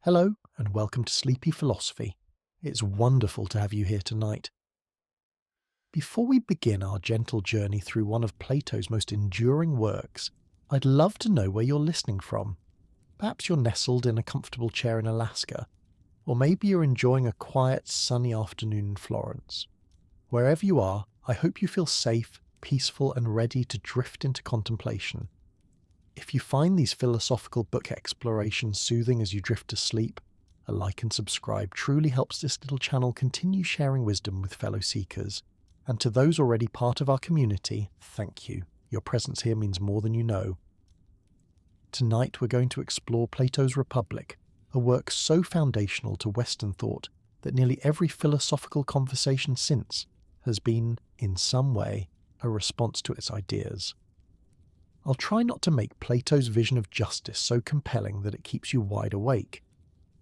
Hello, and welcome to Sleepy Philosophy. It's wonderful to have you here tonight. Before we begin our gentle journey through one of Plato's most enduring works, I'd love to know where you're listening from. Perhaps you're nestled in a comfortable chair in Alaska, or maybe you're enjoying a quiet, sunny afternoon in Florence. Wherever you are, I hope you feel safe, peaceful, and ready to drift into contemplation. If you find these philosophical book explorations soothing as you drift to sleep, a like and subscribe truly helps this little channel continue sharing wisdom with fellow seekers. And to those already part of our community, thank you. Your presence here means more than you know. Tonight we're going to explore Plato's Republic, a work so foundational to Western thought that nearly every philosophical conversation since has been, in some way, a response to its ideas. I'll try not to make Plato's vision of justice so compelling that it keeps you wide awake,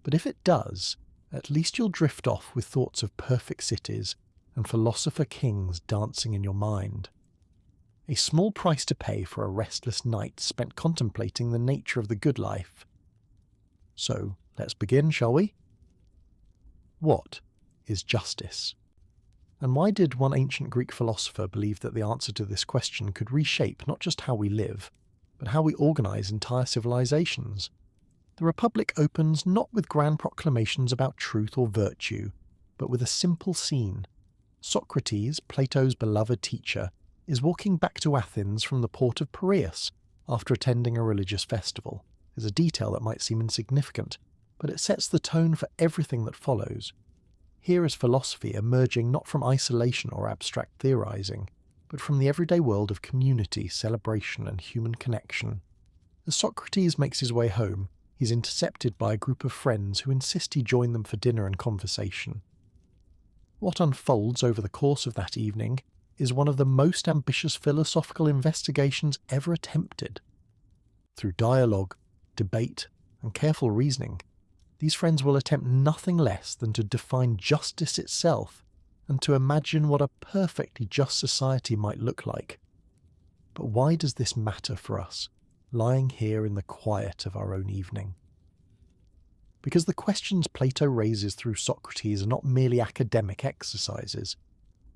but if it does, at least you'll drift off with thoughts of perfect cities and philosopher kings dancing in your mind. A small price to pay for a restless night spent contemplating the nature of the good life. So, let's begin, shall we? What is justice? And why did one ancient Greek philosopher believe that the answer to this question could reshape not just how we live, but how we organize entire civilizations? The Republic opens not with grand proclamations about truth or virtue, but with a simple scene. Socrates, Plato's beloved teacher, is walking back to Athens from the port of Piraeus after attending a religious festival. It's a detail that might seem insignificant, but it sets the tone for everything that follows. Here is philosophy emerging not from isolation or abstract theorizing, but from the everyday world of community, celebration, and human connection. As Socrates makes his way home, he's intercepted by a group of friends who insist he join them for dinner and conversation. What unfolds over the course of that evening is one of the most ambitious philosophical investigations ever attempted. Through dialogue, debate, and careful reasoning, these friends will attempt nothing less than to define justice itself and to imagine what a perfectly just society might look like. But why does this matter for us, lying here in the quiet of our own evening? Because the questions Plato raises through Socrates are not merely academic exercises.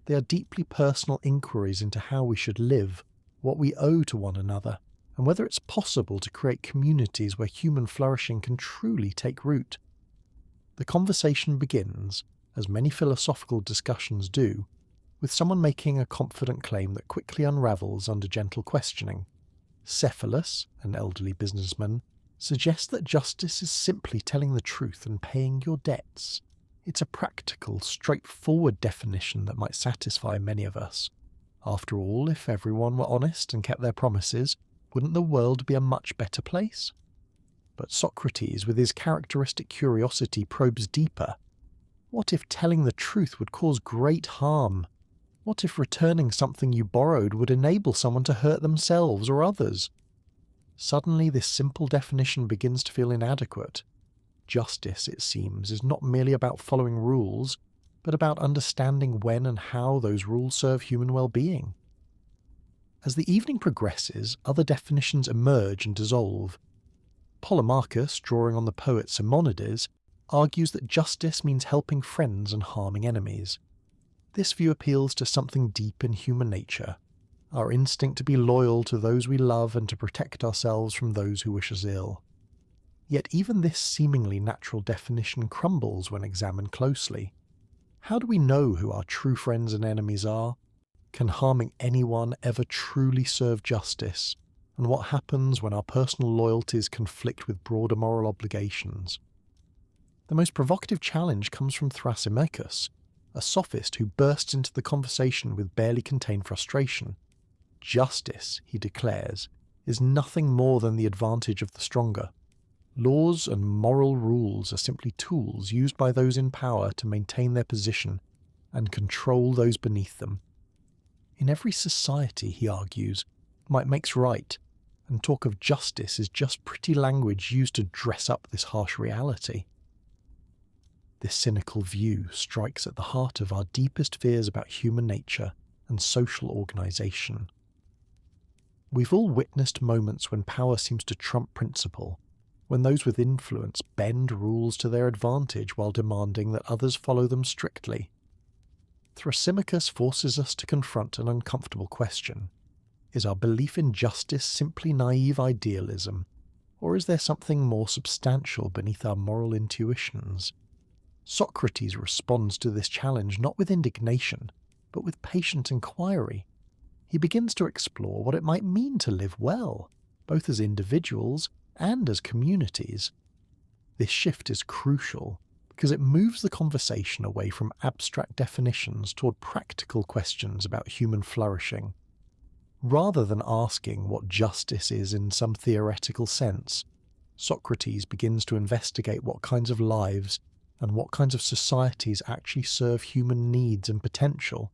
They are deeply personal inquiries into how we should live, what we owe to one another, and whether it's possible to create communities where human flourishing can truly take root. The conversation begins, as many philosophical discussions do, with someone making a confident claim that quickly unravels under gentle questioning. Cephalus, an elderly businessman, suggests that justice is simply telling the truth and paying your debts. It's a practical, straightforward definition that might satisfy many of us. After all, if everyone were honest and kept their promises, wouldn't the world be a much better place? But Socrates, with his characteristic curiosity, probes deeper. What if telling the truth would cause great harm? What if returning something you borrowed would enable someone to hurt themselves or others? Suddenly, this simple definition begins to feel inadequate. Justice, it seems, is not merely about following rules, but about understanding when and how those rules serve human well-being. As the evening progresses, other definitions emerge and dissolve. Polemarchus, drawing on the poet Simonides, argues that justice means helping friends and harming enemies. This view appeals to something deep in human nature, our instinct to be loyal to those we love and to protect ourselves from those who wish us ill. Yet even this seemingly natural definition crumbles when examined closely. How do we know who our true friends and enemies are? Can harming anyone ever truly serve justice? And what happens when our personal loyalties conflict with broader moral obligations? The most provocative challenge comes from Thrasymachus, a sophist who bursts into the conversation with barely contained frustration. Justice, he declares, is nothing more than the advantage of the stronger. Laws and moral rules are simply tools used by those in power to maintain their position and control those beneath them. In every society, he argues, might makes right, and talk of justice is just pretty language used to dress up this harsh reality. This cynical view strikes at the heart of our deepest fears about human nature and social organization. We've all witnessed moments when power seems to trump principle, when those with influence bend rules to their advantage while demanding that others follow them strictly. Thrasymachus forces us to confront an uncomfortable question. Is our belief in justice simply naive idealism, or is there something more substantial beneath our moral intuitions? Socrates responds to this challenge not with indignation, but with patient inquiry. He begins to explore what it might mean to live well, both as individuals and as communities. This shift is crucial because it moves the conversation away from abstract definitions toward practical questions about human flourishing. Rather than asking what justice is in some theoretical sense, Socrates begins to investigate what kinds of lives and what kinds of societies actually serve human needs and potential.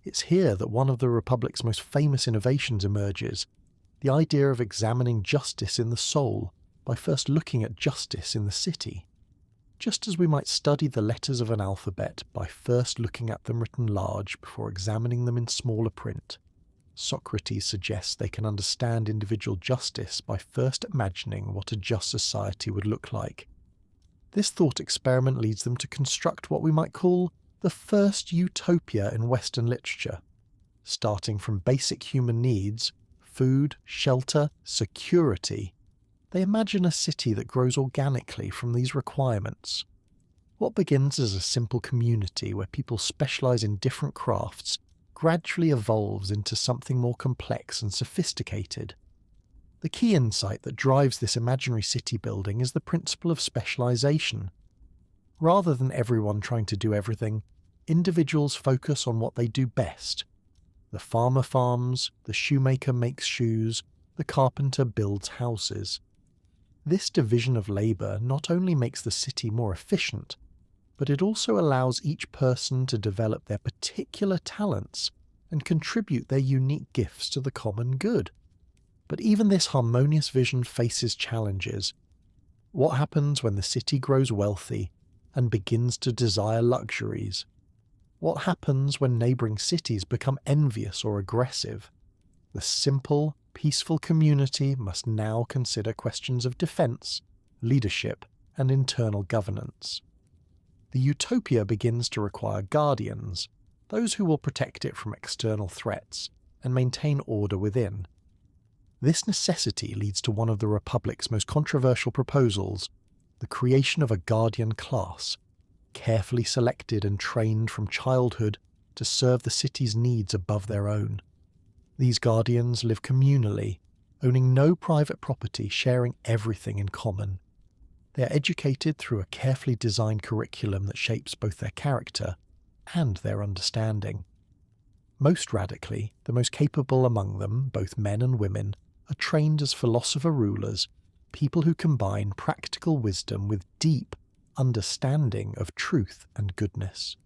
It's here that one of the Republic's most famous innovations emerges, the idea of examining justice in the soul by first looking at justice in the city. Just as we might study the letters of an alphabet by first looking at them written large before examining them in smaller print, Socrates suggests they can understand individual justice by first imagining what a just society would look like. This thought experiment leads them to construct what we might call the first utopia in Western literature. Starting from basic human needs, food, shelter, security, they imagine a city that grows organically from these requirements. What begins as a simple community where people specialize in different crafts gradually evolves into something more complex and sophisticated. The key insight that drives this imaginary city building is the principle of specialization. Rather than everyone trying to do everything, individuals focus on what they do best. The farmer farms, the shoemaker makes shoes, the carpenter builds houses. This division of labour not only makes the city more efficient, but it also allows each person to develop their particular talents and contribute their unique gifts to the common good. But even this harmonious vision faces challenges. What happens when the city grows wealthy and begins to desire luxuries? What happens when neighbouring cities become envious or aggressive? The simple, peaceful community must now consider questions of defence, leadership, and internal governance. The utopia begins to require guardians, those who will protect it from external threats and maintain order within. This necessity leads to one of the Republic's most controversial proposals, the creation of a guardian class, carefully selected and trained from childhood to serve the city's needs above their own. These guardians live communally, owning no private property, sharing everything in common. They are educated through a carefully designed curriculum that shapes both their character and their understanding. Most radically, the most capable among them, both men and women, are trained as philosopher rulers, people who combine practical wisdom with deep understanding of truth and goodness.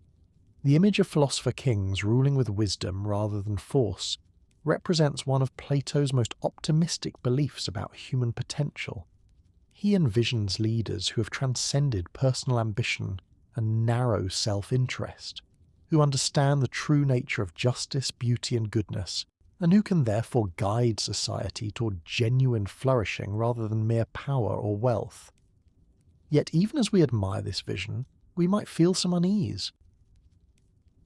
The image of philosopher kings ruling with wisdom rather than force represents one of Plato's most optimistic beliefs about human potential. He envisions leaders who have transcended personal ambition and narrow self-interest, who understand the true nature of justice, beauty, and goodness, and who can therefore guide society toward genuine flourishing rather than mere power or wealth. Yet even as we admire this vision, we might feel some unease.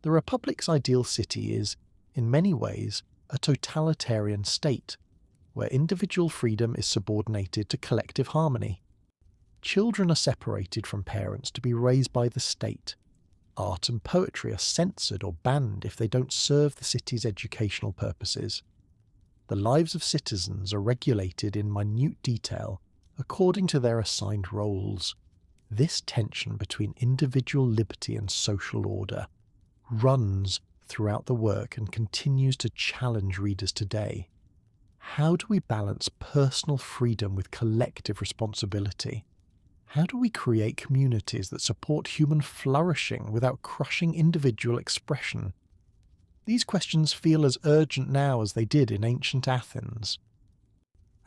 The Republic's ideal city is, in many ways, a totalitarian state, where individual freedom is subordinated to collective harmony. Children are separated from parents to be raised by the state. Art and poetry are censored or banned if they don't serve the city's educational purposes. The lives of citizens are regulated in minute detail according to their assigned roles. This tension between individual liberty and social order runs throughout the work and continues to challenge readers today. How do we balance personal freedom with collective responsibility? How do we create communities that support human flourishing without crushing individual expression? These questions feel as urgent now as they did in ancient Athens.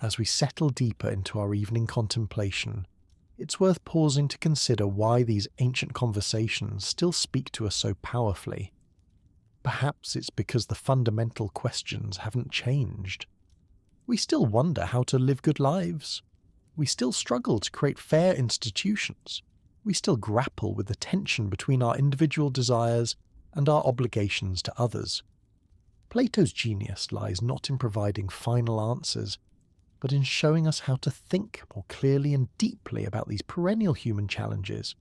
As we settle deeper into our evening contemplation, it's worth pausing to consider why these ancient conversations still speak to us so powerfully. Perhaps it's because the fundamental questions haven't changed. We still wonder how to live good lives. We still struggle to create fair institutions. We still grapple with the tension between our individual desires and our obligations to others. Plato's genius lies not in providing final answers, but in showing us how to think more clearly and deeply about these perennial human challenges.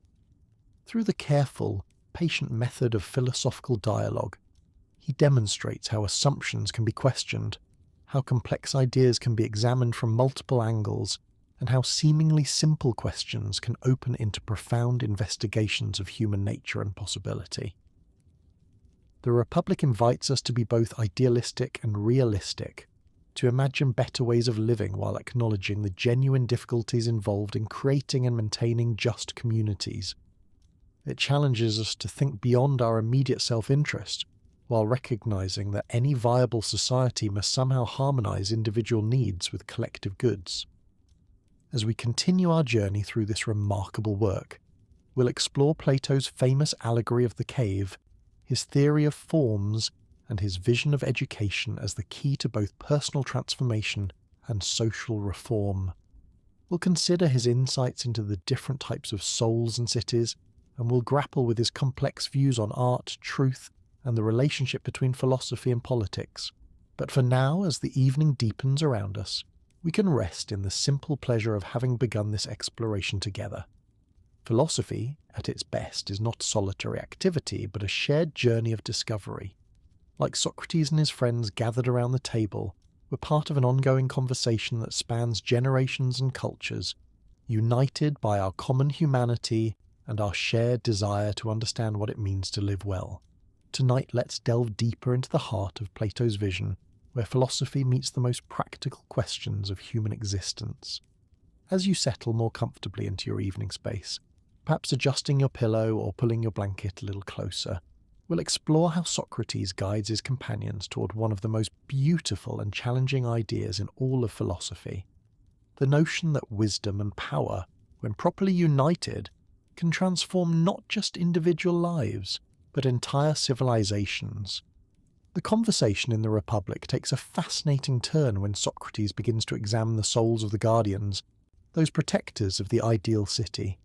Through the careful, patient method of philosophical dialogue, he demonstrates how assumptions can be questioned, how complex ideas can be examined from multiple angles, and how seemingly simple questions can open into profound investigations of human nature and possibility. The Republic invites us to be both idealistic and realistic, to imagine better ways of living while acknowledging the genuine difficulties involved in creating and maintaining just communities. It challenges us to think beyond our immediate self-interest, while recognizing that any viable society must somehow harmonize individual needs with collective goods. As we continue our journey through this remarkable work, we'll explore Plato's famous allegory of the cave, his theory of forms, and his vision of education as the key to both personal transformation and social reform. We'll consider his insights into the different types of souls and cities, and we'll grapple with his complex views on art, truth, and the relationship between philosophy and politics. But for now, as the evening deepens around us, we can rest in the simple pleasure of having begun this exploration together. Philosophy, at its best, is not solitary activity, but a shared journey of discovery. Like Socrates and his friends gathered around the table, we're part of an ongoing conversation that spans generations and cultures, united by our common humanity and our shared desire to understand what it means to live well. Tonight, let's delve deeper into the heart of Plato's vision, where philosophy meets the most practical questions of human existence. As you settle more comfortably into your evening space, perhaps adjusting your pillow or pulling your blanket a little closer, we'll explore how Socrates guides his companions toward one of the most beautiful and challenging ideas in all of philosophy: the notion that wisdom and power, when properly united, can transform not just individual lives, but entire civilizations. The conversation in the Republic takes a fascinating turn when Socrates begins to examine the souls of the guardians, those protectors of the ideal city.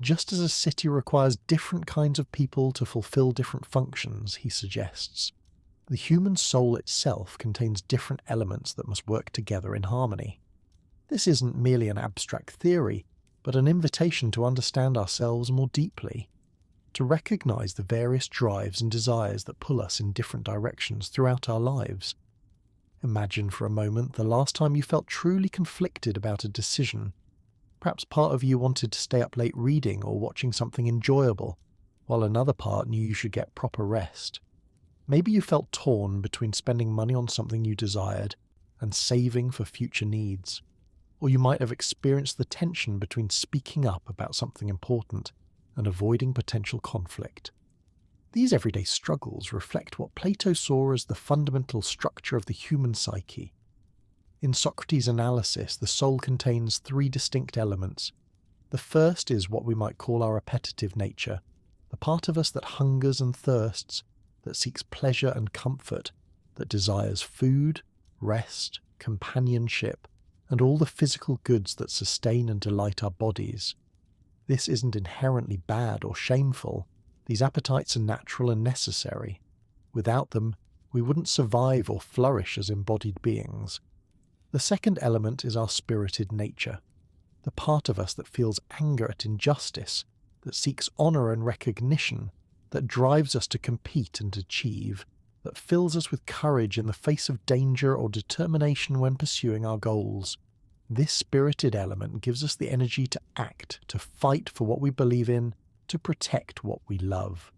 Just as a city requires different kinds of people to fulfill different functions, he suggests, the human soul itself contains different elements that must work together in harmony. This isn't merely an abstract theory, but an invitation to understand ourselves more deeply, to recognize the various drives and desires that pull us in different directions throughout our lives. Imagine for a moment the last time you felt truly conflicted about a decision. Perhaps part of you wanted to stay up late reading or watching something enjoyable, while another part knew you should get proper rest. Maybe you felt torn between spending money on something you desired and saving for future needs. Or you might have experienced the tension between speaking up about something important and avoiding potential conflict. These everyday struggles reflect what Plato saw as the fundamental structure of the human psyche. In Socrates' analysis, the soul contains three distinct elements. The first is what we might call our appetitive nature, the part of us that hungers and thirsts, that seeks pleasure and comfort, that desires food, rest, companionship, and all the physical goods that sustain and delight our bodies. This isn't inherently bad or shameful. These appetites are natural and necessary. Without them, we wouldn't survive or flourish as embodied beings. The second element is our spirited nature, the part of us that feels anger at injustice, that seeks honour and recognition, that drives us to compete and achieve, that fills us with courage in the face of danger or determination when pursuing our goals. This spirited element gives us the energy to act, to fight for what we believe in, to protect what we love.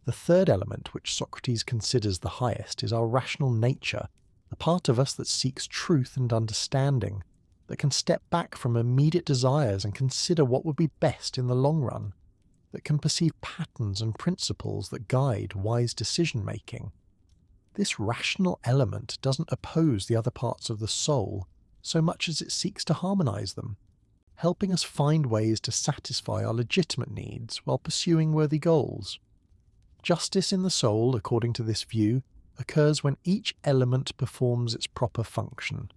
The third element, which Socrates considers the highest, is our rational nature, the part of us that seeks truth and understanding, that can step back from immediate desires and consider what would be best in the long run, that can perceive patterns and principles that guide wise decision-making. This rational element doesn't oppose the other parts of the soul so much as it seeks to harmonize them, helping us find ways to satisfy our legitimate needs while pursuing worthy goals. Justice in the soul, according to this view, occurs when each element performs its proper function.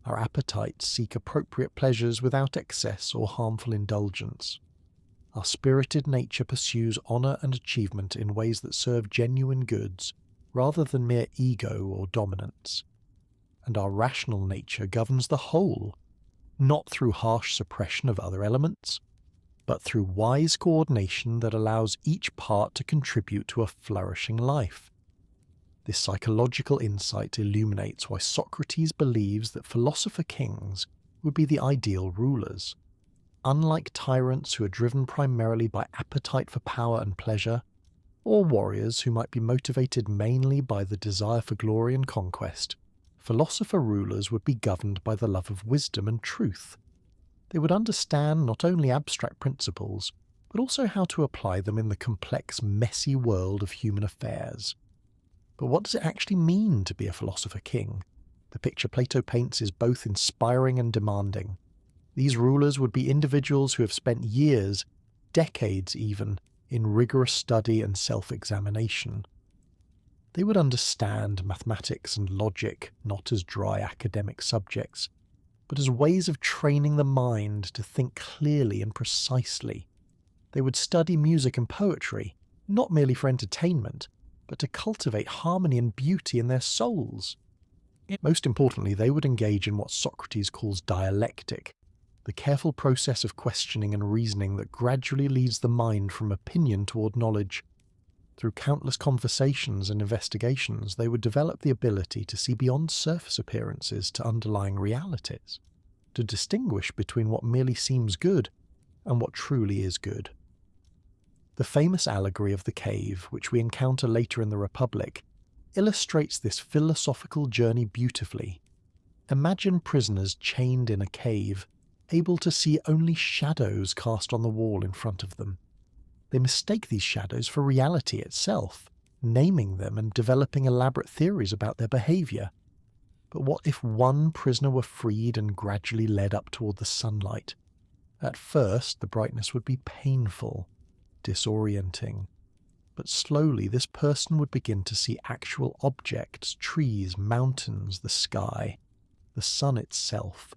Our appetites seek appropriate pleasures without excess or harmful indulgence. Our spirited nature pursues honour and achievement in ways that serve genuine goods, rather than mere ego or dominance. And our rational nature governs the whole, not through harsh suppression of other elements, but through wise coordination that allows each part to contribute to a flourishing life. This psychological insight illuminates why Socrates believes that philosopher kings would be the ideal rulers. Unlike tyrants who are driven primarily by appetite for power and pleasure, or warriors who might be motivated mainly by the desire for glory and conquest, philosopher rulers would be governed by the love of wisdom and truth. They would understand not only abstract principles, but also how to apply them in the complex, messy world of human affairs. But what does it actually mean to be a philosopher king? The picture Plato paints is both inspiring and demanding. These rulers would be individuals who have spent years, decades even, in rigorous study and self-examination. They would understand mathematics and logic not as dry academic subjects, but as ways of training the mind to think clearly and precisely. They would study music and poetry, not merely for entertainment, but to cultivate harmony and beauty in their souls. Most importantly, they would engage in what Socrates calls dialectic, the careful process of questioning and reasoning that gradually leads the mind from opinion toward knowledge. Through countless conversations and investigations, they would develop the ability to see beyond surface appearances to underlying realities, to distinguish between what merely seems good and what truly is good. The famous allegory of the cave, which we encounter later in the Republic, illustrates this philosophical journey beautifully. Imagine prisoners chained in a cave, able to see only shadows cast on the wall in front of them. They mistake these shadows for reality itself, naming them and developing elaborate theories about their behaviour. But what if one prisoner were freed and gradually led up toward the sunlight? At first, the brightness would be painful, disorienting. But slowly this person would begin to see actual objects, trees, mountains, the sky, the sun itself.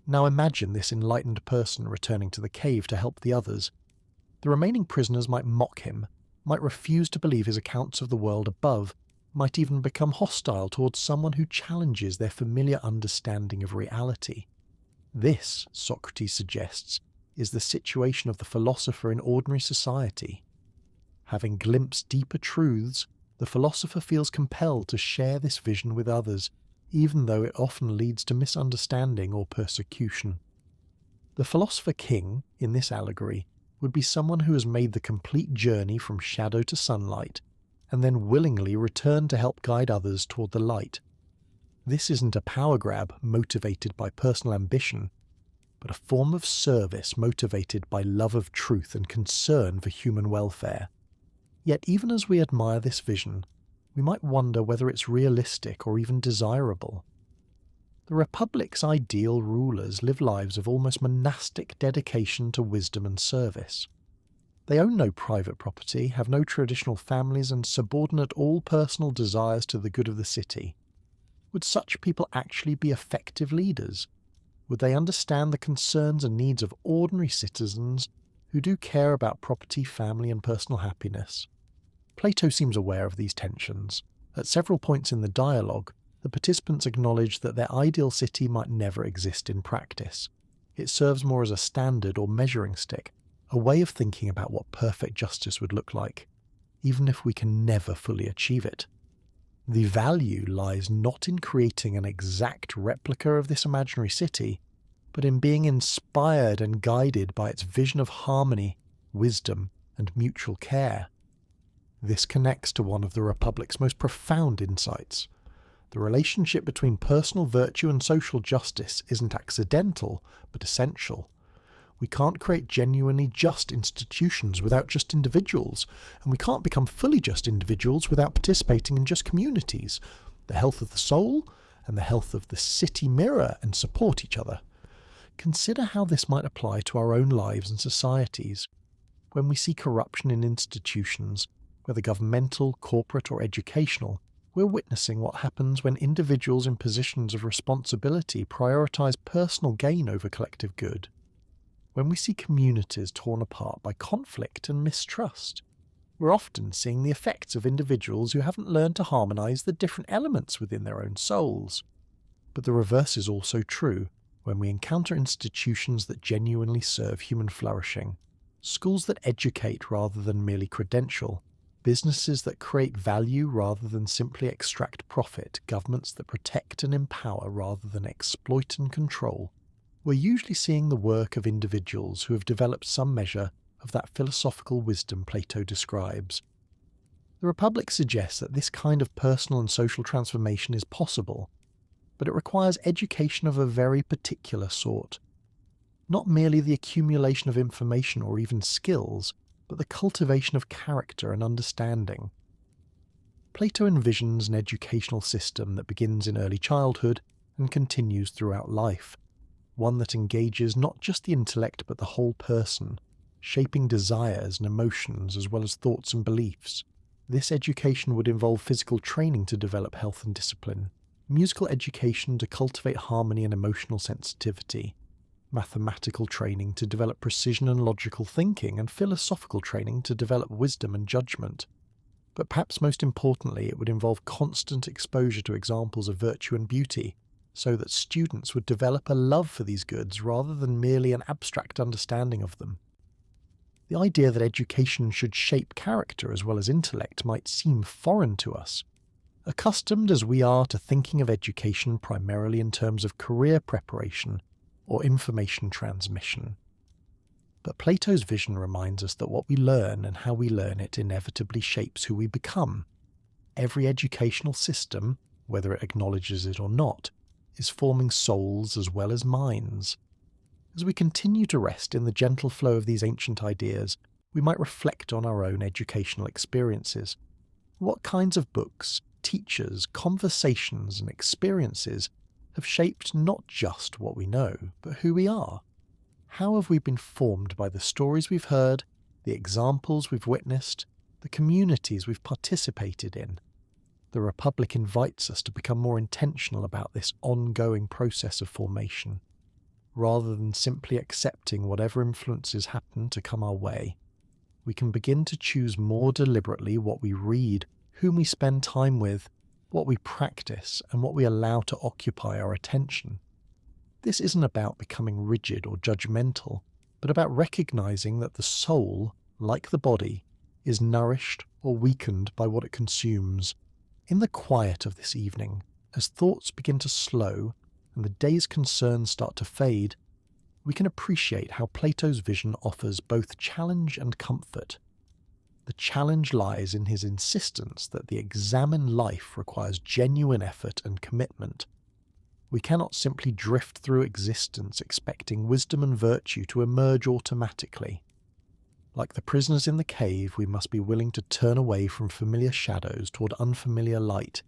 Now imagine this enlightened person returning to the cave to help the others. The remaining prisoners might mock him, might refuse to believe his accounts of the world above, might even become hostile towards someone who challenges their familiar understanding of reality. This, Socrates suggests, is the situation of the philosopher in ordinary society. Having glimpsed deeper truths, the philosopher feels compelled to share this vision with others, even though it often leads to misunderstanding or persecution. The philosopher king, in this allegory, would be someone who has made the complete journey from shadow to sunlight, and then willingly returned to help guide others toward the light. This isn't a power grab motivated by personal ambition, but a form of service motivated by love of truth and concern for human welfare. Yet even as we admire this vision, we might wonder whether it's realistic or even desirable. The Republic's ideal rulers live lives of almost monastic dedication to wisdom and service. They own no private property, have no traditional families, and subordinate all personal desires to the good of the city. Would such people actually be effective leaders? Would they understand the concerns and needs of ordinary citizens who do care about property, family, and personal happiness? Plato seems aware of these tensions. At several points in the dialogue, the participants acknowledge that their ideal city might never exist in practice. It serves more as a standard or measuring stick, a way of thinking about what perfect justice would look like, even if we can never fully achieve it. The value lies not in creating an exact replica of this imaginary city, but in being inspired and guided by its vision of harmony, wisdom, and mutual care. This connects to one of the Republic's most profound insights. The relationship between personal virtue and social justice isn't accidental, but essential. We can't create genuinely just institutions without just individuals, and we can't become fully just individuals without participating in just communities. The health of the soul and the health of the city mirror and support each other. Consider how this might apply to our own lives and societies. When we see corruption in institutions, whether governmental, corporate, or educational, We're witnessing what happens when individuals in positions of responsibility prioritize personal gain over collective good. When we see communities torn apart by conflict and mistrust, we're often seeing the effects of individuals who haven't learned to harmonize the different elements within their own souls. But the reverse is also true when we encounter institutions that genuinely serve human flourishing, schools that educate rather than merely credential, businesses that create value rather than simply extract profit, governments that protect and empower rather than exploit and control. We're usually seeing the work of individuals who have developed some measure of that philosophical wisdom Plato describes. The Republic suggests that this kind of personal and social transformation is possible, but it requires education of a very particular sort. Not merely the accumulation of information or even skills, but the cultivation of character and understanding. Plato envisions an educational system that begins in early childhood and continues throughout life, one that engages not just the intellect but the whole person, shaping desires and emotions as well as thoughts and beliefs. This education would involve physical training to develop health and discipline, musical education to cultivate harmony and emotional sensitivity, mathematical training to develop precision and logical thinking, and philosophical training to develop wisdom and judgment. But perhaps most importantly, it would involve constant exposure to examples of virtue and beauty, so that students would develop a love for these goods rather than merely an abstract understanding of them. The idea that education should shape character as well as intellect might seem foreign to us, accustomed as we are to thinking of education primarily in terms of career preparation or information transmission. But Plato's vision reminds us that what we learn and how we learn it inevitably shapes who we become. Every educational system, whether it acknowledges it or not, is forming souls as well as minds. As we continue to rest in the gentle flow of these ancient ideas, we might reflect on our own educational experiences. What kinds of books, teachers, conversations, and experiences have shaped not just what we know, but who we are? How have we been formed by the stories we've heard, the examples we've witnessed, the communities we've participated in? The Republic invites us to become more intentional about this ongoing process of formation, rather than simply accepting whatever influences happen to come our way. We can begin to choose more deliberately what we read, whom we spend time with, what we practice, and what we allow to occupy our attention. This isn't about becoming rigid or judgmental, but about recognizing that the soul, like the body, is nourished or weakened by what it consumes. In the quiet of this evening, as thoughts begin to slow and the day's concerns start to fade, we can appreciate how Plato's vision offers both challenge and comfort. The challenge lies in his insistence that the examined life requires genuine effort and commitment. We cannot simply drift through existence expecting wisdom and virtue to emerge automatically. Like the prisoners in the cave, we must be willing to turn away from familiar shadows toward unfamiliar light,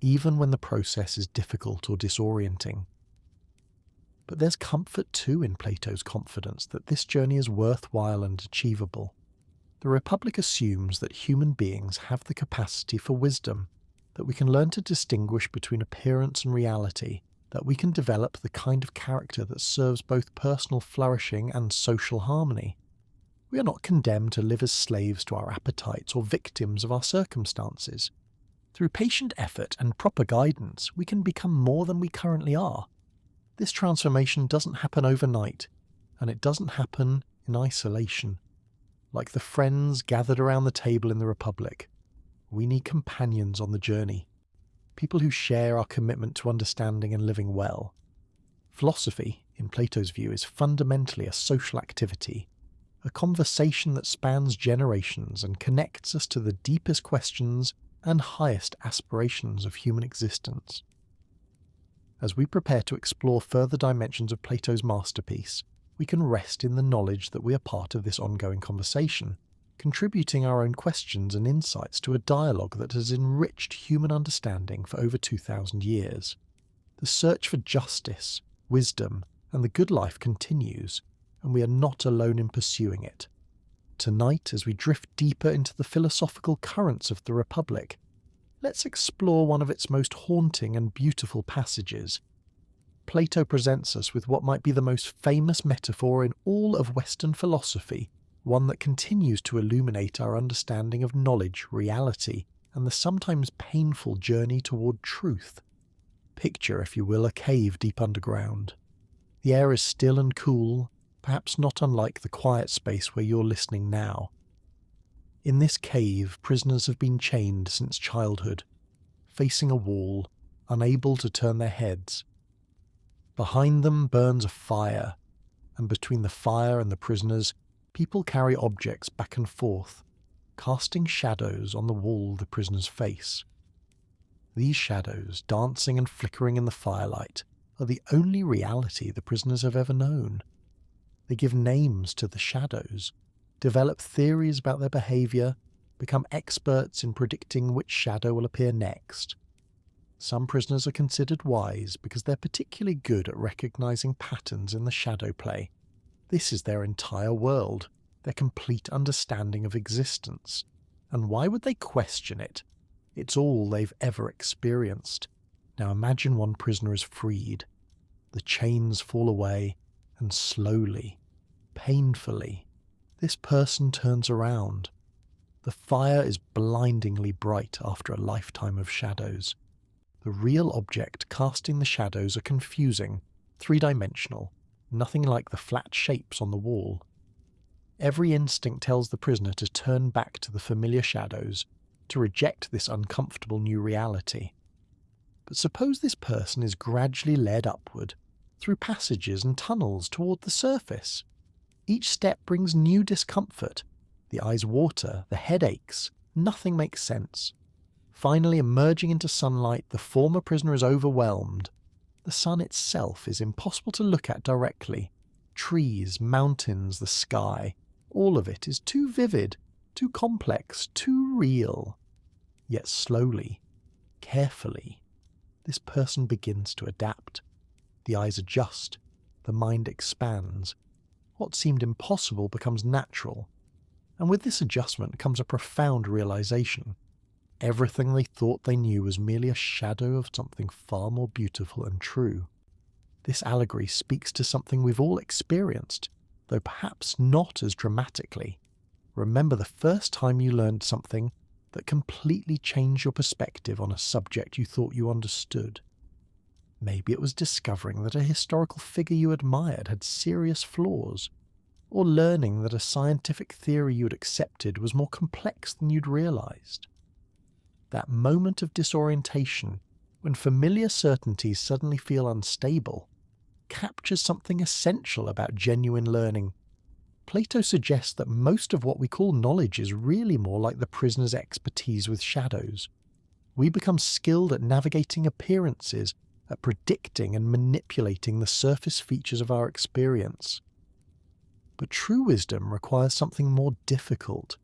even when the process is difficult or disorienting. But there's comfort too in Plato's confidence that this journey is worthwhile and achievable. The Republic assumes that human beings have the capacity for wisdom, that we can learn to distinguish between appearance and reality, that we can develop the kind of character that serves both personal flourishing and social harmony. We are not condemned to live as slaves to our appetites or victims of our circumstances. Through patient effort and proper guidance, we can become more than we currently are. This transformation doesn't happen overnight, and it doesn't happen in isolation. Like the friends gathered around the table in the Republic, we need companions on the journey, people who share our commitment to understanding and living well. Philosophy, in Plato's view, is fundamentally a social activity, a conversation that spans generations and connects us to the deepest questions and highest aspirations of human existence. As we prepare to explore further dimensions of Plato's masterpiece, we can rest in the knowledge that we are part of this ongoing conversation, contributing our own questions and insights to a dialogue that has enriched human understanding for over 2,000 years. The search for justice, wisdom, and the good life continues, and we are not alone in pursuing it. Tonight, as we drift deeper into the philosophical currents of the Republic, let's explore one of its most haunting and beautiful passages. Plato presents us with what might be the most famous metaphor in all of Western philosophy, one that continues to illuminate our understanding of knowledge, reality, and the sometimes painful journey toward truth. Picture, if you will, a cave deep underground. The air is still and cool, perhaps not unlike the quiet space where you're listening now. In this cave, prisoners have been chained since childhood, facing a wall, unable to turn their heads. Behind them burns a fire, and between the fire and the prisoners, people carry objects back and forth, casting shadows on the wall the prisoners face. These shadows, dancing and flickering in the firelight, are the only reality the prisoners have ever known. They give names to the shadows, develop theories about their behaviour, become experts in predicting which shadow will appear next. Some prisoners are considered wise because they're particularly good at recognising patterns in the shadow play. This is their entire world, their complete understanding of existence. And why would they question it? It's all they've ever experienced. Now imagine one prisoner is freed. The chains fall away, and slowly, painfully, this person turns around. The fire is blindingly bright after a lifetime of shadows. The real object casting the shadows are confusing, three-dimensional, nothing like the flat shapes on the wall. Every instinct tells the prisoner to turn back to the familiar shadows, to reject this uncomfortable new reality. But suppose this person is gradually led upward, through passages and tunnels toward the surface. Each step brings new discomfort. The eyes water, the head aches, nothing makes sense. Finally, emerging into sunlight, the former prisoner is overwhelmed. The sun itself is impossible to look at directly. Trees, mountains, the sky, all of it is too vivid, too complex, too real. Yet slowly, carefully, this person begins to adapt. The eyes adjust, the mind expands. What seemed impossible becomes natural. And with this adjustment comes a profound realization. Everything they thought they knew was merely a shadow of something far more beautiful and true. This allegory speaks to something we've all experienced, though perhaps not as dramatically. Remember the first time you learned something that completely changed your perspective on a subject you thought you understood. Maybe it was discovering that a historical figure you admired had serious flaws, or learning that a scientific theory you'd accepted was more complex than you'd realized. That moment of disorientation, when familiar certainties suddenly feel unstable, captures something essential about genuine learning. Plato suggests that most of what we call knowledge is really more like the prisoner's expertise with shadows. We become skilled at navigating appearances, at predicting and manipulating the surface features of our experience. But true wisdom requires something more difficult.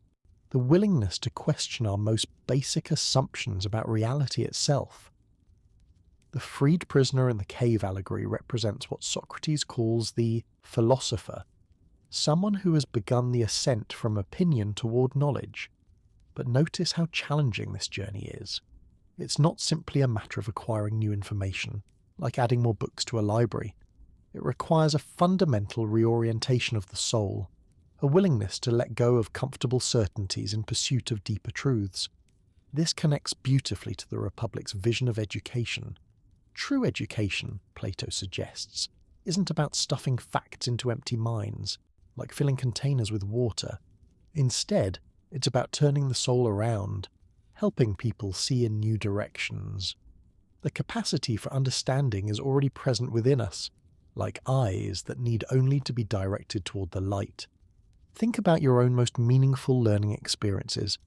The willingness to question our most basic assumptions about reality itself. The freed prisoner in the cave allegory represents what Socrates calls the philosopher, someone who has begun the ascent from opinion toward knowledge. But notice how challenging this journey is. It's not simply a matter of acquiring new information, like adding more books to a library. It requires a fundamental reorientation of the soul, a willingness to let go of comfortable certainties in pursuit of deeper truths. This connects beautifully to the Republic's vision of education. True education, Plato suggests, isn't about stuffing facts into empty minds, like filling containers with water. Instead, it's about turning the soul around, helping people see in new directions. The capacity for understanding is already present within us, like eyes that need only to be directed toward the light. Think about your own most meaningful learning experiences.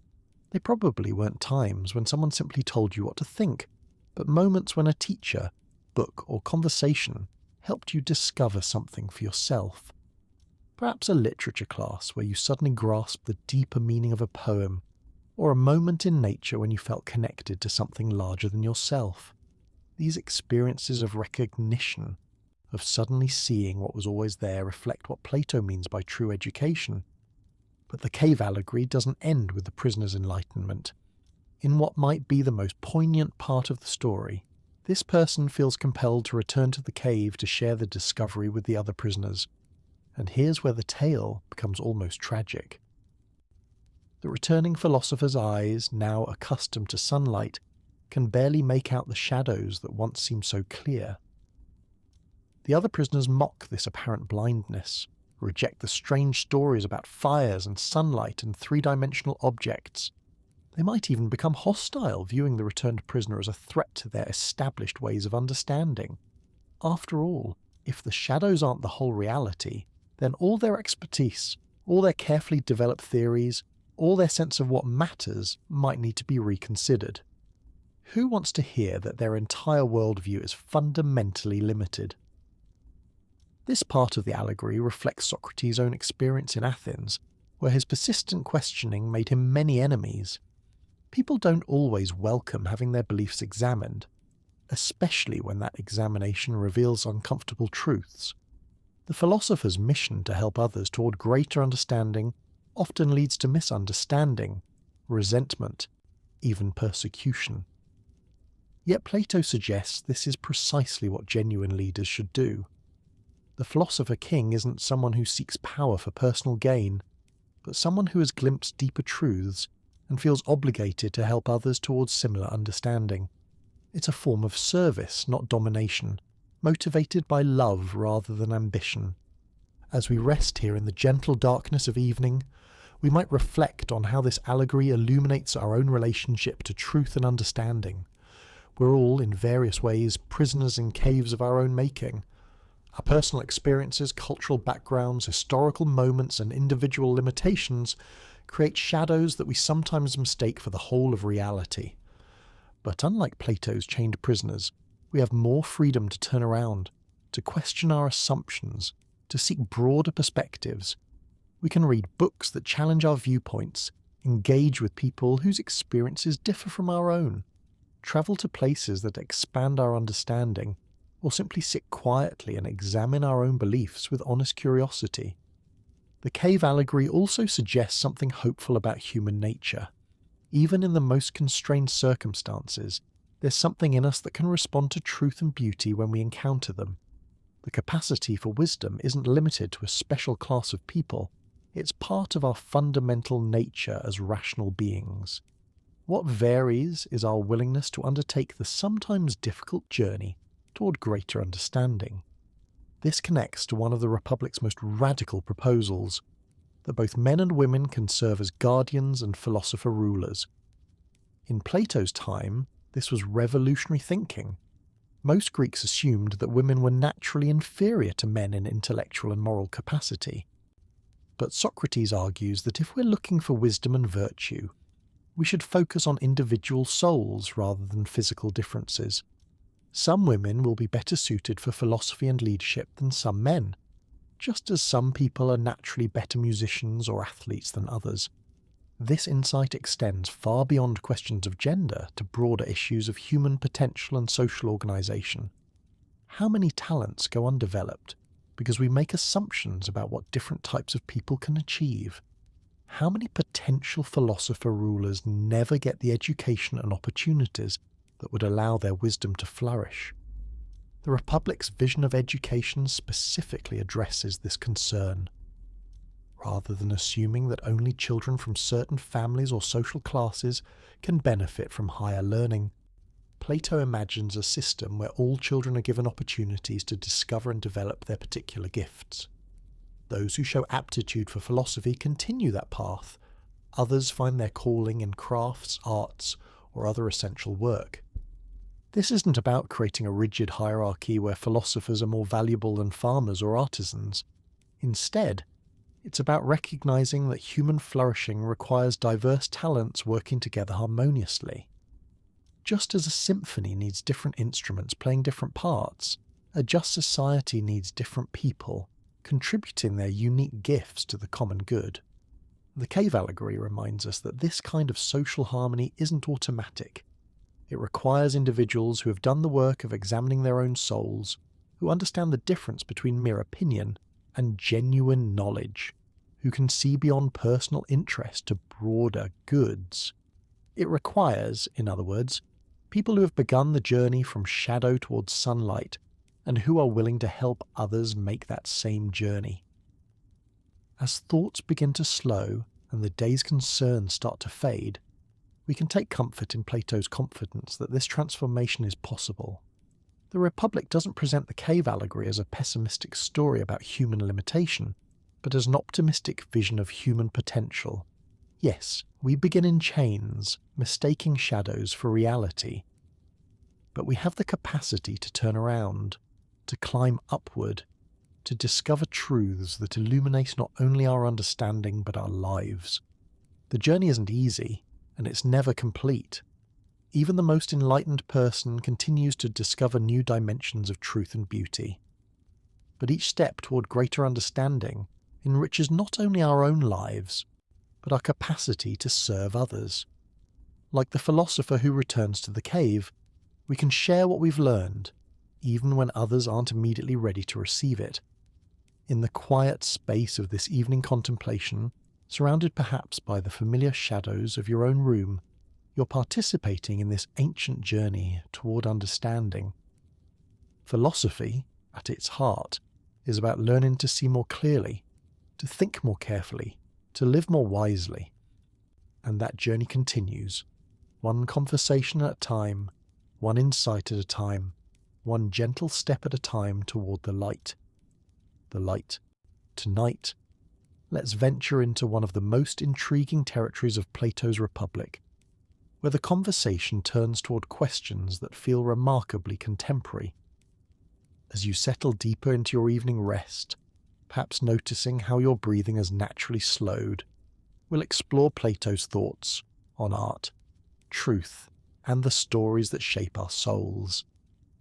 They probably weren't times when someone simply told you what to think, but moments when a teacher, book, or conversation helped you discover something for yourself. Perhaps a literature class where you suddenly grasped the deeper meaning of a poem, or a moment in nature when you felt connected to something larger than yourself. These experiences of recognition, of suddenly seeing what was always there, reflect what Plato means by true education. But the cave allegory doesn't end with the prisoner's enlightenment. In what might be the most poignant part of the story, this person feels compelled to return to the cave to share the discovery with the other prisoners. And here's where the tale becomes almost tragic. The returning philosopher's eyes, now accustomed to sunlight, can barely make out the shadows that once seemed so clear. The other prisoners mock this apparent blindness, reject the strange stories about fires and sunlight and three-dimensional objects. They might even become hostile, viewing the returned prisoner as a threat to their established ways of understanding. After all, if the shadows aren't the whole reality, then all their expertise, all their carefully developed theories, all their sense of what matters might need to be reconsidered. Who wants to hear that their entire worldview is fundamentally limited? This part of the allegory reflects Socrates' own experience in Athens, where his persistent questioning made him many enemies. People don't always welcome having their beliefs examined, especially when that examination reveals uncomfortable truths. The philosopher's mission to help others toward greater understanding often leads to misunderstanding, resentment, even persecution. Yet Plato suggests this is precisely what genuine leaders should do. The philosopher king isn't someone who seeks power for personal gain, but someone who has glimpsed deeper truths and feels obligated to help others towards similar understanding. It's a form of service, not domination, motivated by love rather than ambition. As we rest here in the gentle darkness of evening, we might reflect on how this allegory illuminates our own relationship to truth and understanding. We're all, in various ways, prisoners in caves of our own making. Our personal experiences, cultural backgrounds, historical moments, and individual limitations create shadows that we sometimes mistake for the whole of reality. But unlike Plato's chained prisoners, we have more freedom to turn around, to question our assumptions, to seek broader perspectives. We can read books that challenge our viewpoints, engage with people whose experiences differ from our own, travel to places that expand our understanding, or simply sit quietly and examine our own beliefs with honest curiosity. The cave allegory also suggests something hopeful about human nature. Even in the most constrained circumstances, there's something in us that can respond to truth and beauty when we encounter them. The capacity for wisdom isn't limited to a special class of people. It's part of our fundamental nature as rational beings. What varies is our willingness to undertake the sometimes difficult journey toward greater understanding. This connects to one of the Republic's most radical proposals, that both men and women can serve as guardians and philosopher rulers. In Plato's time, this was revolutionary thinking. Most Greeks assumed that women were naturally inferior to men in intellectual and moral capacity. But Socrates argues that if we're looking for wisdom and virtue, we should focus on individual souls rather than physical differences. Some women will be better suited for philosophy and leadership than some men, just as some people are naturally better musicians or athletes than others. This insight extends far beyond questions of gender to broader issues of human potential and social organisation. How many talents go undeveloped because we make assumptions about what different types of people can achieve? How many potential philosopher rulers never get the education and opportunities that would allow their wisdom to flourish? The Republic's vision of education specifically addresses this concern. Rather than assuming that only children from certain families or social classes can benefit from higher learning, Plato imagines a system where all children are given opportunities to discover and develop their particular gifts. Those who show aptitude for philosophy continue that path. Others find their calling in crafts, arts, or other essential work. This isn't about creating a rigid hierarchy where philosophers are more valuable than farmers or artisans. Instead, it's about recognizing that human flourishing requires diverse talents working together harmoniously. Just as a symphony needs different instruments playing different parts, a just society needs different people, contributing their unique gifts to the common good. The cave allegory reminds us that this kind of social harmony isn't automatic. It requires individuals who have done the work of examining their own souls, who understand the difference between mere opinion and genuine knowledge, who can see beyond personal interest to broader goods. It requires, in other words, people who have begun the journey from shadow towards sunlight and who are willing to help others make that same journey. As thoughts begin to slow and the day's concerns start to fade, we can take comfort in Plato's confidence that this transformation is possible. The Republic doesn't present the cave allegory as a pessimistic story about human limitation, but as an optimistic vision of human potential. Yes, we begin in chains, mistaking shadows for reality. But we have the capacity to turn around, to climb upward, to discover truths that illuminate not only our understanding but our lives. The journey isn't easy, and it's never complete. Even the most enlightened person continues to discover new dimensions of truth and beauty. But each step toward greater understanding enriches not only our own lives, but our capacity to serve others. Like the philosopher who returns to the cave, we can share what we've learned, even when others aren't immediately ready to receive it. In the quiet space of this evening contemplation, surrounded perhaps by the familiar shadows of your own room, you're participating in this ancient journey toward understanding. Philosophy, at its heart, is about learning to see more clearly, to think more carefully, to live more wisely. And that journey continues, one conversation at a time, one insight at a time, one gentle step at a time toward the light. The light. Tonight, let's venture into one of the most intriguing territories of Plato's Republic, where the conversation turns toward questions that feel remarkably contemporary. As you settle deeper into your evening rest, perhaps noticing how your breathing has naturally slowed, we'll explore Plato's thoughts on art, truth, and the stories that shape our souls.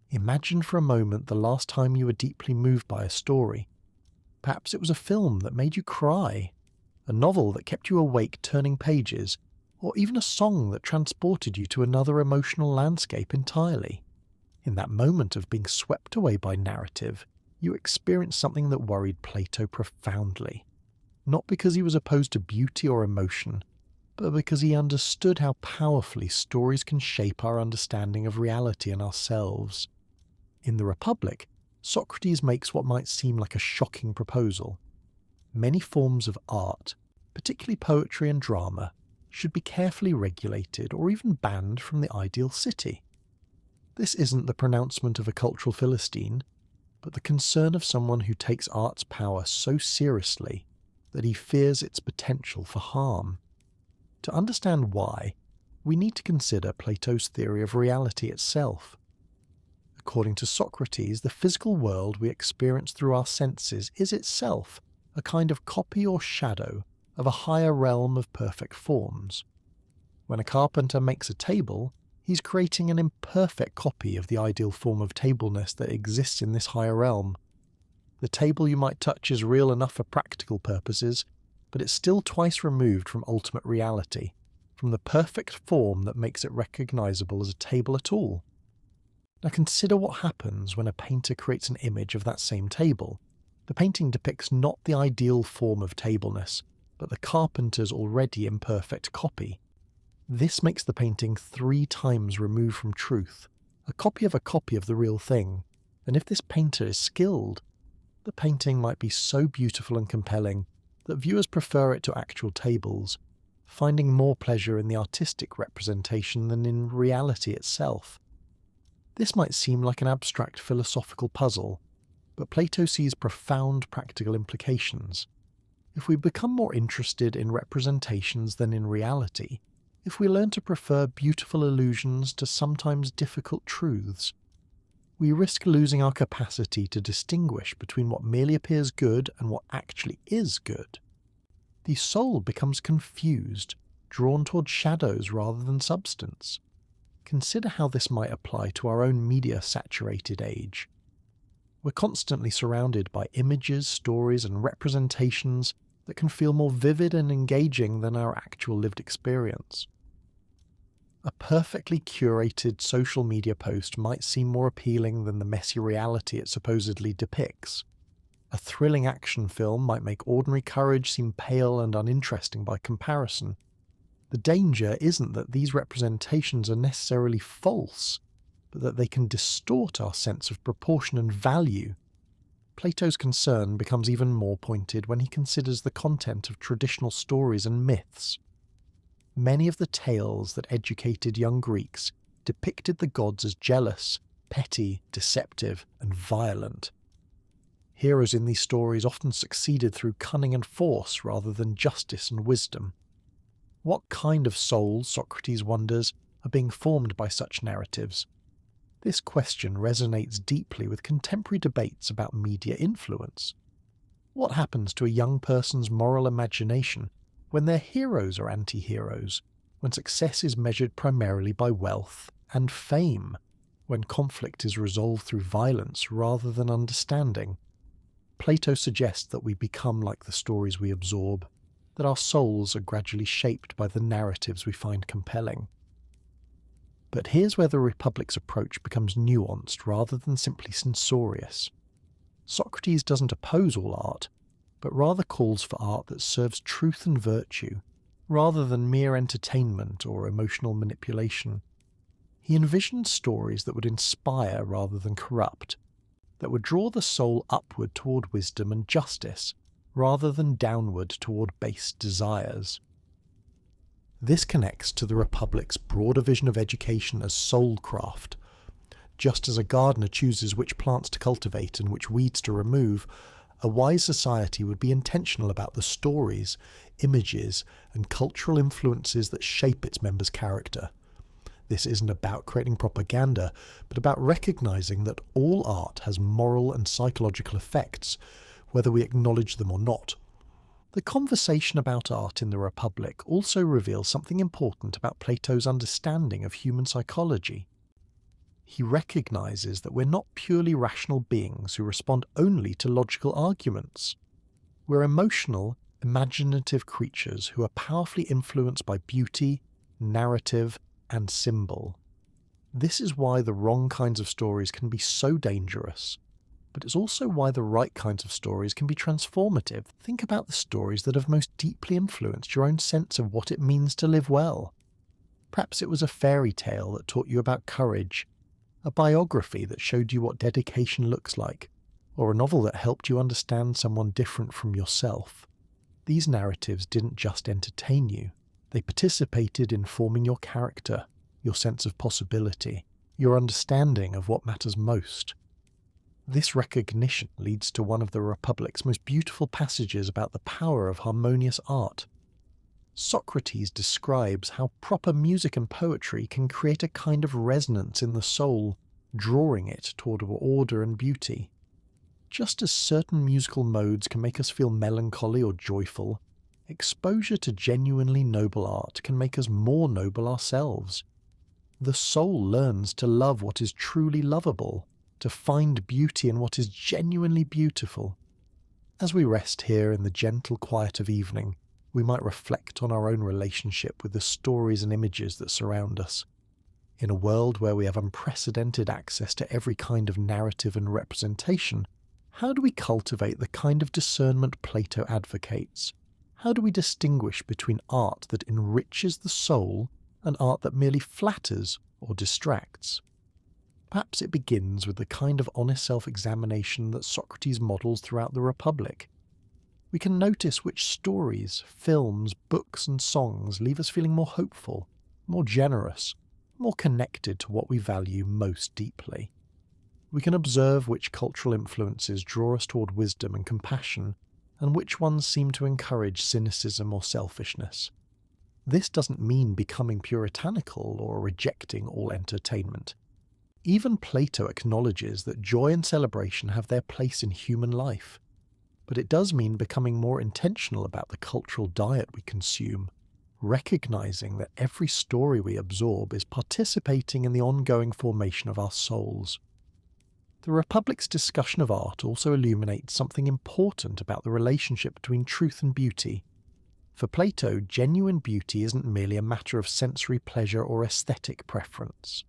Imagine for a moment the last time you were deeply moved by a story. Perhaps it was a film that made you cry, a novel that kept you awake turning pages, or even a song that transported you to another emotional landscape entirely. In that moment of being swept away by narrative, you experienced something that worried Plato profoundly. Not because he was opposed to beauty or emotion, but because he understood how powerfully stories can shape our understanding of reality and ourselves. In the Republic, Socrates makes what might seem like a shocking proposal. Many forms of art, particularly poetry and drama, should be carefully regulated or even banned from the ideal city. This isn't the pronouncement of a cultural Philistine, but the concern of someone who takes art's power so seriously that he fears its potential for harm. To understand why, we need to consider Plato's theory of reality itself. According to Socrates, the physical world we experience through our senses is itself a kind of copy or shadow of a higher realm of perfect forms. When a carpenter makes a table, he's creating an imperfect copy of the ideal form of tableness that exists in this higher realm. The table you might touch is real enough for practical purposes, but it's still twice removed from ultimate reality, from the perfect form that makes it recognizable as a table at all. Now consider what happens when a painter creates an image of that same table. The painting depicts not the ideal form of tableness, but the carpenter's already imperfect copy. This makes the painting 3 times removed from truth, a copy of the real thing, and if this painter is skilled, the painting might be so beautiful and compelling that viewers prefer it to actual tables, finding more pleasure in the artistic representation than in reality itself. This might seem like an abstract philosophical puzzle, but Plato sees profound practical implications. If we become more interested in representations than in reality, if we learn to prefer beautiful illusions to sometimes difficult truths, we risk losing our capacity to distinguish between what merely appears good and what actually is good. The soul becomes confused, drawn toward shadows rather than substance. Consider how this might apply to our own media-saturated age. We're constantly surrounded by images, stories, and representations that can feel more vivid and engaging than our actual lived experience. A perfectly curated social media post might seem more appealing than the messy reality it supposedly depicts. A thrilling action film might make ordinary courage seem pale and uninteresting by comparison. The danger isn't that these representations are necessarily false, but that they can distort our sense of proportion and value. Plato's concern becomes even more pointed when he considers the content of traditional stories and myths. Many of the tales that educated young Greeks depicted the gods as jealous, petty, deceptive, and violent. Heroes in these stories often succeeded through cunning and force rather than justice and wisdom. What kind of souls, Socrates wonders, are being formed by such narratives? This question resonates deeply with contemporary debates about media influence. What happens to a young person's moral imagination when their heroes are anti-heroes, when success is measured primarily by wealth and fame, when conflict is resolved through violence rather than understanding? Plato suggests that we become like the stories we absorb, that our souls are gradually shaped by the narratives we find compelling. But here's where the Republic's approach becomes nuanced rather than simply censorious. Socrates doesn't oppose all art, but rather calls for art that serves truth and virtue, rather than mere entertainment or emotional manipulation. He envisioned stories that would inspire rather than corrupt, that would draw the soul upward toward wisdom and justice, rather than downward toward base desires. This connects to the Republic's broader vision of education as soulcraft. Just as a gardener chooses which plants to cultivate and which weeds to remove, a wise society would be intentional about the stories, images, and cultural influences that shape its members' character. This isn't about creating propaganda, but about recognizing that all art has moral and psychological effects, whether we acknowledge them or not. The conversation about art in the Republic also reveals something important about Plato's understanding of human psychology. He recognizes that we're not purely rational beings who respond only to logical arguments. We're emotional, imaginative creatures who are powerfully influenced by beauty, narrative, and symbol. This is why the wrong kinds of stories can be so dangerous, but it's also why the right kinds of stories can be transformative. Think about the stories that have most deeply influenced your own sense of what it means to live well. Perhaps it was a fairy tale that taught you about courage, a biography that showed you what dedication looks like, or a novel that helped you understand someone different from yourself. These narratives didn't just entertain you. They participated in forming your character, your sense of possibility, your understanding of what matters most. This recognition leads to one of the Republic's most beautiful passages about the power of harmonious art. Socrates describes how proper music and poetry can create a kind of resonance in the soul, drawing it toward order and beauty. Just as certain musical modes can make us feel melancholy or joyful, exposure to genuinely noble art can make us more noble ourselves. The soul learns to love what is truly lovable, to find beauty in what is genuinely beautiful. As we rest here in the gentle quiet of evening, we might reflect on our own relationship with the stories and images that surround us. In a world where we have unprecedented access to every kind of narrative and representation, how do we cultivate the kind of discernment Plato advocates? How do we distinguish between art that enriches the soul and art that merely flatters or distracts? Perhaps it begins with the kind of honest self-examination that Socrates models throughout the Republic. We can notice which stories, films, books and songs leave us feeling more hopeful, more generous, more connected to what we value most deeply. We can observe which cultural influences draw us toward wisdom and compassion, and which ones seem to encourage cynicism or selfishness. This doesn't mean becoming puritanical or rejecting all entertainment. Even Plato acknowledges that joy and celebration have their place in human life. But it does mean becoming more intentional about the cultural diet we consume, recognizing that every story we absorb is participating in the ongoing formation of our souls. The Republic's discussion of art also illuminates something important about the relationship between truth and beauty. For Plato, genuine beauty isn't merely a matter of sensory pleasure or aesthetic preference.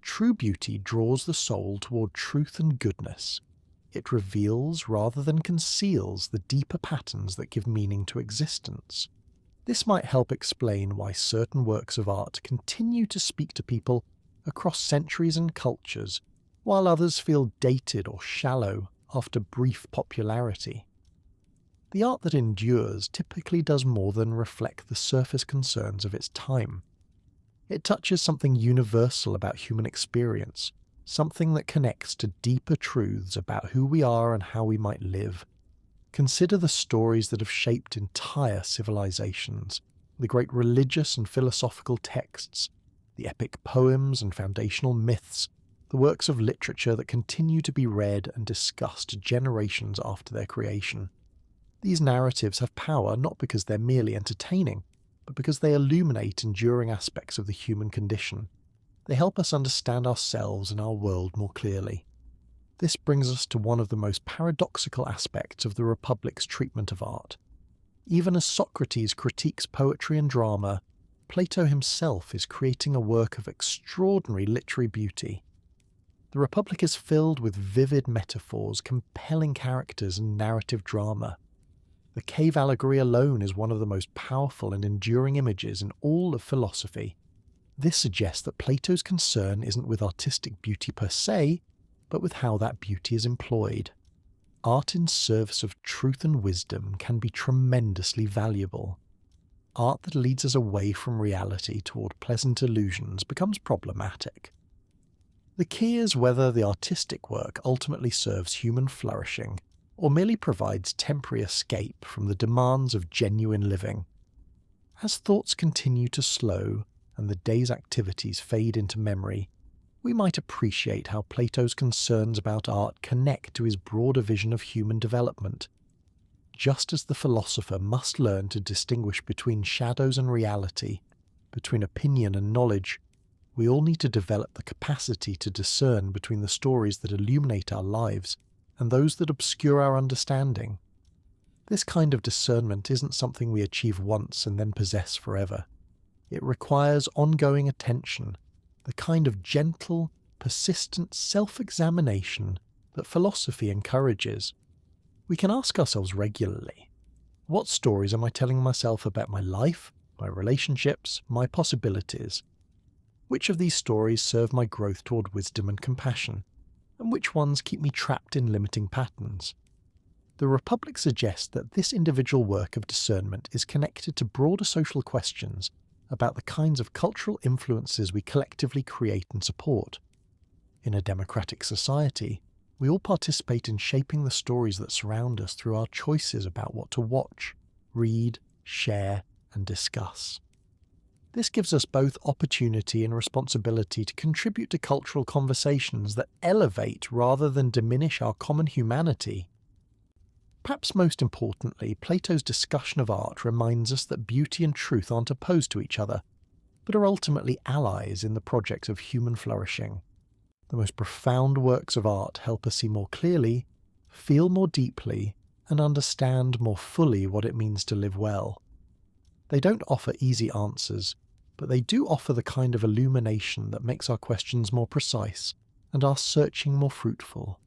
True beauty draws the soul toward truth and goodness. It reveals rather than conceals the deeper patterns that give meaning to existence. This might help explain why certain works of art continue to speak to people across centuries and cultures, while others feel dated or shallow after brief popularity. The art that endures typically does more than reflect the surface concerns of its time. It touches something universal about human experience, something that connects to deeper truths about who we are and how we might live. Consider the stories that have shaped entire civilizations, the great religious and philosophical texts, the epic poems and foundational myths, the works of literature that continue to be read and discussed generations after their creation. These narratives have power not because they're merely entertaining, but because they illuminate enduring aspects of the human condition. They help us understand ourselves and our world more clearly. This brings us to one of the most paradoxical aspects of the Republic's treatment of art. Even as Socrates critiques poetry and drama, Plato himself is creating a work of extraordinary literary beauty. The Republic is filled with vivid metaphors, compelling characters, and narrative drama. The cave allegory alone is one of the most powerful and enduring images in all of philosophy. This suggests that Plato's concern isn't with artistic beauty per se, but with how that beauty is employed. Art in service of truth and wisdom can be tremendously valuable. Art that leads us away from reality toward pleasant illusions becomes problematic. The key is whether the artistic work ultimately serves human flourishing, or merely provides temporary escape from the demands of genuine living. As thoughts continue to slow and the day's activities fade into memory, we might appreciate how Plato's concerns about art connect to his broader vision of human development. Just as the philosopher must learn to distinguish between shadows and reality, between opinion and knowledge, we all need to develop the capacity to discern between the stories that illuminate our lives and those that obscure our understanding. This kind of discernment isn't something we achieve once and then possess forever. It requires ongoing attention, the kind of gentle, persistent self-examination that philosophy encourages. We can ask ourselves regularly, what stories am I telling myself about my life, my relationships, my possibilities? Which of these stories serve my growth toward wisdom and compassion, and which ones keep me trapped in limiting patterns? The Republic suggests that this individual work of discernment is connected to broader social questions about the kinds of cultural influences we collectively create and support. In a democratic society, we all participate in shaping the stories that surround us through our choices about what to watch, read, share, and discuss. This gives us both opportunity and responsibility to contribute to cultural conversations that elevate rather than diminish our common humanity. Perhaps most importantly, Plato's discussion of art reminds us that beauty and truth aren't opposed to each other, but are ultimately allies in the project of human flourishing. The most profound works of art help us see more clearly, feel more deeply, and understand more fully what it means to live well. They don't offer easy answers, but they do offer the kind of illumination that makes our questions more precise and our searching more fruitful.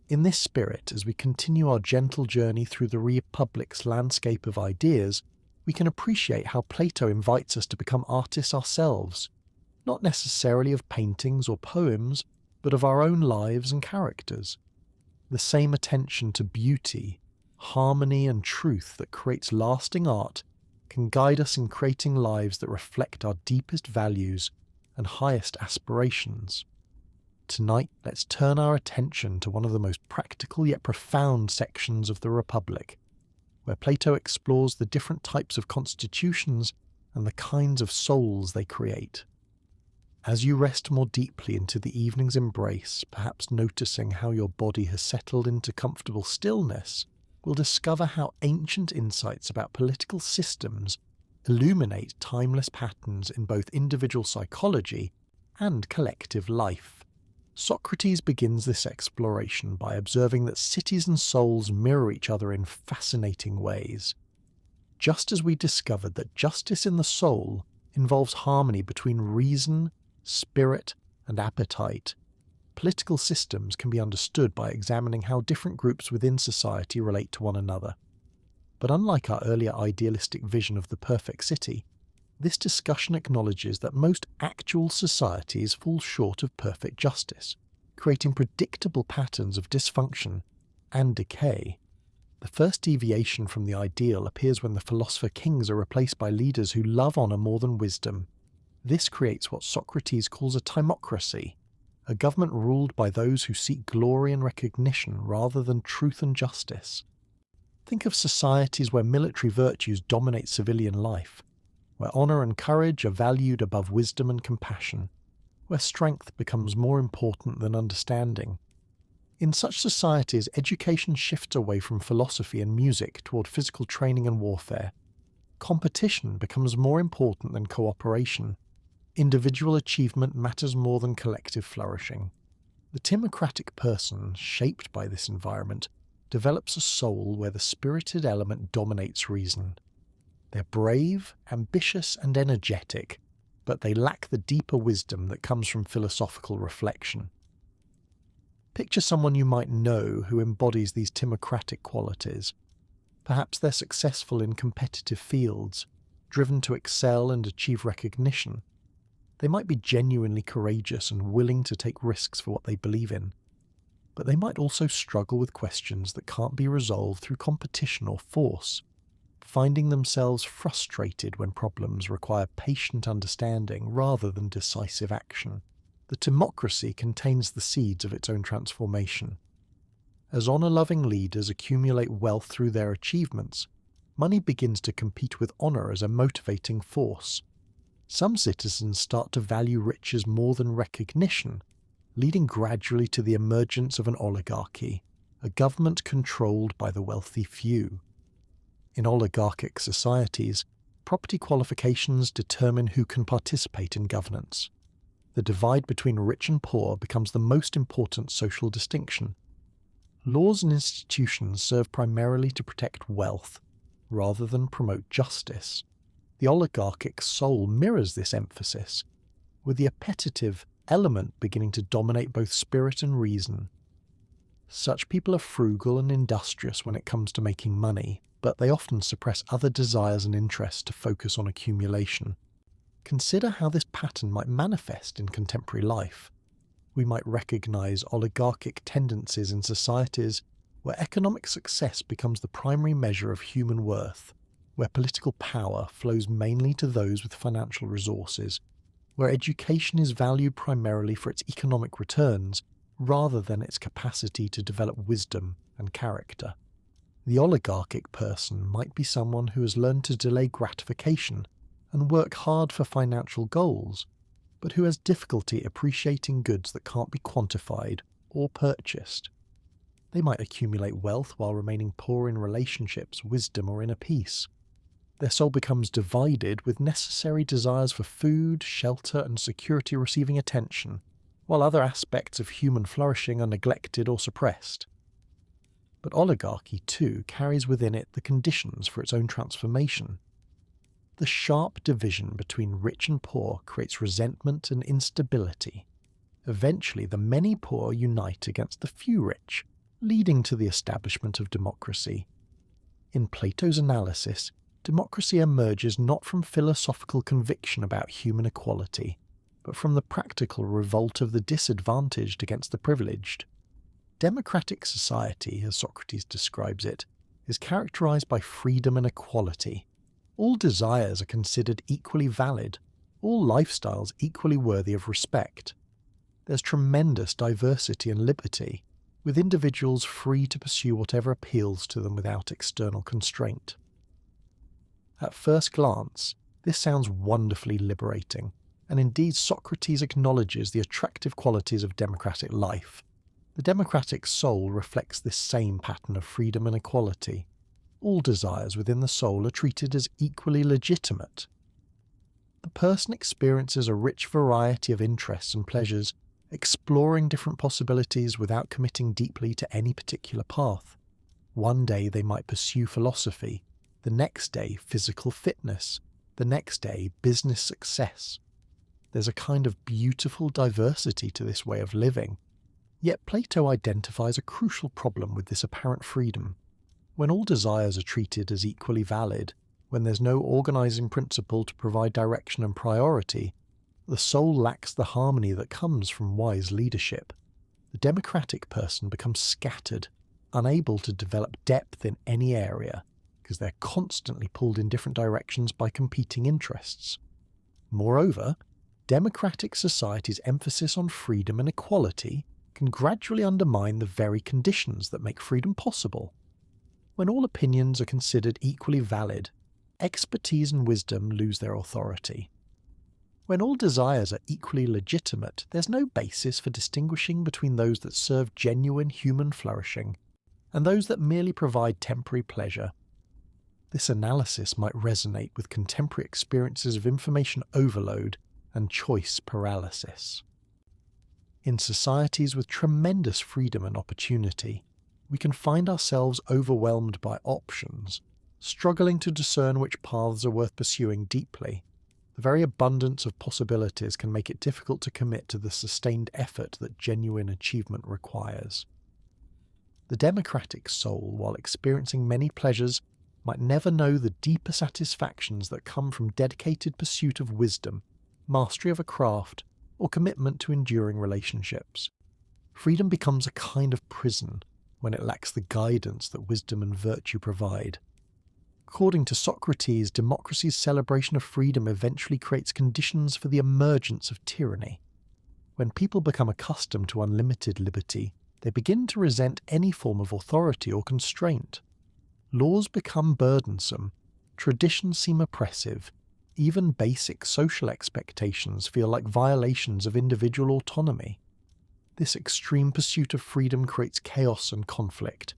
In this spirit, as we continue our gentle journey through the Republic's landscape of ideas, we can appreciate how Plato invites us to become artists ourselves, not necessarily of paintings or poems, but of our own lives and characters. The same attention to beauty, harmony, and truth that creates lasting art can guide us in creating lives that reflect our deepest values and highest aspirations. Tonight, let's turn our attention to one of the most practical yet profound sections of the Republic, where Plato explores the different types of constitutions and the kinds of souls they create. As you rest more deeply into the evening's embrace, perhaps noticing how your body has settled into comfortable stillness, we'll discover how ancient insights about political systems illuminate timeless patterns in both individual psychology and collective life. Socrates begins this exploration by observing that cities and souls mirror each other in fascinating ways. Just as we discovered that justice in the soul involves harmony between reason, spirit, and appetite, political systems can be understood by examining how different groups within society relate to one another. But unlike our earlier idealistic vision of the perfect city, this discussion acknowledges that most actual societies fall short of perfect justice, creating predictable patterns of dysfunction and decay. The first deviation from the ideal appears when the philosopher kings are replaced by leaders who love honour more than wisdom. This creates what Socrates calls a timocracy, a government ruled by those who seek glory and recognition rather than truth and justice. Think of societies where military virtues dominate civilian life, where honour and courage are valued above wisdom and compassion, where strength becomes more important than understanding. In such societies, education shifts away from philosophy and music toward physical training and warfare. Competition becomes more important than cooperation. Individual achievement matters more than collective flourishing. The timocratic person, shaped by this environment, develops a soul where the spirited element dominates reason. They're brave, ambitious, and energetic, but they lack the deeper wisdom that comes from philosophical reflection. Picture someone you might know who embodies these timocratic qualities. Perhaps they're successful in competitive fields, driven to excel and achieve recognition. They might be genuinely courageous and willing to take risks for what they believe in. But they might also struggle with questions that can't be resolved through competition or force, finding themselves frustrated when problems require patient understanding rather than decisive action. The timocracy contains the seeds of its own transformation. As honour-loving leaders accumulate wealth through their achievements, money begins to compete with honour as a motivating force. Some citizens start to value riches more than recognition, leading gradually to the emergence of an oligarchy, a government controlled by the wealthy few. In oligarchic societies, property qualifications determine who can participate in governance. The divide between rich and poor becomes the most important social distinction. Laws and institutions serve primarily to protect wealth, rather than promote justice. The oligarchic soul mirrors this emphasis, with the appetitive element beginning to dominate both spirit and reason. Such people are frugal and industrious when it comes to making money, but they often suppress other desires and interests to focus on accumulation. Consider how this pattern might manifest in contemporary life. We might recognize oligarchic tendencies in societies where economic success becomes the primary measure of human worth, where political power flows mainly to those with financial resources, where education is valued primarily for its economic returns rather than its capacity to develop wisdom and character. The oligarchic person might be someone who has learned to delay gratification and work hard for financial goals, but who has difficulty appreciating goods that can't be quantified or purchased. They might accumulate wealth while remaining poor in relationships, wisdom, or inner peace. Their soul becomes divided, with necessary desires for food, shelter, and security receiving attention, while other aspects of human flourishing are neglected or suppressed. But oligarchy, too, carries within it the conditions for its own transformation. The sharp division between rich and poor creates resentment and instability. Eventually, the many poor unite against the few rich, leading to the establishment of democracy. In Plato's analysis, democracy emerges not from philosophical conviction about human equality, but from the practical revolt of the disadvantaged against the privileged. Democratic society, as Socrates describes it, is characterized by freedom and equality. All desires are considered equally valid, all lifestyles equally worthy of respect. There's tremendous diversity and liberty, with individuals free to pursue whatever appeals to them without external constraint. At first glance, this sounds wonderfully liberating, and indeed Socrates acknowledges the attractive qualities of democratic life. The democratic soul reflects this same pattern of freedom and equality. All desires within the soul are treated as equally legitimate. The person experiences a rich variety of interests and pleasures, exploring different possibilities without committing deeply to any particular path. One day they might pursue philosophy, the next day physical fitness, the next day business success. There's a kind of beautiful diversity to this way of living. Yet Plato identifies a crucial problem with this apparent freedom. When all desires are treated as equally valid, when there's no organizing principle to provide direction and priority, the soul lacks the harmony that comes from wise leadership. The democratic person becomes scattered, unable to develop depth in any area, because they're constantly pulled in different directions by competing interests. Moreover, democratic society's emphasis on freedom and equality can gradually undermine the very conditions that make freedom possible. When all opinions are considered equally valid, expertise and wisdom lose their authority. When all desires are equally legitimate, there's no basis for distinguishing between those that serve genuine human flourishing and those that merely provide temporary pleasure. This analysis might resonate with contemporary experiences of information overload and choice paralysis. In societies with tremendous freedom and opportunity, we can find ourselves overwhelmed by options, struggling to discern which paths are worth pursuing deeply. The very abundance of possibilities can make it difficult to commit to the sustained effort that genuine achievement requires. The democratic soul, while experiencing many pleasures, might never know the deeper satisfactions that come from dedicated pursuit of wisdom, mastery of a craft, or commitment to enduring relationships. Freedom becomes a kind of prison when it lacks the guidance that wisdom and virtue provide. According to Socrates, democracy's celebration of freedom eventually creates conditions for the emergence of tyranny. When people become accustomed to unlimited liberty, they begin to resent any form of authority or constraint. Laws become burdensome, traditions seem oppressive, even basic social expectations feel like violations of individual autonomy. This extreme pursuit of freedom creates chaos and conflict.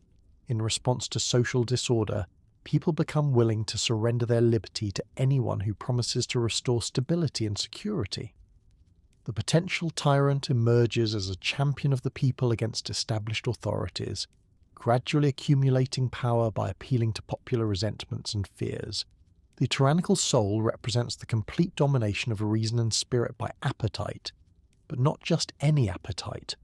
In response to social disorder, people become willing to surrender their liberty to anyone who promises to restore stability and security. The potential tyrant emerges as a champion of the people against established authorities, gradually accumulating power by appealing to popular resentments and fears. The tyrannical soul represents the complete domination of reason and spirit by appetite, but not just any appetite.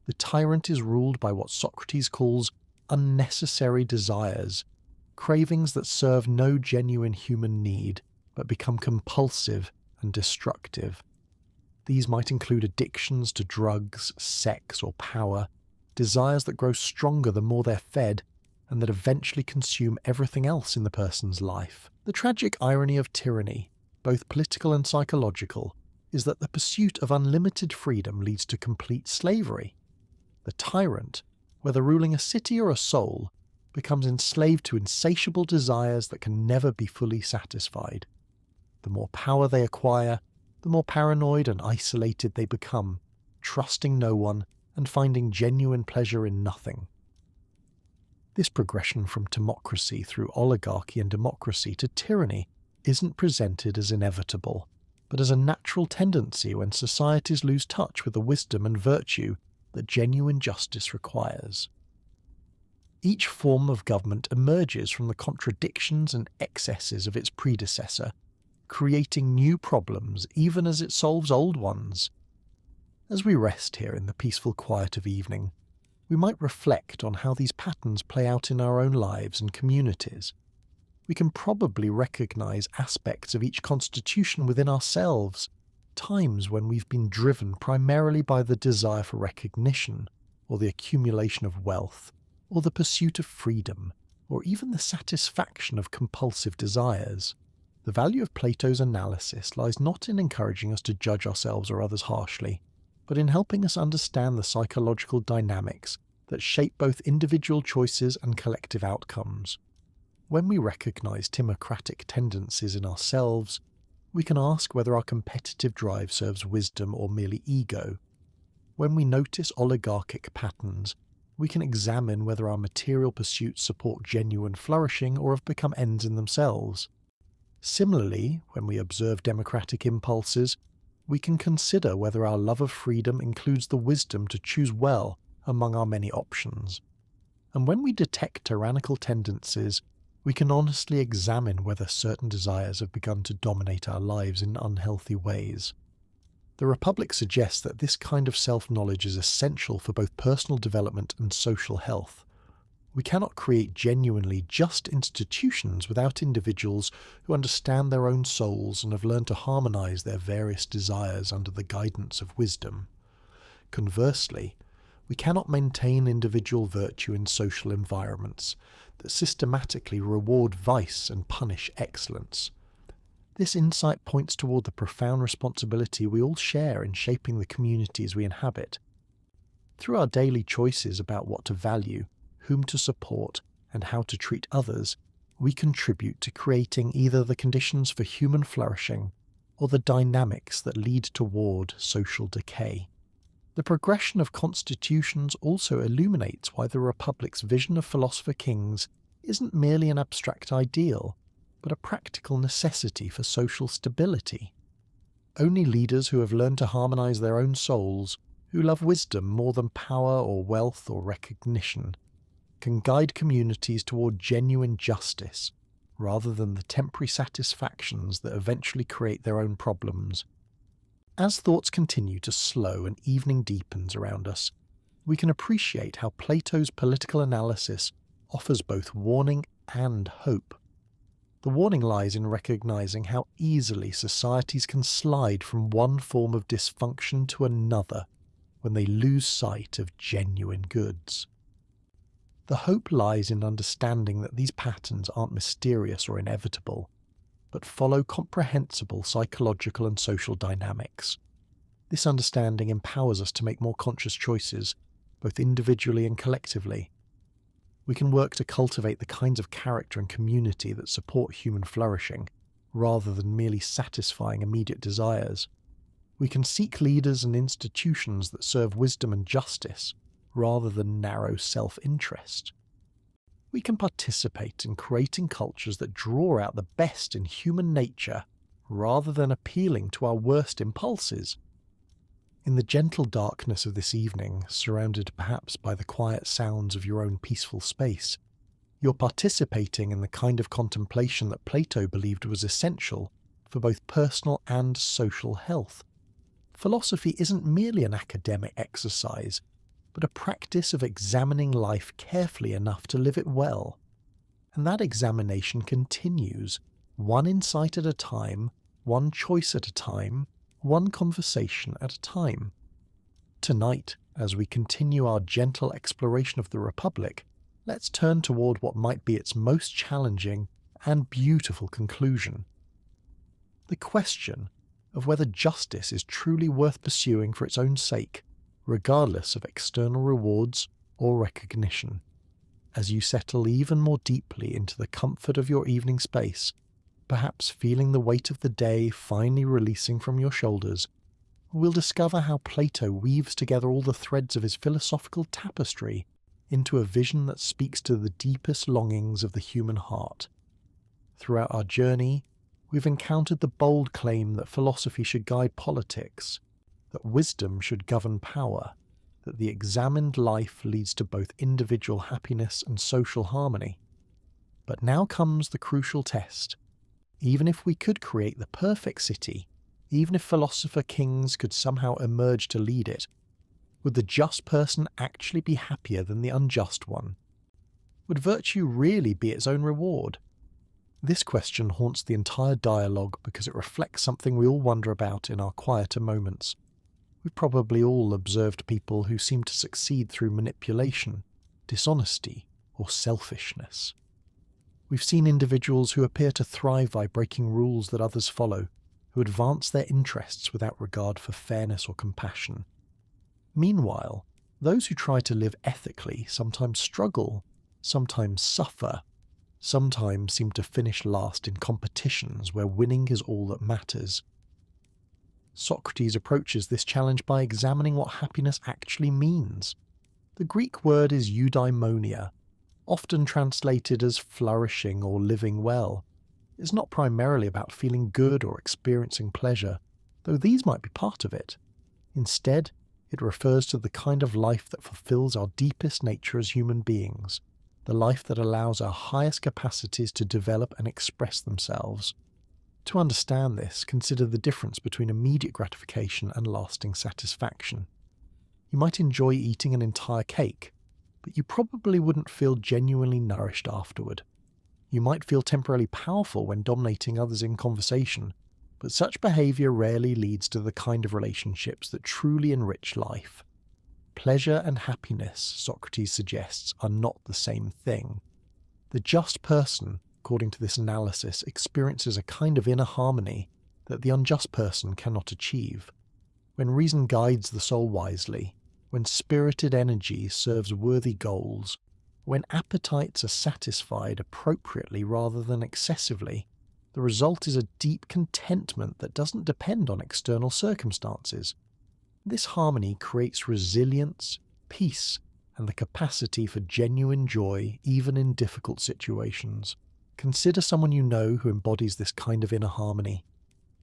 The tyrant is ruled by what Socrates calls unnecessary desires, cravings that serve no genuine human need, but become compulsive and destructive. These might include addictions to drugs, sex, or power, desires that grow stronger the more they're fed, and that eventually consume everything else in the person's life. The tragic irony of tyranny, both political and psychological, is that the pursuit of unlimited freedom leads to complete slavery. The tyrant, whether ruling a city or a soul, becomes enslaved to insatiable desires that can never be fully satisfied. The more power they acquire, the more paranoid and isolated they become, trusting no one and finding genuine pleasure in nothing. This progression from timocracy through oligarchy and democracy to tyranny isn't presented as inevitable, but as a natural tendency when societies lose touch with the wisdom and virtue that genuine justice requires. Each form of government emerges from the contradictions and excesses of its predecessor, creating new problems even as it solves old ones. As we rest here in the peaceful quiet of evening, we might reflect on how these patterns play out in our own lives and communities. We can probably recognize aspects of each constitution within ourselves, times when we've been driven primarily by the desire for recognition, or the accumulation of wealth, or the pursuit of freedom, or even the satisfaction of compulsive desires. The value of Plato's analysis lies not in encouraging us to judge ourselves or others harshly, but in helping us understand the psychological dynamics that shape both individual choices and collective outcomes. When we recognize timocratic tendencies in ourselves, we can ask whether our competitive drive serves wisdom or merely ego. When we notice oligarchic patterns, we can examine whether our material pursuits support genuine flourishing or have become ends in themselves. Similarly, when we observe democratic impulses, we can consider whether our love of freedom includes the wisdom to choose well among our many options. And when we detect tyrannical tendencies, we can honestly examine whether certain desires have begun to dominate our lives in unhealthy ways. The Republic suggests that this kind of self-knowledge is essential for both personal development and social health. We cannot create genuinely just institutions without individuals who understand their own souls and have learned to harmonize their various desires under the guidance of wisdom. Conversely, we cannot maintain individual virtue in social environments that systematically reward vice and punish excellence. This insight points toward the profound responsibility we all share in shaping the communities we inhabit. Through our daily choices about what to value, whom to support, and how to treat others, we contribute to creating either the conditions for human flourishing or the dynamics that lead toward social decay. The progression of constitutions also illuminates why the Republic's vision of philosopher kings isn't merely an abstract ideal, but a practical necessity for social stability. Only leaders who have learned to harmonize their own souls, who love wisdom more than power or wealth or recognition, can guide communities toward genuine justice, rather than the temporary satisfactions that eventually create their own problems. As thoughts continue to slow and evening deepens around us, we can appreciate how Plato's political analysis offers both warning and hope. The warning lies in recognizing how easily societies can slide from one form of dysfunction to another when they lose sight of genuine goods. The hope lies in understanding that these patterns aren't mysterious or inevitable, but follow comprehensible psychological and social dynamics. This understanding empowers us to make more conscious choices, both individually and collectively. We can work to cultivate the kinds of character and community that support human flourishing, rather than merely satisfying immediate desires. We can seek leaders and institutions that serve wisdom and justice, rather than narrow self-interest. We can participate in creating cultures that draw out the best in human nature, rather than appealing to our worst impulses. In the gentle darkness of this evening, surrounded perhaps by the quiet sounds of your own peaceful space, you're participating in the kind of contemplation that Plato believed was essential for both personal and social health. Philosophy isn't merely an academic exercise, but a practice of examining life carefully enough to live it well. And that examination continues, one insight at a time, one choice at a time, one conversation at a time. Tonight, as we continue our gentle exploration of the Republic, let's turn toward what might be its most challenging and beautiful conclusion. The question of whether justice is truly worth pursuing for its own sake, regardless of external rewards or recognition. As you settle even more deeply into the comfort of your evening space, perhaps feeling the weight of the day finally releasing from your shoulders, we'll discover how Plato weaves together all the threads of his philosophical tapestry into a vision that speaks to the deepest longings of the human heart. Throughout our journey, we've encountered the bold claim that philosophy should guide politics, that wisdom should govern power, that the examined life leads to both individual happiness and social harmony. But now comes the crucial test. Even if we could create the perfect city, even if philosopher kings could somehow emerge to lead it, would the just person actually be happier than the unjust one? Would virtue really be its own reward? This question haunts the entire dialogue because it reflects something we all wonder about in our quieter moments. We've probably all observed people who seem to succeed through manipulation, dishonesty, or selfishness. We've seen individuals who appear to thrive by breaking rules that others follow, who advance their interests without regard for fairness or compassion. Meanwhile, those who try to live ethically sometimes struggle, sometimes suffer, sometimes seem to finish last in competitions where winning is all that matters. Socrates approaches this challenge by examining what happiness actually means. The Greek word is eudaimonia, often translated as flourishing or living well. It's not primarily about feeling good or experiencing pleasure, though these might be part of it. Instead, it refers to the kind of life that fulfills our deepest nature as human beings, the life that allows our highest capacities to develop and express themselves. To understand this, consider the difference between immediate gratification and lasting satisfaction. You might enjoy eating an entire cake, but you probably wouldn't feel genuinely nourished afterward. You might feel temporarily powerful when dominating others in conversation, but such behaviour rarely leads to the kind of relationships that truly enrich life. Pleasure and happiness, Socrates suggests, are not the same thing. The just person, according to this analysis, experiences a kind of inner harmony that the unjust person cannot achieve. When reason guides the soul wisely, when spirited energy serves worthy goals, when appetites are satisfied appropriately rather than excessively, the result is a deep contentment that doesn't depend on external circumstances. This harmony creates resilience, peace, and the capacity for genuine joy even in difficult situations. Consider someone you know who embodies this kind of inner harmony.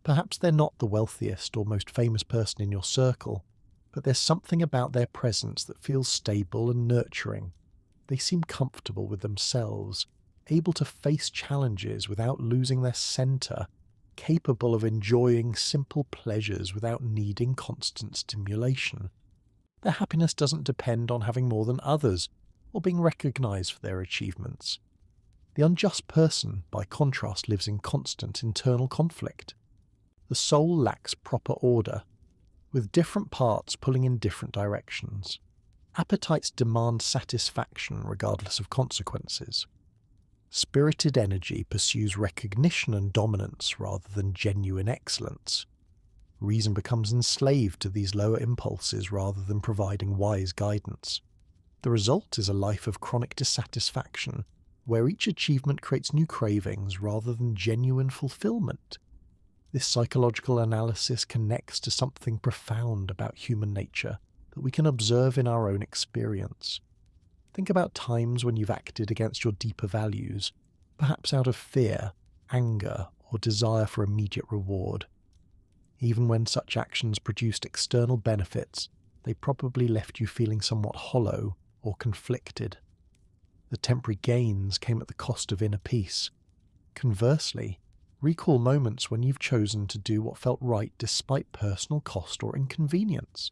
Perhaps they're not the wealthiest or most famous person in your circle, but there's something about their presence that feels stable and nurturing. They seem comfortable with themselves, able to face challenges without losing their centre, capable of enjoying simple pleasures without needing constant stimulation. Their happiness doesn't depend on having more than others or being recognised for their achievements. The unjust person, by contrast, lives in constant internal conflict. The soul lacks proper order, with different parts pulling in different directions. Appetites demand satisfaction regardless of consequences. Spirited energy pursues recognition and dominance rather than genuine excellence. Reason becomes enslaved to these lower impulses rather than providing wise guidance. The result is a life of chronic dissatisfaction, where each achievement creates new cravings rather than genuine fulfillment. This psychological analysis connects to something profound about human nature that we can observe in our own experience. Think about times when you've acted against your deeper values, perhaps out of fear, anger, or desire for immediate reward. Even when such actions produced external benefits, they probably left you feeling somewhat hollow or conflicted. The temporary gains came at the cost of inner peace. Conversely, recall moments when you've chosen to do what felt right despite personal cost or inconvenience.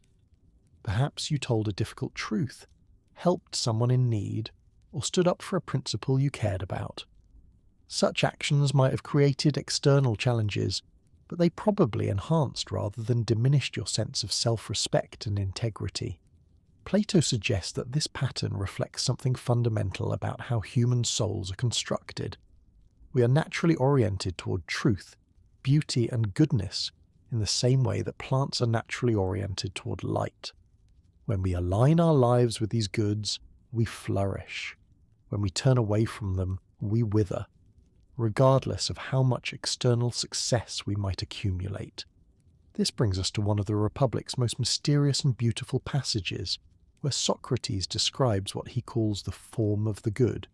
Perhaps you told a difficult truth, helped someone in need, or stood up for a principle you cared about. Such actions might have created external challenges, but they probably enhanced rather than diminished your sense of self-respect and integrity. Plato suggests that this pattern reflects something fundamental about how human souls are constructed. We are naturally oriented toward truth, beauty, and goodness in the same way that plants are naturally oriented toward light. When we align our lives with these goods, we flourish. When we turn away from them, we wither, regardless of how much external success we might accumulate. This brings us to one of the Republic's most mysterious and beautiful passages, where Socrates describes what he calls the form of the good.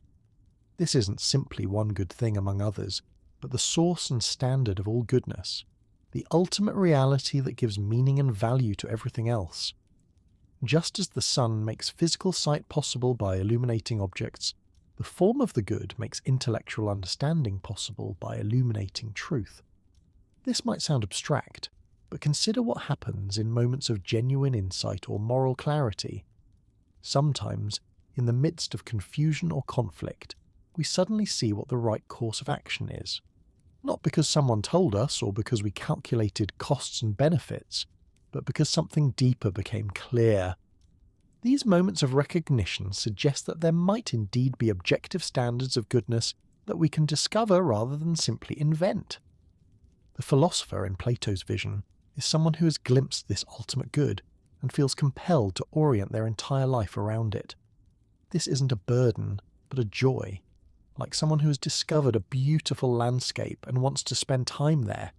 This isn't simply one good thing among others, but the source and standard of all goodness, the ultimate reality that gives meaning and value to everything else. Just as the sun makes physical sight possible by illuminating objects, the form of the good makes intellectual understanding possible by illuminating truth. This might sound abstract, but consider what happens in moments of genuine insight or moral clarity. Sometimes, in the midst of confusion or conflict, we suddenly see what the right course of action is. Not because someone told us or because we calculated costs and benefits, but because something deeper became clear. These moments of recognition suggest that there might indeed be objective standards of goodness that we can discover rather than simply invent. The philosopher in Plato's vision is someone who has glimpsed this ultimate good and feels compelled to orient their entire life around it. This isn't a burden, but a joy, like someone who has discovered a beautiful landscape and wants to spend time there.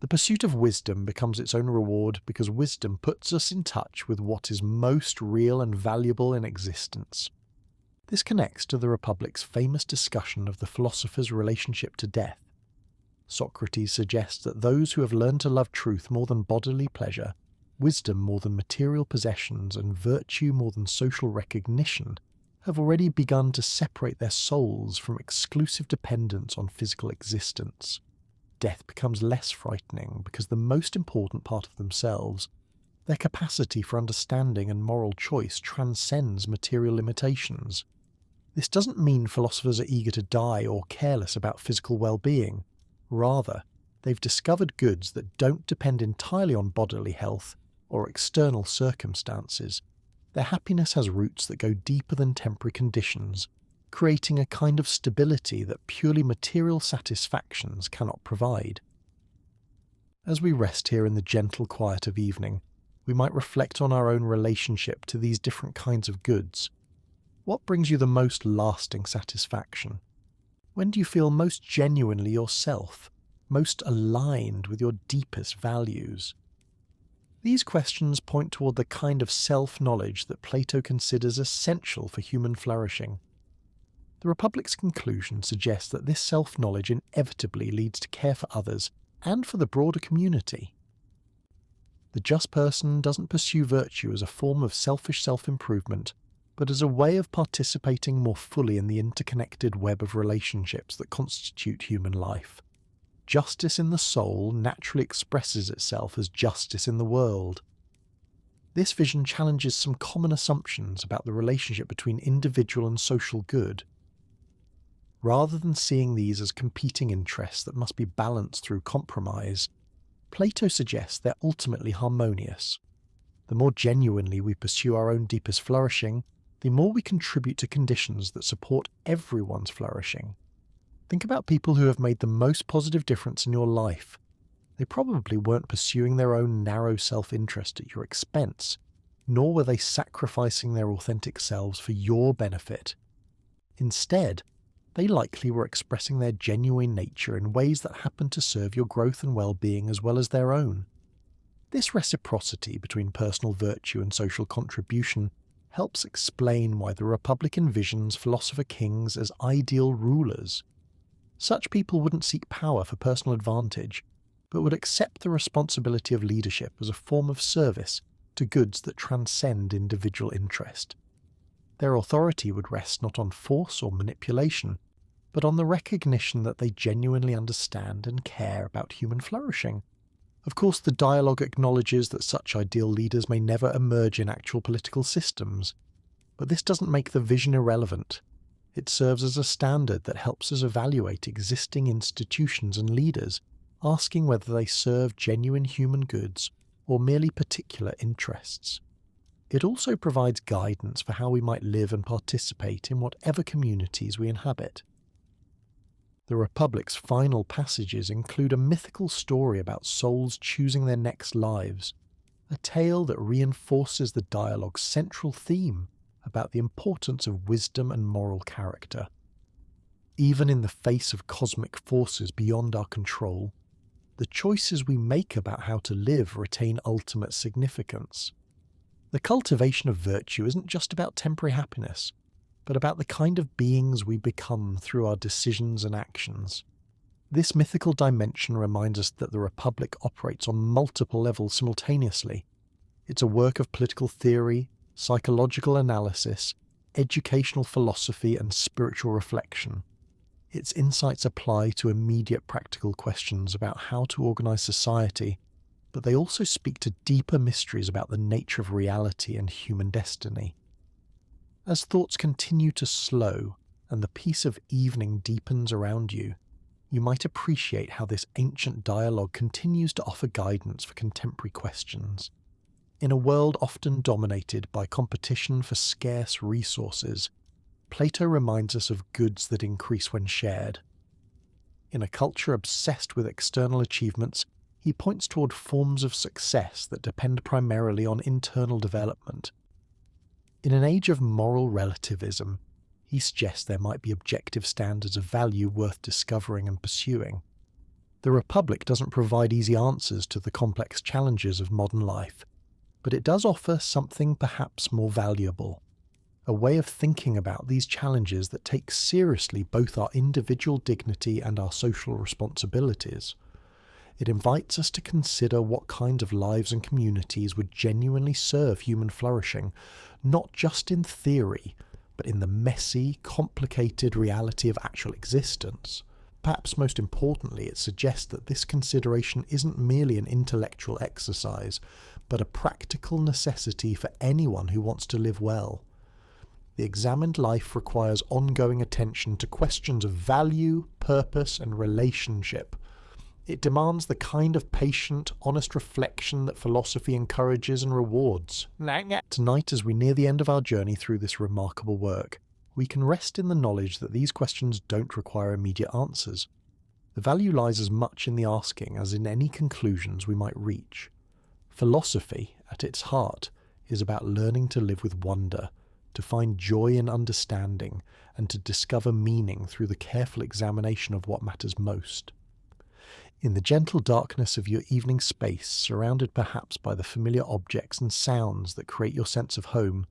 The pursuit of wisdom becomes its own reward because wisdom puts us in touch with what is most real and valuable in existence. This connects to the Republic's famous discussion of the philosopher's relationship to death. Socrates suggests that those who have learned to love truth more than bodily pleasure, wisdom more than material possessions, and virtue more than social recognition have already begun to separate their souls from exclusive dependence on physical existence. Death becomes less frightening because the most important part of themselves, Their capacity for understanding and moral choice transcends material limitations. This doesn't mean philosophers are eager to die or careless about physical well-being. Rather, they've discovered goods that don't depend entirely on bodily health or external circumstances. Their happiness has roots that go deeper than temporary conditions, creating a kind of stability that purely material satisfactions cannot provide. As we rest here in the gentle quiet of evening, we might reflect on our own relationship to these different kinds of goods. What brings you the most lasting satisfaction? When do you feel most genuinely yourself, most aligned with your deepest values? These questions point toward the kind of self-knowledge that Plato considers essential for human flourishing. The Republic's conclusion suggests that this self-knowledge inevitably leads to care for others and for the broader community. The just person doesn't pursue virtue as a form of selfish self-improvement, but as a way of participating more fully in the interconnected web of relationships that constitute human life. Justice in the soul naturally expresses itself as justice in the world. This vision challenges some common assumptions about the relationship between individual and social good. Rather than seeing these as competing interests that must be balanced through compromise, Plato suggests they're ultimately harmonious. The more genuinely we pursue our own deepest flourishing, the more we contribute to conditions that support everyone's flourishing. Think about people who have made the most positive difference in your life. They probably weren't pursuing their own narrow self-interest at your expense, nor were they sacrificing their authentic selves for your benefit. Instead, they likely were expressing their genuine nature in ways that happened to serve your growth and well-being as well as their own. This reciprocity between personal virtue and social contribution helps explain why the Republic envisions philosopher kings as ideal rulers. Such people wouldn't seek power for personal advantage, but would accept the responsibility of leadership as a form of service to goods that transcend individual interest. Their authority would rest not on force or manipulation, but on the recognition that they genuinely understand and care about human flourishing. Of course, the dialogue acknowledges that such ideal leaders may never emerge in actual political systems, but this doesn't make the vision irrelevant. It serves as a standard that helps us evaluate existing institutions and leaders, asking whether they serve genuine human goods or merely particular interests. It also provides guidance for how we might live and participate in whatever communities we inhabit. The Republic's final passages include a mythical story about souls choosing their next lives, a tale that reinforces the dialogue's central theme about the importance of wisdom and moral character. Even in the face of cosmic forces beyond our control, the choices we make about how to live retain ultimate significance. The cultivation of virtue isn't just about temporary happiness, but about the kind of beings we become through our decisions and actions. This mythical dimension reminds us that the Republic operates on multiple levels simultaneously. It's a work of political theory, psychological analysis, educational philosophy, and spiritual reflection. Its insights apply to immediate practical questions about how to organize society, but they also speak to deeper mysteries about the nature of reality and human destiny. As thoughts continue to slow and the peace of evening deepens around you, you might appreciate how this ancient dialogue continues to offer guidance for contemporary questions. In a world often dominated by competition for scarce resources, Plato reminds us of goods that increase when shared. In a culture obsessed with external achievements, he points toward forms of success that depend primarily on internal development. In an age of moral relativism, he suggests there might be objective standards of value worth discovering and pursuing. The Republic doesn't provide easy answers to the complex challenges of modern life, but it does offer something perhaps more valuable, a way of thinking about these challenges that takes seriously both our individual dignity and our social responsibilities. It invites us to consider what kinds of lives and communities would genuinely serve human flourishing, not just in theory, but in the messy, complicated reality of actual existence. Perhaps most importantly, it suggests that this consideration isn't merely an intellectual exercise, but a practical necessity for anyone who wants to live well. The examined life requires ongoing attention to questions of value, purpose, and relationship. It demands the kind of patient, honest reflection that philosophy encourages and rewards. Tonight, as we near the end of our journey through this remarkable work, we can rest in the knowledge that these questions don't require immediate answers. The value lies as much in the asking as in any conclusions we might reach. Philosophy, at its heart, is about learning to live with wonder, to find joy in understanding, and to discover meaning through the careful examination of what matters most. In the gentle darkness of your evening space, surrounded perhaps by the familiar objects and sounds that create your sense of home,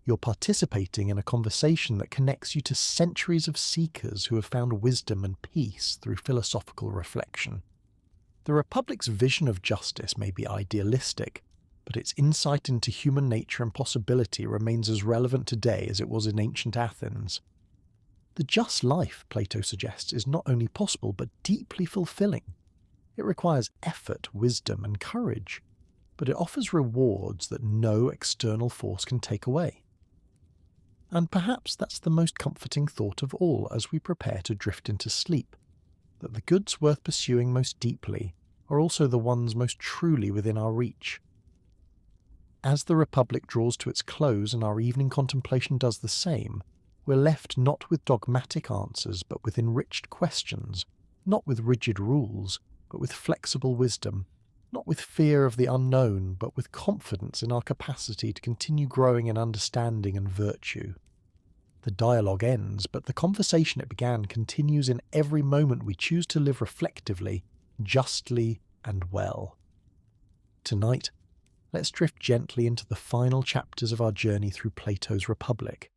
you're participating in a conversation that connects you to centuries of seekers who have found wisdom and peace through philosophical reflection. The Republic's vision of justice may be idealistic, but its insight into human nature and possibility remains as relevant today as it was in ancient Athens. The just life, Plato suggests, is not only possible but deeply fulfilling. It requires effort, wisdom, and courage, but it offers rewards that no external force can take away. And perhaps that's the most comforting thought of all as we prepare to drift into sleep, that the goods worth pursuing most deeply are also the ones most truly within our reach. As the Republic draws to its close and our evening contemplation does the same, we're left not with dogmatic answers but with enriched questions, not with rigid rules, but with flexible wisdom, not with fear of the unknown, but with confidence in our capacity to continue growing in understanding and virtue. The dialogue ends, but the conversation it began continues in every moment we choose to live reflectively, justly, and well. Tonight, let's drift gently into the final chapters of our journey through Plato's Republic,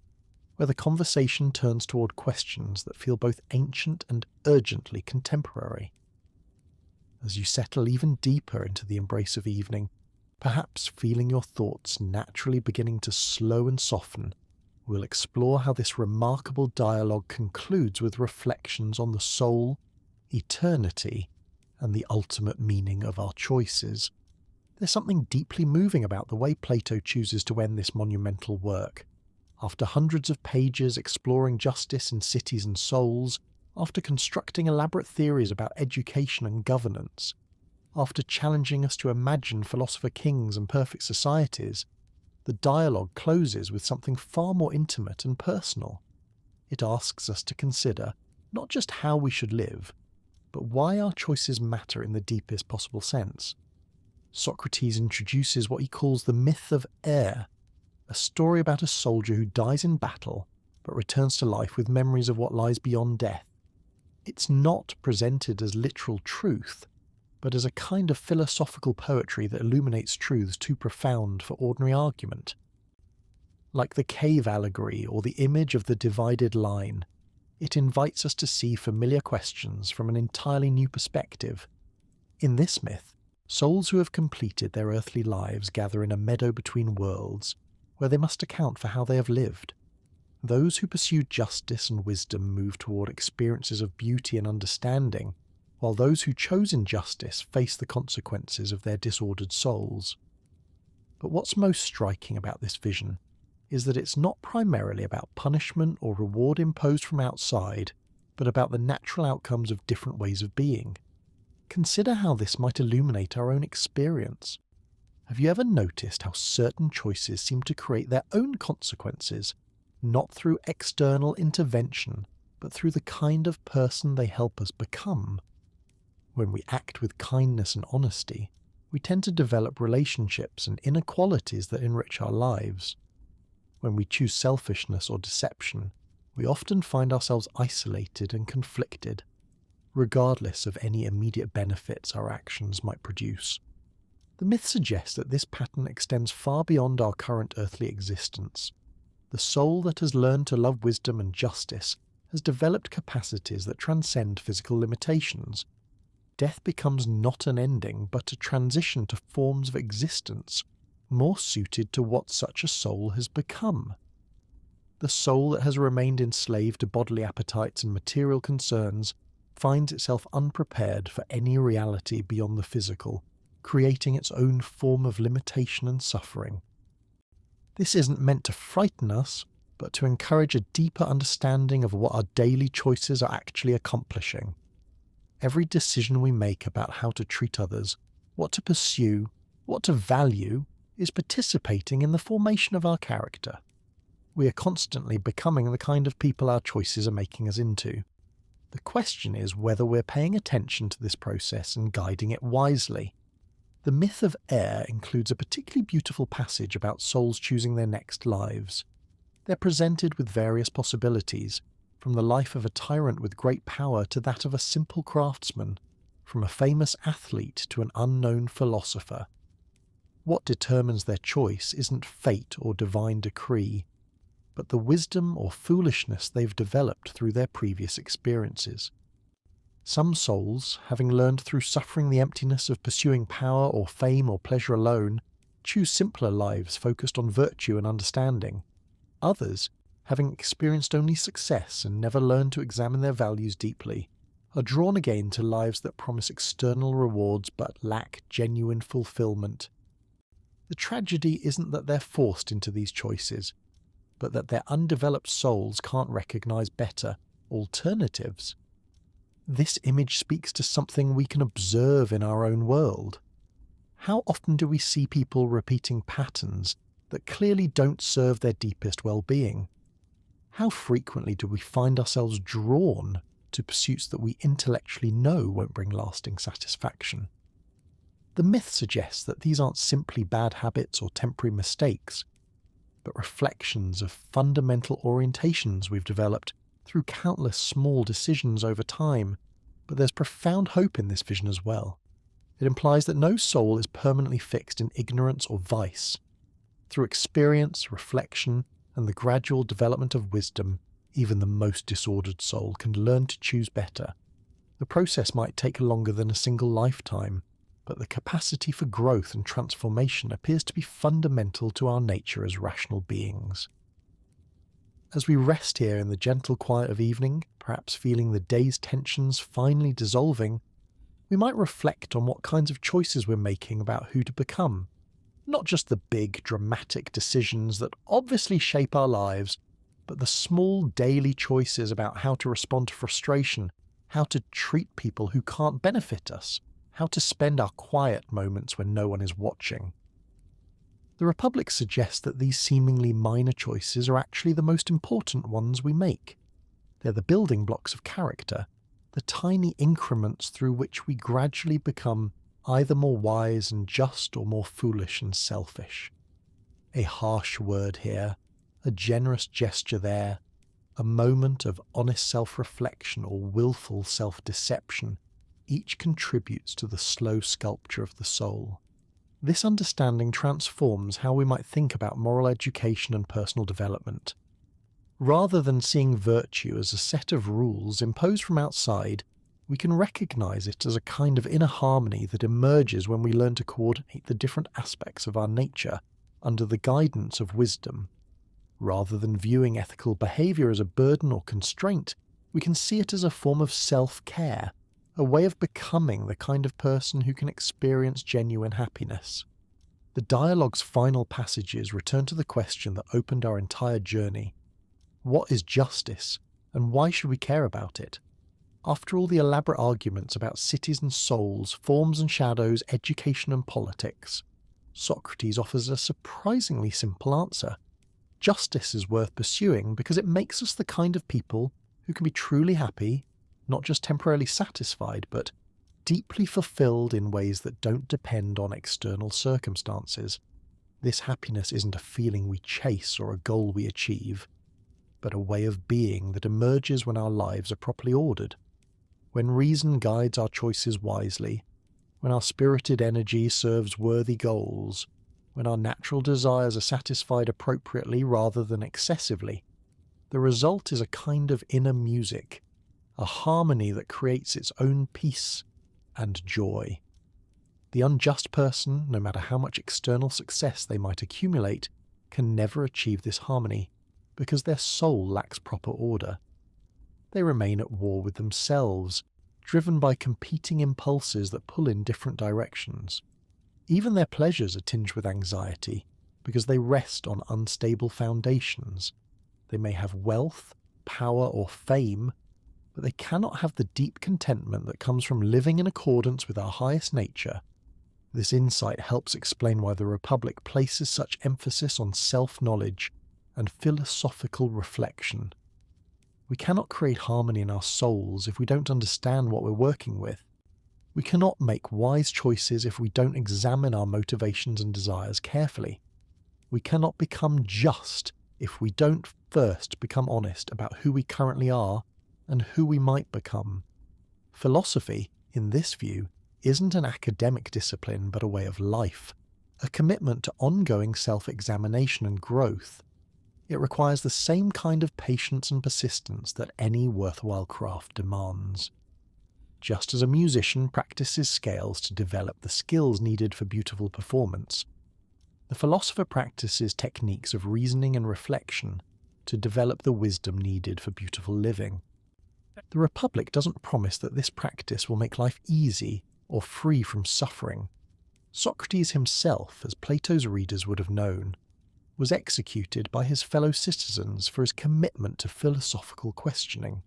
where the conversation turns toward questions that feel both ancient and urgently contemporary. As you settle even deeper into the embrace of evening, perhaps feeling your thoughts naturally beginning to slow and soften, we'll explore how this remarkable dialogue concludes with reflections on the soul, eternity, and the ultimate meaning of our choices. There's something deeply moving about the way Plato chooses to end this monumental work. After hundreds of pages exploring justice in cities and souls, after constructing elaborate theories about education and governance, after challenging us to imagine philosopher kings and perfect societies, the dialogue closes with something far more intimate and personal. It asks us to consider not just how we should live, but why our choices matter in the deepest possible sense. Socrates introduces what he calls the myth of air, a story about a soldier who dies in battle but returns to life with memories of what lies beyond death. It's not presented as literal truth, but as a kind of philosophical poetry that illuminates truths too profound for ordinary argument. Like the cave allegory or the image of the divided line, it invites us to see familiar questions from an entirely new perspective. In this myth, souls who have completed their earthly lives gather in a meadow between worlds, where they must account for how they have lived. Those who pursue justice and wisdom move toward experiences of beauty and understanding, while those who chose injustice face the consequences of their disordered souls. But what's most striking about this vision is that it's not primarily about punishment or reward imposed from outside, but about the natural outcomes of different ways of being. Consider how this might illuminate our own experience. Have you ever noticed how certain choices seem to create their own consequences, not through external intervention, but through the kind of person they help us become? When we act with kindness and honesty, we tend to develop relationships and inner qualities that enrich our lives. When we choose selfishness or deception, we often find ourselves isolated and conflicted, regardless of any immediate benefits our actions might produce. The myth suggests that this pattern extends far beyond our current earthly existence. The soul that has learned to love wisdom and justice has developed capacities that transcend physical limitations. Death becomes not an ending, but a transition to forms of existence more suited to what such a soul has become. The soul that has remained enslaved to bodily appetites and material concerns finds itself unprepared for any reality beyond the physical, creating its own form of limitation and suffering. This isn't meant to frighten us, but to encourage a deeper understanding of what our daily choices are actually accomplishing. Every decision we make about how to treat others, what to pursue, what to value, is participating in the formation of our character. We are constantly becoming the kind of people our choices are making us into. The question is whether we're paying attention to this process and guiding it wisely. The myth of air includes a particularly beautiful passage about souls choosing their next lives. They're presented with various possibilities, from the life of a tyrant with great power to that of a simple craftsman, from a famous athlete to an unknown philosopher. What determines their choice isn't fate or divine decree, but the wisdom or foolishness they've developed through their previous experiences. Some souls, having learned through suffering the emptiness of pursuing power or fame or pleasure alone, choose simpler lives focused on virtue and understanding. Others, having experienced only success and never learned to examine their values deeply, are drawn again to lives that promise external rewards but lack genuine fulfillment. The tragedy isn't that they're forced into these choices, but that their undeveloped souls can't recognize better alternatives. This image speaks to something we can observe in our own world. How often do we see people repeating patterns that clearly don't serve their deepest well-being? How frequently do we find ourselves drawn to pursuits that we intellectually know won't bring lasting satisfaction? The myth suggests that these aren't simply bad habits or temporary mistakes, but reflections of fundamental orientations we've developed through countless small decisions over time. But there's profound hope in this vision as well. It implies that no soul is permanently fixed in ignorance or vice. Through experience, reflection, and the gradual development of wisdom, even the most disordered soul can learn to choose better. The process might take longer than a single lifetime, but the capacity for growth and transformation appears to be fundamental to our nature as rational beings. As we rest here in the gentle quiet of evening, perhaps feeling the day's tensions finally dissolving, we might reflect on what kinds of choices we're making about who to become. Not just the big, dramatic decisions that obviously shape our lives, but the small daily choices about how to respond to frustration, how to treat people who can't benefit us, how to spend our quiet moments when no one is watching. The Republic suggests that these seemingly minor choices are actually the most important ones we make. They're the building blocks of character, the tiny increments through which we gradually become either more wise and just or more foolish and selfish. A harsh word here, a generous gesture there, a moment of honest self-reflection or willful self-deception, each contributes to the slow sculpture of the soul. This understanding transforms how we might think about moral education and personal development. Rather than seeing virtue as a set of rules imposed from outside, we can recognize it as a kind of inner harmony that emerges when we learn to coordinate the different aspects of our nature under the guidance of wisdom. Rather than viewing ethical behavior as a burden or constraint, we can see it as a form of self-care, a way of becoming the kind of person who can experience genuine happiness. The dialogue's final passages return to the question that opened our entire journey. What is justice, and why should we care about it? After all the elaborate arguments about cities and souls, forms and shadows, education and politics, Socrates offers a surprisingly simple answer. Justice is worth pursuing because it makes us the kind of people who can be truly happy, not just temporarily satisfied, but deeply fulfilled in ways that don't depend on external circumstances. This happiness isn't a feeling we chase or a goal we achieve, but a way of being that emerges when our lives are properly ordered. When reason guides our choices wisely, when our spirited energy serves worthy goals, when our natural desires are satisfied appropriately rather than excessively, the result is a kind of inner music, a harmony that creates its own peace and joy. The unjust person, no matter how much external success they might accumulate, can never achieve this harmony, because their soul lacks proper order. They remain at war with themselves, driven by competing impulses that pull in different directions. Even their pleasures are tinged with anxiety, because they rest on unstable foundations. They may have wealth, power, or fame, but they cannot have the deep contentment that comes from living in accordance with our highest nature. This insight helps explain why the Republic places such emphasis on self-knowledge and philosophical reflection. We cannot create harmony in our souls if we don't understand what we're working with. We cannot make wise choices if we don't examine our motivations and desires carefully. We cannot become just if we don't first become honest about who we currently are and who we might become. Philosophy, in this view, isn't an academic discipline but a way of life, a commitment to ongoing self-examination and growth. It requires the same kind of patience and persistence that any worthwhile craft demands. Just as a musician practices scales to develop the skills needed for beautiful performance, the philosopher practices techniques of reasoning and reflection to develop the wisdom needed for beautiful living. The Republic doesn't promise that this practice will make life easy or free from suffering. Socrates himself, as Plato's readers would have known, was executed by his fellow citizens for his commitment to philosophical questioning.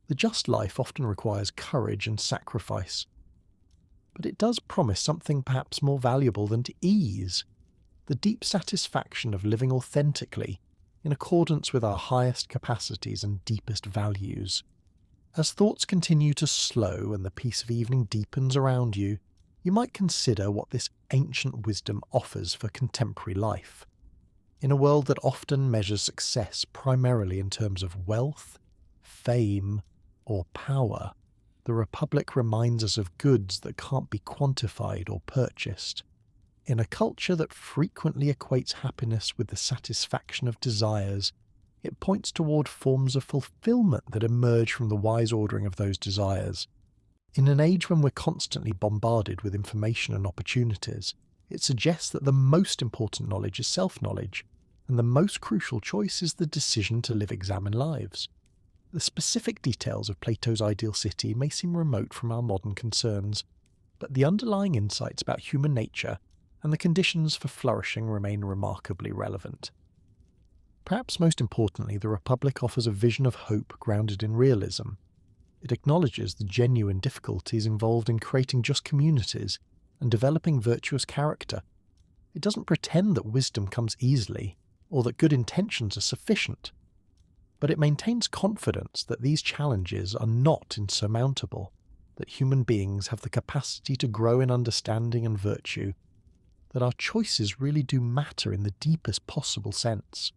The just life often requires courage and sacrifice, but it does promise something perhaps more valuable than to ease, the deep satisfaction of living authentically, in accordance with our highest capacities and deepest values. As thoughts continue to slow and the peace of evening deepens around you, you might consider what this ancient wisdom offers for contemporary life. In a world that often measures success primarily in terms of wealth, fame, or power, the Republic reminds us of goods that can't be quantified or purchased. In a culture that frequently equates happiness with the satisfaction of desires, it points toward forms of fulfillment that emerge from the wise ordering of those desires. In an age when we're constantly bombarded with information and opportunities, it suggests that the most important knowledge is self-knowledge, and the most crucial choice is the decision to live examined lives. The specific details of Plato's ideal city may seem remote from our modern concerns, but the underlying insights about human nature and the conditions for flourishing remain remarkably relevant. Perhaps most importantly, the Republic offers a vision of hope grounded in realism. It acknowledges the genuine difficulties involved in creating just communities and developing virtuous character. It doesn't pretend that wisdom comes easily, or that good intentions are sufficient, but it maintains confidence that these challenges are not insurmountable, that human beings have the capacity to grow in understanding and virtue, that our choices really do matter in the deepest possible sense.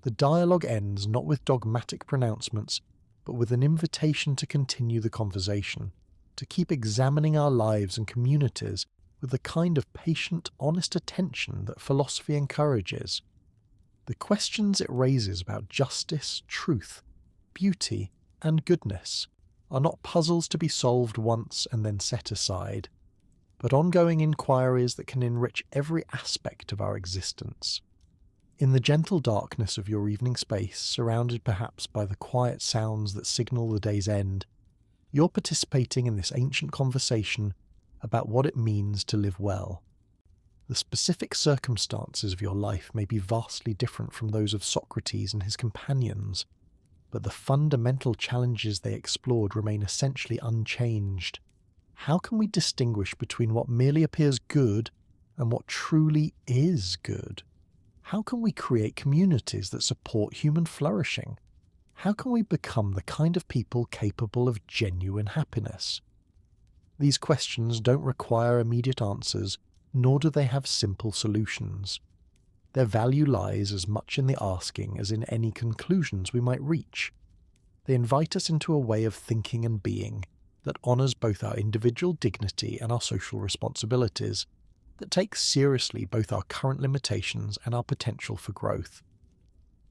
The dialogue ends not with dogmatic pronouncements, but with an invitation to continue the conversation, to keep examining our lives and communities with the kind of patient, honest attention that philosophy encourages. The questions it raises about justice, truth, beauty, and goodness are not puzzles to be solved once and then set aside, but ongoing inquiries that can enrich every aspect of our existence. In the gentle darkness of your evening space, surrounded perhaps by the quiet sounds that signal the day's end, you're participating in this ancient conversation about what it means to live well. The specific circumstances of your life may be vastly different from those of Socrates and his companions, but the fundamental challenges they explored remain essentially unchanged. How can we distinguish between what merely appears good and what truly is good? How can we create communities that support human flourishing? How can we become the kind of people capable of genuine happiness? These questions don't require immediate answers, nor do they have simple solutions. Their value lies as much in the asking as in any conclusions we might reach. They invite us into a way of thinking and being that honours both our individual dignity and our social responsibilities, that takes seriously both our current limitations and our potential for growth.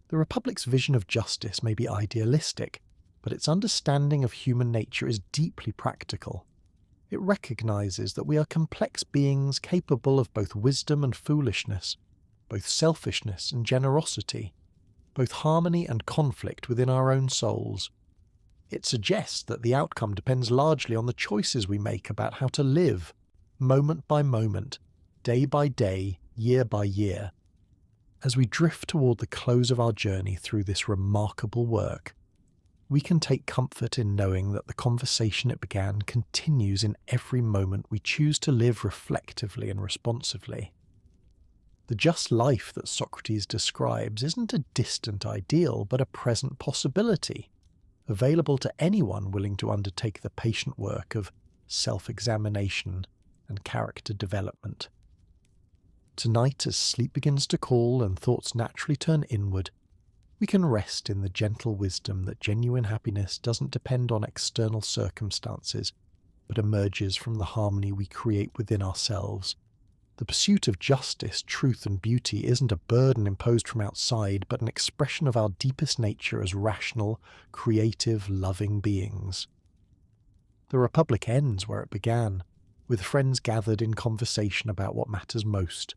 The Republic's vision of justice may be idealistic, but its understanding of human nature is deeply practical. It recognises that we are complex beings capable of both wisdom and foolishness, both selfishness and generosity, both harmony and conflict within our own souls. It suggests that the outcome depends largely on the choices we make about how to live, moment by moment, day by day, year by year. As we drift toward the close of our journey through this remarkable work, we can take comfort in knowing that the conversation it began continues in every moment we choose to live reflectively and responsively. The just life that Socrates describes isn't a distant ideal, but a present possibility, available to anyone willing to undertake the patient work of self-examination and character development. Tonight, as sleep begins to call and thoughts naturally turn inward, we can rest in the gentle wisdom that genuine happiness doesn't depend on external circumstances, but emerges from the harmony we create within ourselves. The pursuit of justice, truth, and beauty isn't a burden imposed from outside, but an expression of our deepest nature as rational, creative, loving beings. The Republic ends where it began, with friends gathered in conversation about what matters most.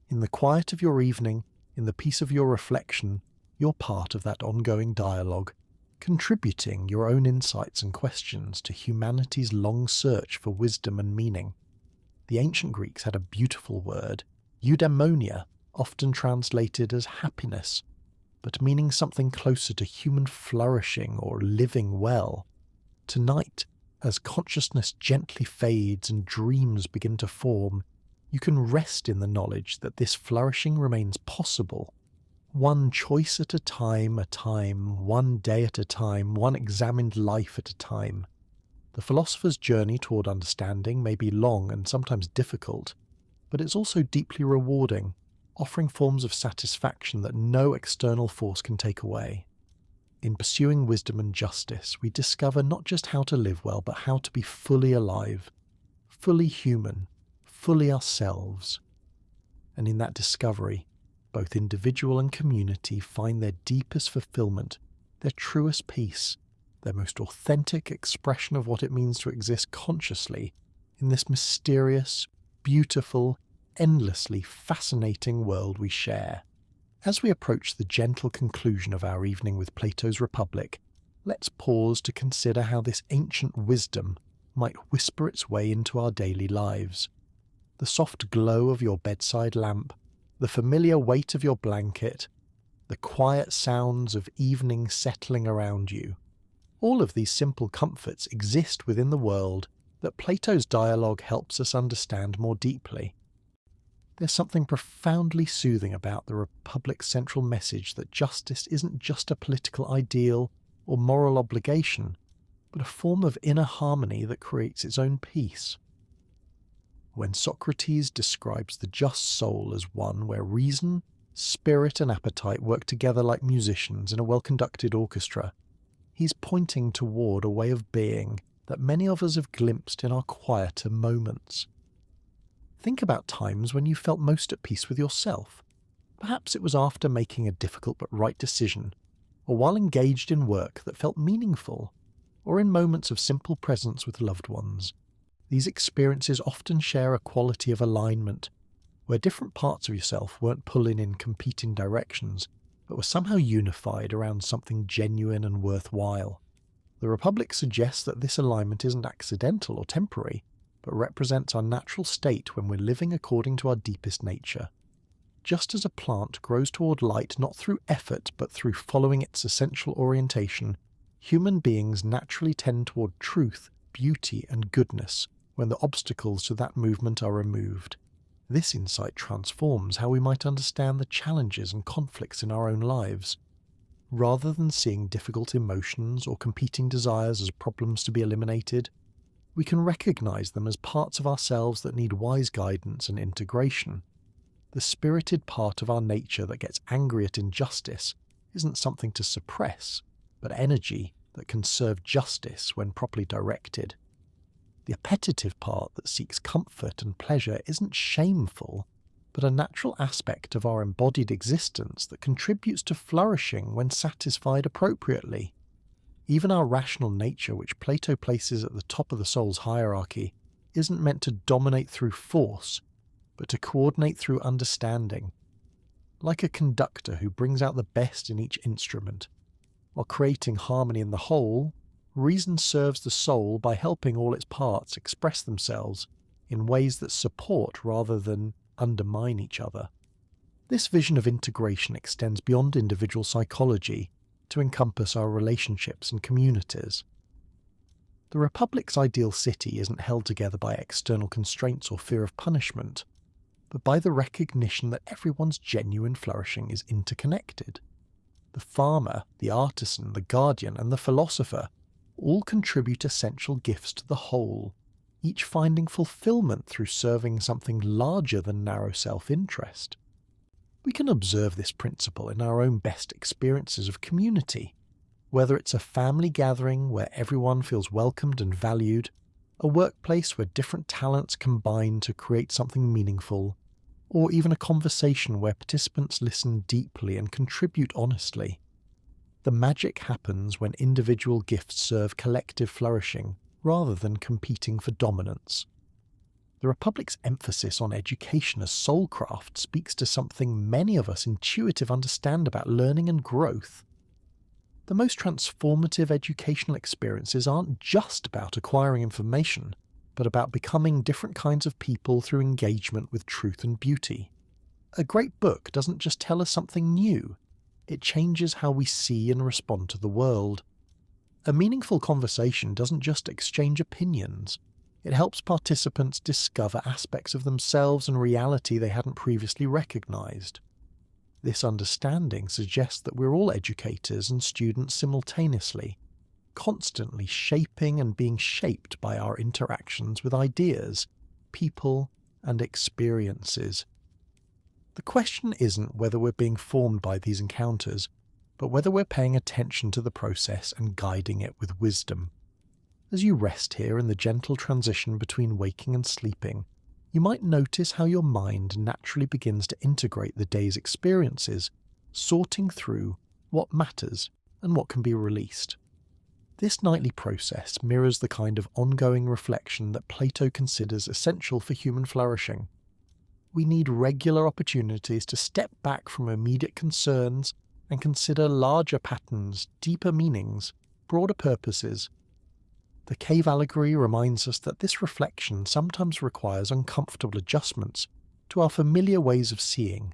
In the quiet of your evening, in the peace of your reflection, you're part of that ongoing dialogue, contributing your own insights and questions to humanity's long search for wisdom and meaning. The ancient Greeks had a beautiful word, eudaimonia, often translated as happiness, but meaning something closer to human flourishing or living well. Tonight, as consciousness gently fades and dreams begin to form, you can rest in the knowledge that this flourishing remains possible. One choice at a time, one day at a time, one examined life at a time. The philosopher's journey toward understanding may be long and sometimes difficult, but it's also deeply rewarding, offering forms of satisfaction that no external force can take away. In pursuing wisdom and justice, we discover not just how to live well, but how to be fully alive, fully human, fully ourselves. And in that discovery, both individual and community find their deepest fulfillment, their truest peace, their most authentic expression of what it means to exist consciously in this mysterious, beautiful, endlessly fascinating world we share. As we approach the gentle conclusion of our evening with Plato's Republic, let's pause to consider how this ancient wisdom might whisper its way into our daily lives. The soft glow of your bedside lamp, the familiar weight of your blanket, the quiet sounds of evening settling around you. All of these simple comforts exist within the world that Plato's dialogue helps us understand more deeply. There's something profoundly soothing about the Republic's central message that justice isn't just a political ideal or moral obligation, but a form of inner harmony that creates its own peace. When Socrates describes the just soul as one where reason, spirit, and appetite work together like musicians in a well-conducted orchestra, he's pointing toward a way of being that many of us have glimpsed in our quieter moments. Think about times when you felt most at peace with yourself. Perhaps it was after making a difficult but right decision, or while engaged in work that felt meaningful, or in moments of simple presence with loved ones. These experiences often share a quality of alignment, where different parts of yourself weren't pulling in competing directions, but were somehow unified around something genuine and worthwhile. The Republic suggests that this alignment isn't accidental or temporary, but represents our natural state when we're living according to our deepest nature. Just as a plant grows toward light not through effort but through following its essential orientation, human beings naturally tend toward truth, beauty, and goodness when the obstacles to that movement are removed. This insight transforms how we might understand the challenges and conflicts in our own lives. Rather than seeing difficult emotions or competing desires as problems to be eliminated, we can recognize them as parts of ourselves that need wise guidance and integration. The spirited part of our nature that gets angry at injustice isn't something to suppress, but energy that can serve justice when properly directed. The appetitive part that seeks comfort and pleasure isn't shameful, but a natural aspect of our embodied existence that contributes to flourishing when satisfied appropriately. Even our rational nature, which Plato places at the top of the soul's hierarchy, isn't meant to dominate through force, but to coordinate through understanding. Like a conductor who brings out the best in each instrument, while creating harmony in the whole, reason serves the soul by helping all its parts express themselves in ways that support rather than undermine each other. This vision of integration extends beyond individual psychology to encompass our relationships and communities. The Republic's ideal city isn't held together by external constraints or fear of punishment, but by the recognition that everyone's genuine flourishing is interconnected. The farmer, the artisan, the guardian, and the philosopher all contribute essential gifts to the whole, each finding fulfillment through serving something larger than narrow self-interest. We can observe this principle in our own best experiences of community, whether it's a family gathering where everyone feels welcomed and valued, a workplace where different talents combine to create something meaningful, or even a conversation where participants listen deeply and contribute honestly. The magic happens when individual gifts serve collective flourishing rather than competing for dominance. The Republic's emphasis on education as soulcraft speaks to something many of us intuitively understand about learning and growth. The most transformative educational experiences aren't just about acquiring information, but about becoming different kinds of people through engagement with truth and beauty. A great book doesn't just tell us something new, it changes how we see and respond to the world. A meaningful conversation doesn't just exchange opinions, it helps participants discover aspects of themselves and reality they hadn't previously recognized. This understanding suggests that we're all educators and students simultaneously, constantly shaping and being shaped by our interactions with ideas, people, and experiences. The question isn't whether we're being formed by these encounters, but whether we're paying attention to the process and guiding it with wisdom. As you rest here in the gentle transition between waking and sleeping, you might notice how your mind naturally begins to integrate the day's experiences, sorting through what matters and what can be released. This nightly process mirrors the kind of ongoing reflection that Plato considers essential for human flourishing. We need regular opportunities to step back from immediate concerns and consider larger patterns, deeper meanings, broader purposes. The cave allegory reminds us that this reflection sometimes requires uncomfortable adjustments to our familiar ways of seeing.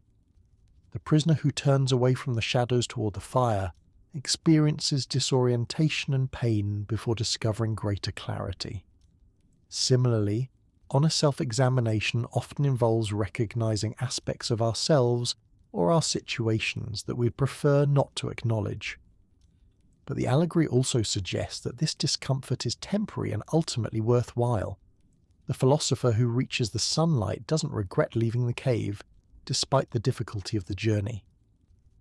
The prisoner who turns away from the shadows toward the fire experiences disorientation and pain before discovering greater clarity. Similarly, honest self-examination often involves recognizing aspects of ourselves or our situations that we'd prefer not to acknowledge. But the allegory also suggests that this discomfort is temporary and ultimately worthwhile. The philosopher who reaches the sunlight doesn't regret leaving the cave, despite the difficulty of the journey.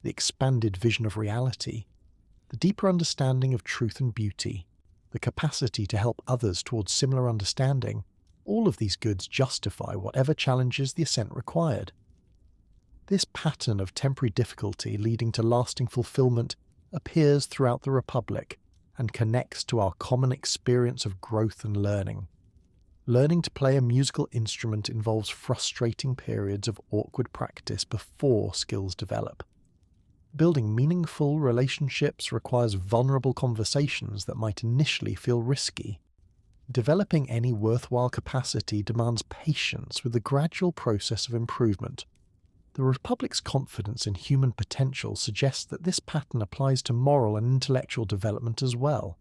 The expanded vision of reality, the deeper understanding of truth and beauty, the capacity to help others towards similar understanding, all of these goods justify whatever challenges the ascent required. This pattern of temporary difficulty leading to lasting fulfillment appears throughout the Republic and connects to our common experience of growth and learning. Learning to play a musical instrument involves frustrating periods of awkward practice before skills develop. Building meaningful relationships requires vulnerable conversations that might initially feel risky. Developing any worthwhile capacity demands patience with the gradual process of improvement. The Republic's confidence in human potential suggests that this pattern applies to moral and intellectual development as well.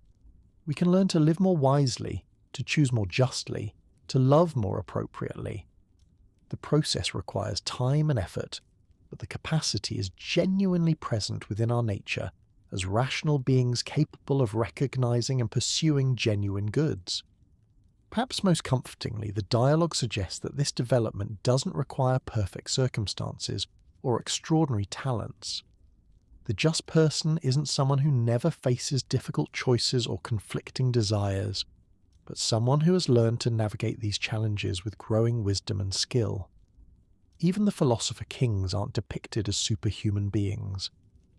We can learn to live more wisely, to choose more justly, to love more appropriately. The process requires time and effort, but the capacity is genuinely present within our nature as rational beings capable of recognizing and pursuing genuine goods. Perhaps most comfortingly, the dialogue suggests that this development doesn't require perfect circumstances or extraordinary talents. The just person isn't someone who never faces difficult choices or conflicting desires, but someone who has learned to navigate these challenges with growing wisdom and skill. Even the philosopher kings aren't depicted as superhuman beings,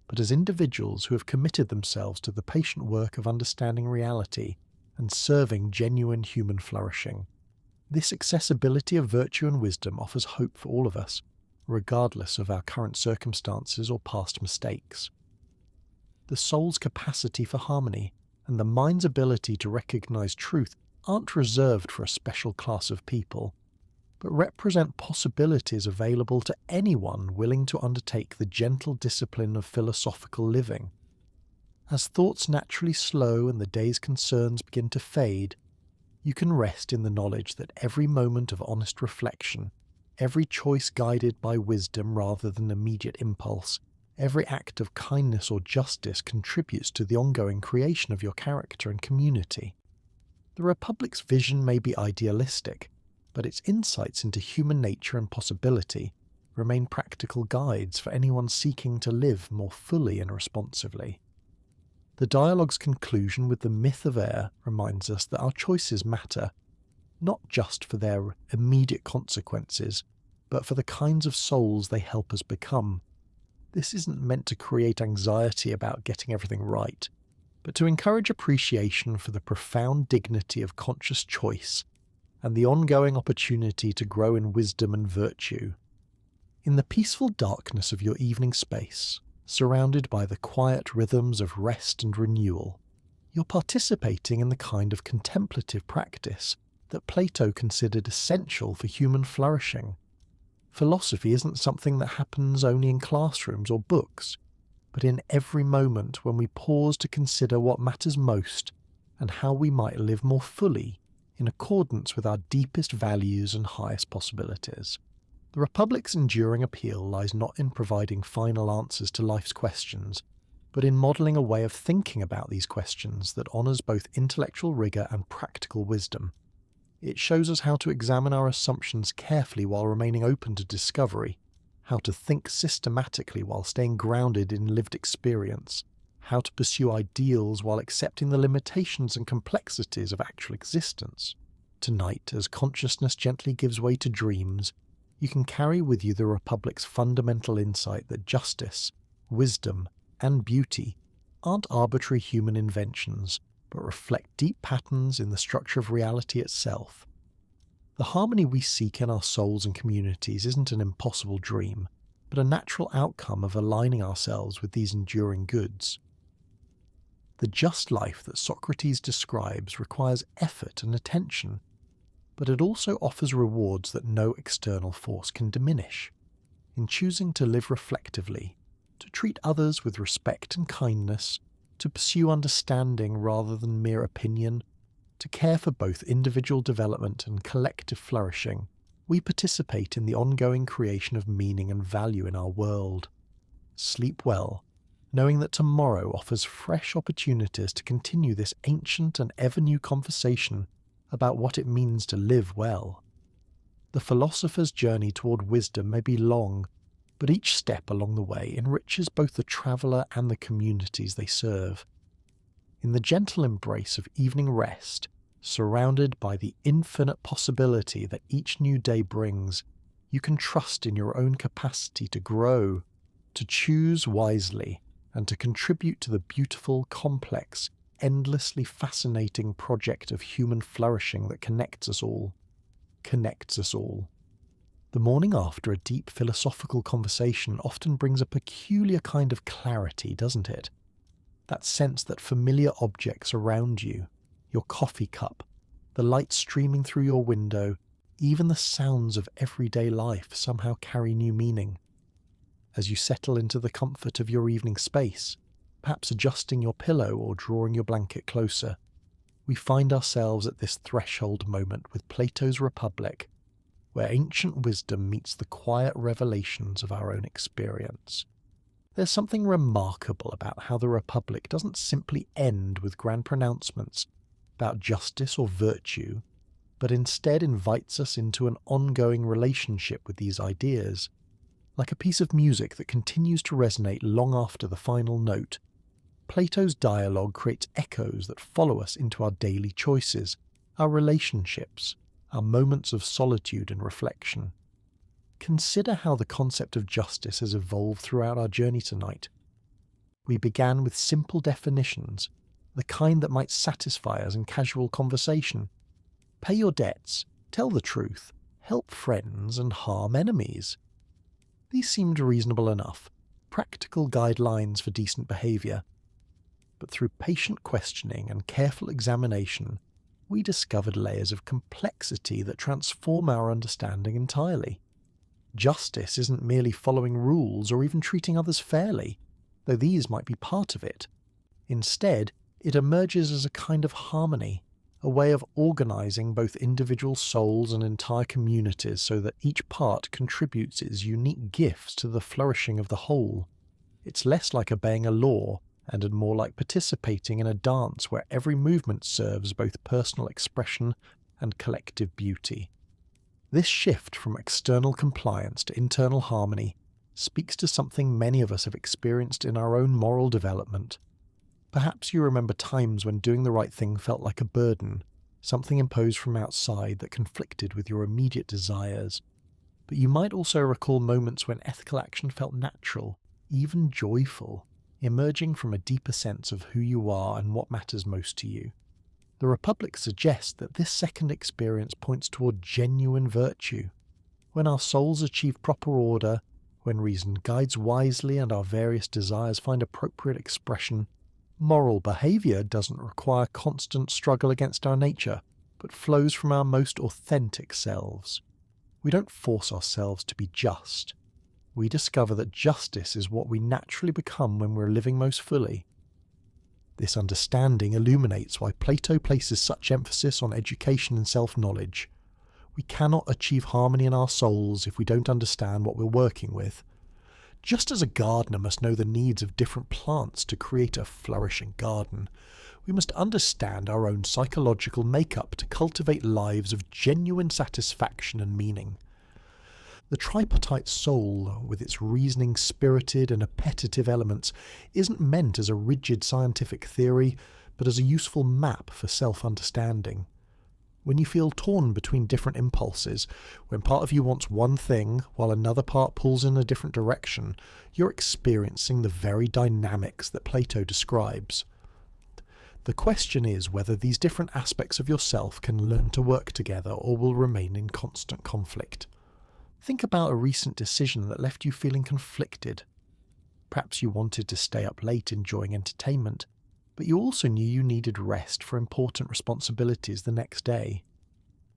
but as individuals who have committed themselves to the patient work of understanding reality and serving genuine human flourishing. This accessibility of virtue and wisdom offers hope for all of us, regardless of our current circumstances or past mistakes. The soul's capacity for harmony, and the mind's ability to recognize truth aren't reserved for a special class of people, but represent possibilities available to anyone willing to undertake the gentle discipline of philosophical living. As thoughts naturally slow and the day's concerns begin to fade, you can rest in the knowledge that every moment of honest reflection, every choice guided by wisdom rather than immediate impulse, every act of kindness or justice contributes to the ongoing creation of your character and community. The Republic's vision may be idealistic, but its insights into human nature and possibility remain practical guides for anyone seeking to live more fully and responsively. The dialogue's conclusion with the myth of air reminds us that our choices matter, not just for their immediate consequences, but for the kinds of souls they help us become. This isn't meant to create anxiety about getting everything right, but to encourage appreciation for the profound dignity of conscious choice and the ongoing opportunity to grow in wisdom and virtue. In the peaceful darkness of your evening space, surrounded by the quiet rhythms of rest and renewal, you're participating in the kind of contemplative practice that Plato considered essential for human flourishing. Philosophy isn't something that happens only in classrooms or books, but in every moment when we pause to consider what matters most and how we might live more fully in accordance with our deepest values and highest possibilities. The Republic's enduring appeal lies not in providing final answers to life's questions, but in modelling a way of thinking about these questions that honours both intellectual rigour and practical wisdom. It shows us how to examine our assumptions carefully while remaining open to discovery, how to think systematically while staying grounded in lived experience, how to pursue ideals while accepting the limitations and complexities of actual existence. Tonight, as consciousness gently gives way to dreams, you can carry with you the Republic's fundamental insight that justice, wisdom, and beauty aren't arbitrary human inventions, but reflect deep patterns in the structure of reality itself. The harmony we seek in our souls and communities isn't an impossible dream, but a natural outcome of aligning ourselves with these enduring goods. The just life that Socrates describes requires effort and attention, but it also offers rewards that no external force can diminish. In choosing to live reflectively, to treat others with respect and kindness, to pursue understanding rather than mere opinion, to care for both individual development and collective flourishing, we participate in the ongoing creation of meaning and value in our world. Sleep well, knowing that tomorrow offers fresh opportunities to continue this ancient and ever-new conversation about what it means to live well. The philosopher's journey toward wisdom may be long, but each step along the way enriches both the traveller and the communities they serve. In the gentle embrace of evening rest, surrounded by the infinite possibility that each new day brings, you can trust in your own capacity to grow, to choose wisely, and to contribute to the beautiful, complex, endlessly fascinating project of human flourishing that connects us all. The morning after a deep philosophical conversation often brings a peculiar kind of clarity, doesn't it? That sense that familiar objects around you, your coffee cup, the light streaming through your window, even the sounds of everyday life somehow carry new meaning. As you settle into the comfort of your evening space, perhaps adjusting your pillow or drawing your blanket closer, we find ourselves at this threshold moment with Plato's Republic, where ancient wisdom meets the quiet revelations of our own experience. There's something remarkable about how the Republic doesn't simply end with grand pronouncements about justice or virtue, but instead invites us into an ongoing relationship with these ideas. Like a piece of music that continues to resonate long after the final note, Plato's dialogue creates echoes that follow us into our daily choices, our relationships, our moments of solitude and reflection. Consider how the concept of justice has evolved throughout our journey tonight. We began with simple definitions, the kind that might satisfy us in casual conversation. Pay your debts, tell the truth, help friends, and harm enemies. These seemed reasonable enough, practical guidelines for decent behaviour. but through patient questioning and careful examination, we discovered layers of complexity that transform our understanding entirely. Justice isn't merely following rules or even treating others fairly, though these might be part of it. Instead, it emerges as a kind of harmony, a way of organising both individual souls and entire communities so that each part contributes its unique gifts to the flourishing of the whole. It's less like obeying a law and more like participating in a dance where every movement serves both personal expression and collective beauty. This shift from external compliance to internal harmony speaks to something many of us have experienced in our own moral development. Perhaps you remember times when doing the right thing felt like a burden, something imposed from outside that conflicted with your immediate desires. But you might also recall moments when ethical action felt natural, even joyful, emerging from a deeper sense of who you are and what matters most to you. The Republic suggests that this second experience points toward genuine virtue. When our souls achieve proper order, when reason guides wisely and our various desires find appropriate expression, moral behaviour doesn't require constant struggle against our nature, but flows from our most authentic selves. We don't force ourselves to be just. We discover that justice is what we naturally become when we're living most fully. This understanding illuminates why Plato places such emphasis on education and self-knowledge. We cannot achieve harmony in our souls if we don't understand what we're working with. Just as a gardener must know the needs of different plants to create a flourishing garden, we must understand our own psychological makeup to cultivate lives of genuine satisfaction and meaning. The tripartite soul, with its reasoning, spirited and appetitive elements, isn't meant as a rigid scientific theory, but as a useful map for self-understanding. When you feel torn between different impulses, when part of you wants one thing while another part pulls in a different direction, you're experiencing the very dynamics that Plato describes. The question is whether these different aspects of yourself can learn to work together or will remain in constant conflict. Think about a recent decision that left you feeling conflicted. Perhaps you wanted to stay up late enjoying entertainment, but you also knew you needed rest for important responsibilities the next day.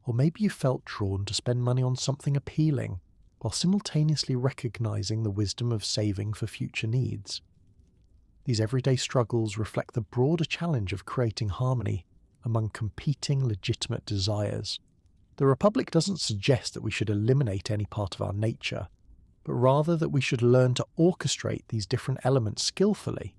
Or maybe you felt drawn to spend money on something appealing, while simultaneously recognizing the wisdom of saving for future needs. These everyday struggles reflect the broader challenge of creating harmony among competing legitimate desires. The Republic doesn't suggest that we should eliminate any part of our nature, but rather that we should learn to orchestrate these different elements skillfully.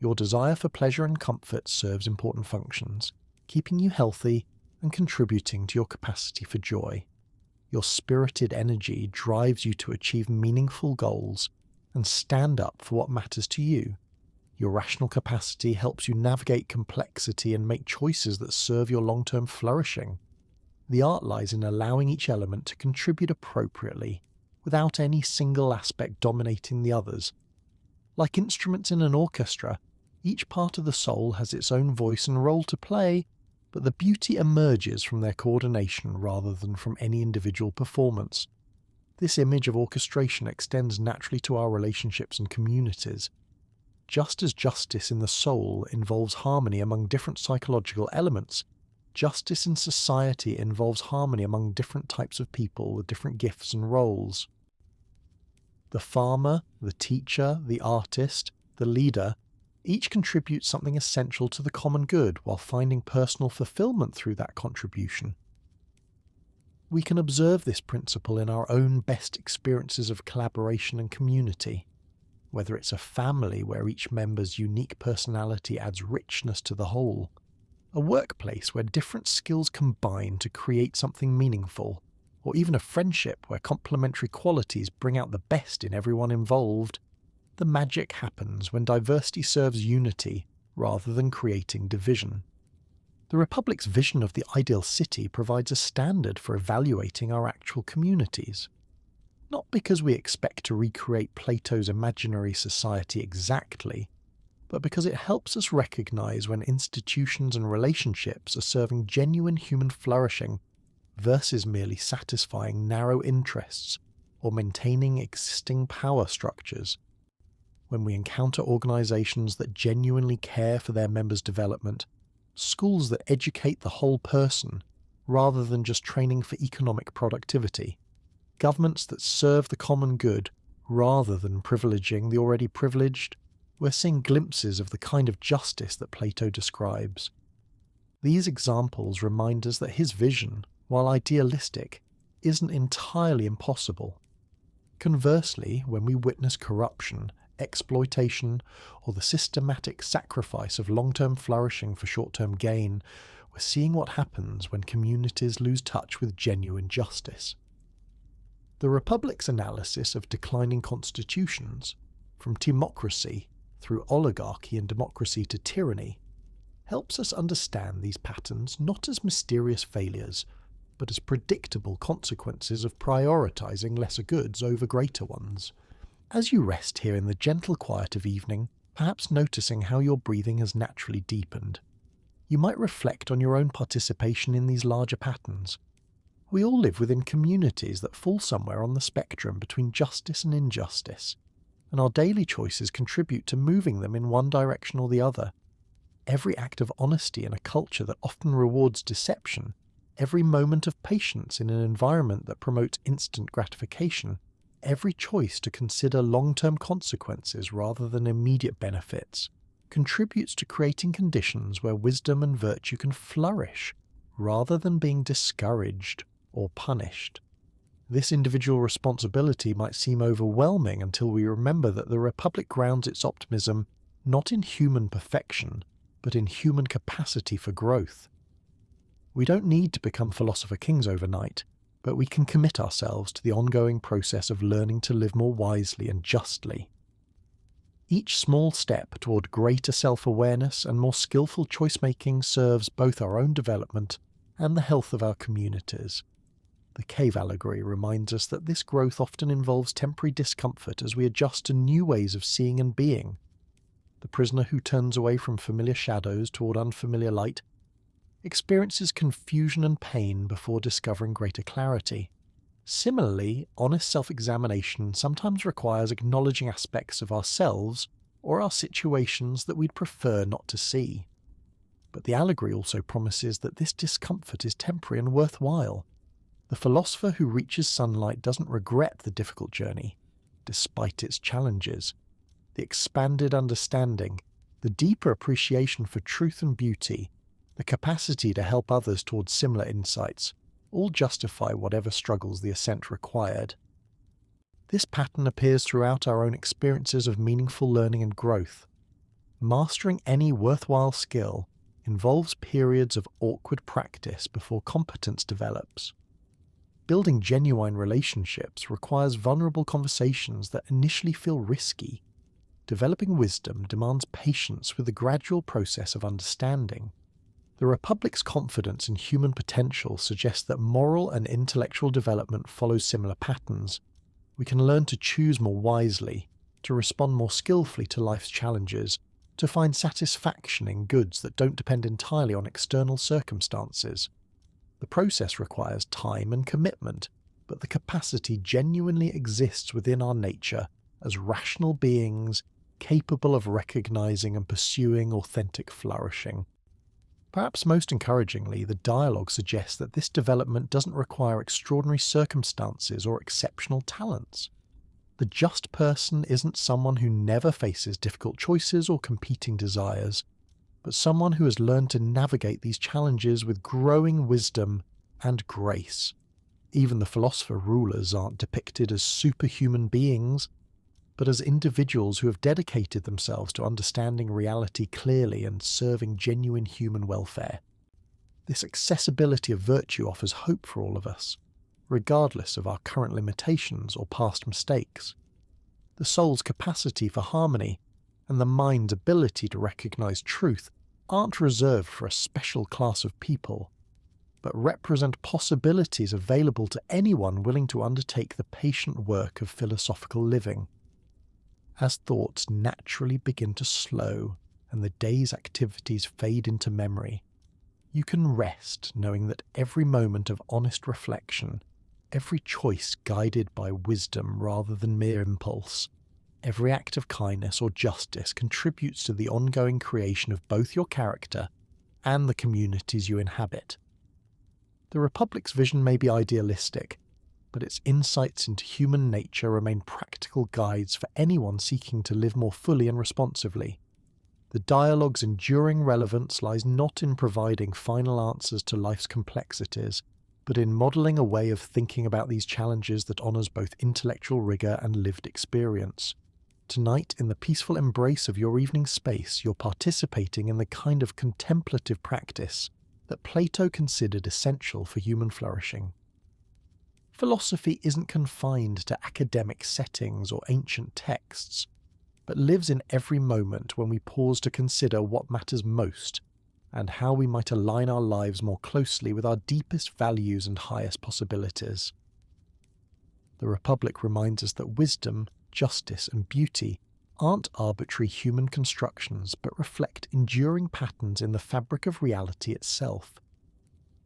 Your desire for pleasure and comfort serves important functions, keeping you healthy and contributing to your capacity for joy. Your spirited energy drives you to achieve meaningful goals and stand up for what matters to you. Your rational capacity helps you navigate complexity and make choices that serve your long-term flourishing. The art lies in allowing each element to contribute appropriately, without any single aspect dominating the others. Like instruments in an orchestra, each part of the soul has its own voice and role to play, but the beauty emerges from their coordination rather than from any individual performance. This image of orchestration extends naturally to our relationships and communities. Just as justice in the soul involves harmony among different psychological elements, justice in society involves harmony among different types of people with different gifts and roles. The farmer, the teacher, the artist, the leader, each contributes something essential to the common good while finding personal fulfillment through that contribution. We can observe this principle in our own best experiences of collaboration and community, whether it's a family where each member's unique personality adds richness to the whole, a workplace where different skills combine to create something meaningful, or even a friendship where complementary qualities bring out the best in everyone involved. The magic happens when diversity serves unity rather than creating division. The Republic's vision of the ideal city provides a standard for evaluating our actual communities. Not because we expect to recreate Plato's imaginary society exactly, but because it helps us recognize when institutions and relationships are serving genuine human flourishing versus merely satisfying narrow interests or maintaining existing power structures. when we encounter organisations that genuinely care for their members' development, schools that educate the whole person rather than just training for economic productivity, governments that serve the common good rather than privileging the already privileged, we're seeing glimpses of the kind of justice that Plato describes. These examples remind us that his vision, while idealistic, isn't entirely impossible. Conversely, when we witness corruption, exploitation, or the systematic sacrifice of long-term flourishing for short-term gain, we're seeing what happens when communities lose touch with genuine justice. The Republic's analysis of declining constitutions, from timocracy through oligarchy and democracy to tyranny, helps us understand these patterns not as mysterious failures, but as predictable consequences of prioritizing lesser goods over greater ones. As you rest here in the gentle quiet of evening, perhaps noticing how your breathing has naturally deepened, you might reflect on your own participation in these larger patterns. We all live within communities that fall somewhere on the spectrum between justice and injustice, and our daily choices contribute to moving them in one direction or the other. Every act of honesty in a culture that often rewards deception, every moment of patience in an environment that promotes instant gratification, every choice to consider long-term consequences rather than immediate benefits, contributes to creating conditions where wisdom and virtue can flourish, rather than being discouraged or punished. This individual responsibility might seem overwhelming until we remember that the Republic grounds its optimism not in human perfection, but in human capacity for growth. We don't need to become philosopher kings overnight, but we can commit ourselves to the ongoing process of learning to live more wisely and justly. Each small step toward greater self-awareness and more skillful choice-making serves both our own development and the health of our communities. The cave allegory reminds us that this growth often involves temporary discomfort as we adjust to new ways of seeing and being. The prisoner who turns away from familiar shadows toward unfamiliar light experiences confusion and pain before discovering greater clarity. Similarly, honest self-examination sometimes requires acknowledging aspects of ourselves or our situations that we'd prefer not to see. But the allegory also promises that this discomfort is temporary and worthwhile. The philosopher who reaches sunlight doesn't regret the difficult journey, despite its challenges. The expanded understanding, the deeper appreciation for truth and beauty, the capacity to help others towards similar insights, all justify whatever struggles the ascent required. This pattern appears throughout our own experiences of meaningful learning and growth. Mastering any worthwhile skill involves periods of awkward practice before competence develops. Building genuine relationships requires vulnerable conversations that initially feel risky. Developing wisdom demands patience with the gradual process of understanding. The Republic's confidence in human potential suggests that moral and intellectual development follows similar patterns. We can learn to choose more wisely, to respond more skillfully to life's challenges, to find satisfaction in goods that don't depend entirely on external circumstances. The process requires time and commitment, but the capacity genuinely exists within our nature as rational beings capable of recognizing and pursuing authentic flourishing. Perhaps most encouragingly, the dialogue suggests that this development doesn't require extraordinary circumstances or exceptional talents. The just person isn't someone who never faces difficult choices or competing desires, but someone who has learned to navigate these challenges with growing wisdom and grace. Even the philosopher rulers aren't depicted as superhuman beings, but as individuals who have dedicated themselves to understanding reality clearly and serving genuine human welfare. This accessibility of virtue offers hope for all of us, regardless of our current limitations or past mistakes. The soul's capacity for harmony and the mind's ability to recognize truth aren't reserved for a special class of people, but represent possibilities available to anyone willing to undertake the patient work of philosophical living. As thoughts naturally begin to slow and the day's activities fade into memory, you can rest knowing that every moment of honest reflection, every choice guided by wisdom rather than mere impulse, Every act of kindness or justice contributes to the ongoing creation of both your character and the communities you inhabit. The Republic's vision may be idealistic, but its insights into human nature remain practical guides for anyone seeking to live more fully and responsively. The dialogue's enduring relevance lies not in providing final answers to life's complexities, but in modelling a way of thinking about these challenges that honours both intellectual rigour and lived experience. Tonight, in the peaceful embrace of your evening space, you're participating in the kind of contemplative practice that Plato considered essential for human flourishing. Philosophy isn't confined to academic settings or ancient texts, but lives in every moment when we pause to consider what matters most and how we might align our lives more closely with our deepest values and highest possibilities. The Republic reminds us that wisdom, justice, and beauty aren't arbitrary human constructions but reflect enduring patterns in the fabric of reality itself.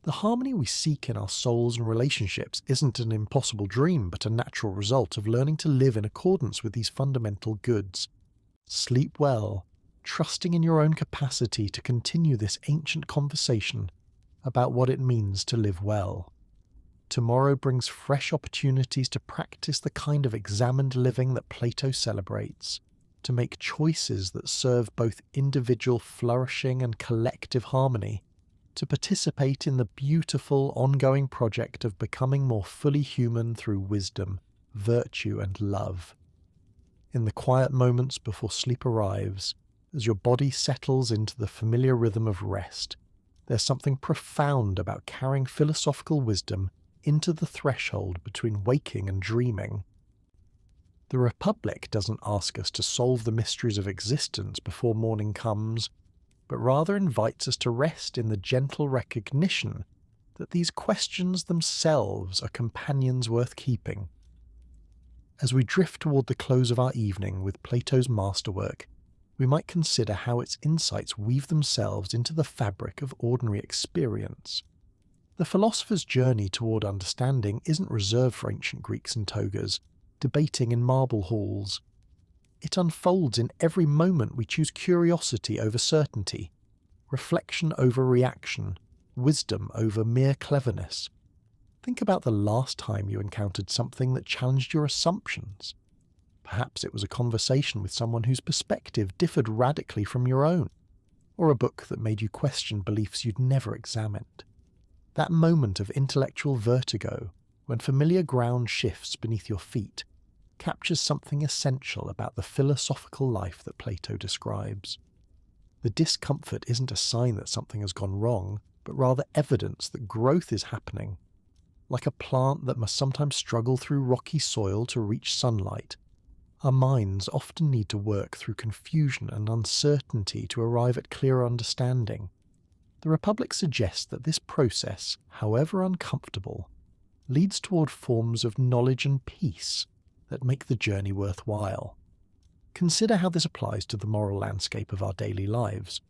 The harmony we seek in our souls and relationships isn't an impossible dream but a natural result of learning to live in accordance with these fundamental goods. Sleep well, trusting in your own capacity to continue this ancient conversation about what it means to live well. Tomorrow brings fresh opportunities to practice the kind of examined living that Plato celebrates, to make choices that serve both individual flourishing and collective harmony, to participate in the beautiful ongoing project of becoming more fully human through wisdom, virtue, and love. In the quiet moments before sleep arrives, as your body settles into the familiar rhythm of rest, there's something profound about carrying philosophical wisdom into the threshold between waking and dreaming. The Republic doesn't ask us to solve the mysteries of existence before morning comes, but rather invites us to rest in the gentle recognition that these questions themselves are companions worth keeping. As we drift toward the close of our evening with Plato's masterwork, we might consider how its insights weave themselves into the fabric of ordinary experience. The philosopher's journey toward understanding isn't reserved for ancient Greeks in togas, debating in marble halls. It unfolds in every moment we choose curiosity over certainty, reflection over reaction, wisdom over mere cleverness. Think about the last time you encountered something that challenged your assumptions. Perhaps it was a conversation with someone whose perspective differed radically from your own, or a book that made you question beliefs you'd never examined. That moment of intellectual vertigo, when familiar ground shifts beneath your feet, captures something essential about the philosophical life that Plato describes. The discomfort isn't a sign that something has gone wrong, but rather evidence that growth is happening. Like a plant that must sometimes struggle through rocky soil to reach sunlight, our minds often need to work through confusion and uncertainty to arrive at clearer understanding. The Republic suggests that this process, however uncomfortable, leads toward forms of knowledge and peace that make the journey worthwhile. Consider how this applies to the moral landscape of our daily lives.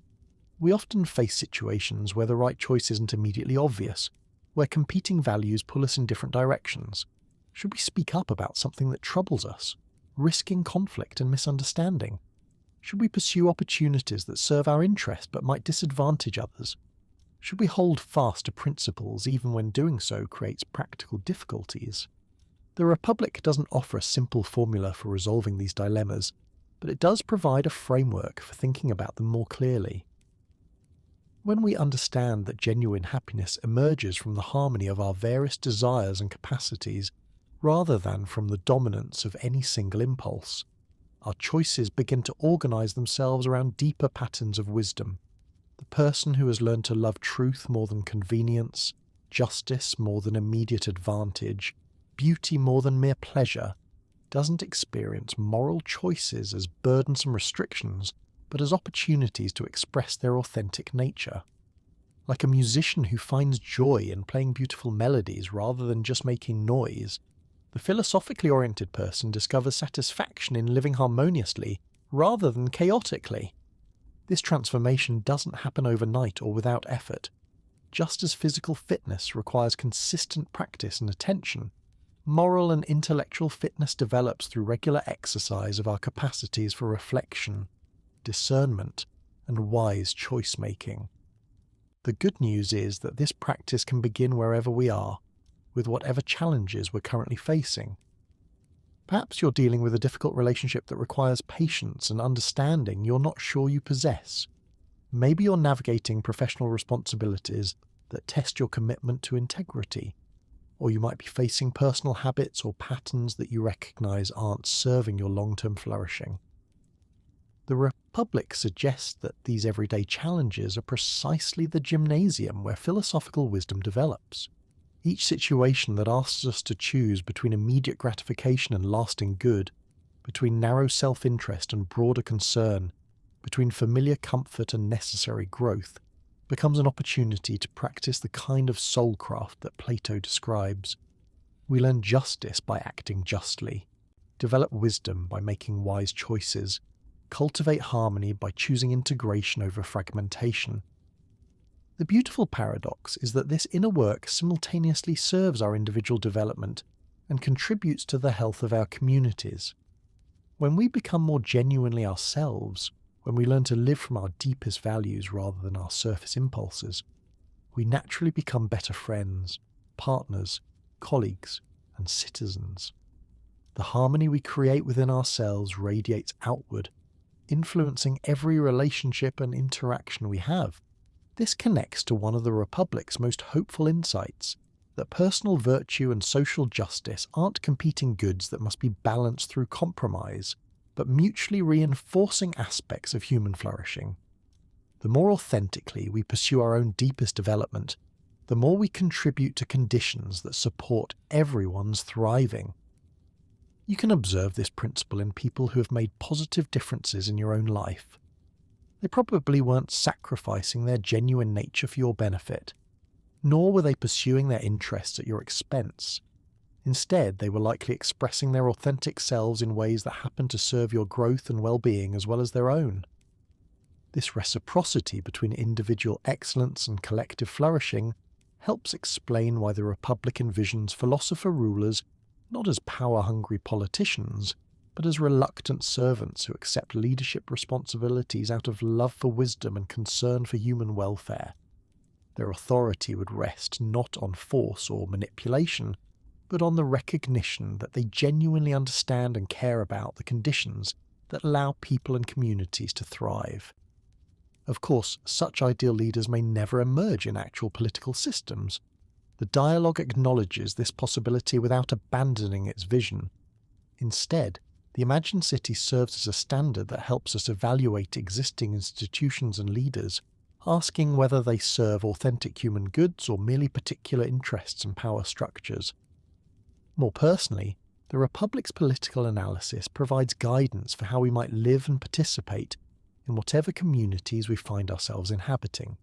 We often face situations where the right choice isn't immediately obvious, where competing values pull us in different directions. Should we speak up about something that troubles us, risking conflict and misunderstanding? Should we pursue opportunities that serve our interest but might disadvantage others? Should we hold fast to principles even when doing so creates practical difficulties? The Republic doesn't offer a simple formula for resolving these dilemmas, but it does provide a framework for thinking about them more clearly. When we understand that genuine happiness emerges from the harmony of our various desires and capacities, rather than from the dominance of any single impulse, our choices begin to organize themselves around deeper patterns of wisdom. The person who has learned to love truth more than convenience, justice more than immediate advantage, beauty more than mere pleasure, doesn't experience moral choices as burdensome restrictions, but as opportunities to express their authentic nature. Like a musician who finds joy in playing beautiful melodies rather than just making noise, the philosophically oriented person discovers satisfaction in living harmoniously rather than chaotically. This transformation doesn't happen overnight or without effort. Just as physical fitness requires consistent practice and attention, Moral and intellectual fitness develops through regular exercise of our capacities for reflection, discernment, and wise choice-making. The good news is that this practice can begin wherever we are, with whatever challenges we're currently facing. Perhaps you're dealing with a difficult relationship that requires patience and understanding you're not sure you possess. Maybe you're navigating professional responsibilities that test your commitment to integrity, or you might be facing personal habits or patterns that you recognize aren't serving your long-term flourishing. The Republic suggests that these everyday challenges are precisely the gymnasium where philosophical wisdom develops. Each situation that asks us to choose between immediate gratification and lasting good, between narrow self-interest and broader concern, between familiar comfort and necessary growth, becomes an opportunity to practice the kind of soulcraft that Plato describes. We learn justice by acting justly, develop wisdom by making wise choices, cultivate harmony by choosing integration over fragmentation. The beautiful paradox is that this inner work simultaneously serves our individual development and contributes to the health of our communities. When we become more genuinely ourselves, when we learn to live from our deepest values rather than our surface impulses, we naturally become better friends, partners, colleagues, and citizens. The harmony we create within ourselves radiates outward, influencing every relationship and interaction we have. This connects to one of the Republic's most hopeful insights, that personal virtue and social justice aren't competing goods that must be balanced through compromise, but mutually reinforcing aspects of human flourishing. The more authentically we pursue our own deepest development, the more we contribute to conditions that support everyone's thriving. You can observe this principle in people who have made positive differences in your own life. They probably weren't sacrificing their genuine nature for your benefit, nor were they pursuing their interests at your expense. Instead, they were likely expressing their authentic selves in ways that happened to serve your growth and well-being as well as their own. This reciprocity between individual excellence and collective flourishing helps explain why the Republic envisions philosopher-rulers not as power-hungry politicians, but as reluctant servants who accept leadership responsibilities out of love for wisdom and concern for human welfare. Their authority would rest not on force or manipulation, but on the recognition that they genuinely understand and care about the conditions that allow people and communities to thrive. Of course, such ideal leaders may never emerge in actual political systems. The dialogue acknowledges this possibility without abandoning its vision. Instead, the imagined city serves as a standard that helps us evaluate existing institutions and leaders, asking whether they serve authentic human goods or merely particular interests and power structures. More personally, the Republic's political analysis provides guidance for how we might live and participate in whatever communities we find ourselves inhabiting.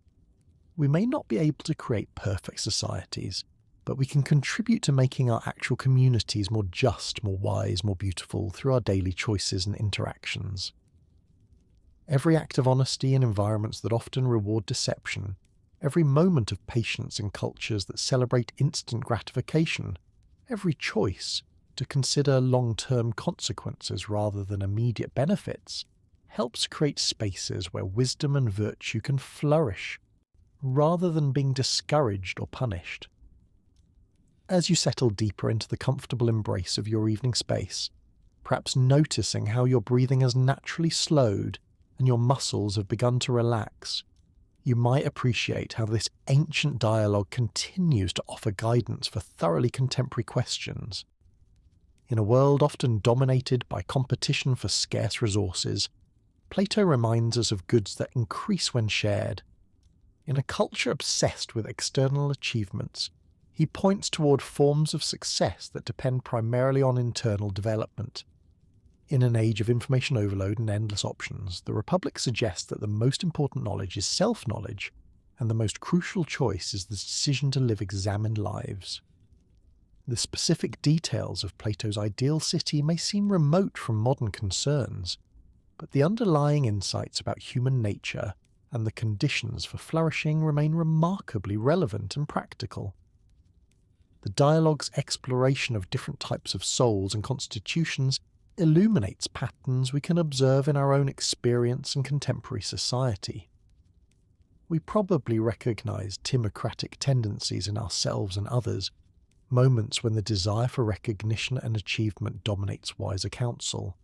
We may not be able to create perfect societies, but we can contribute to making our actual communities more just, more wise, more beautiful through our daily choices and interactions. Every act of honesty in environments that often reward deception, every moment of patience in cultures that celebrate instant gratification, every choice to consider long-term consequences rather than immediate benefits, helps create spaces where wisdom and virtue can flourish, rather than being discouraged or punished. As you settle deeper into the comfortable embrace of your evening space, perhaps noticing how your breathing has naturally slowed and your muscles have begun to relax, you might appreciate how this ancient dialogue continues to offer guidance for thoroughly contemporary questions. In a world often dominated by competition for scarce resources, Plato reminds us of goods that increase when shared. In a culture obsessed with external achievements, he points toward forms of success that depend primarily on internal development. In an age of information overload and endless options, the Republic suggests that the most important knowledge is self-knowledge, and the most crucial choice is the decision to live examined lives. The specific details of Plato's ideal city may seem remote from modern concerns, but the underlying insights about human nature and the conditions for flourishing remain remarkably relevant and practical. The dialogue's exploration of different types of souls and constitutions illuminates patterns we can observe in our own experience and contemporary society. We probably recognise timocratic tendencies in ourselves and others, moments when the desire for recognition and achievement dominates wiser counsel.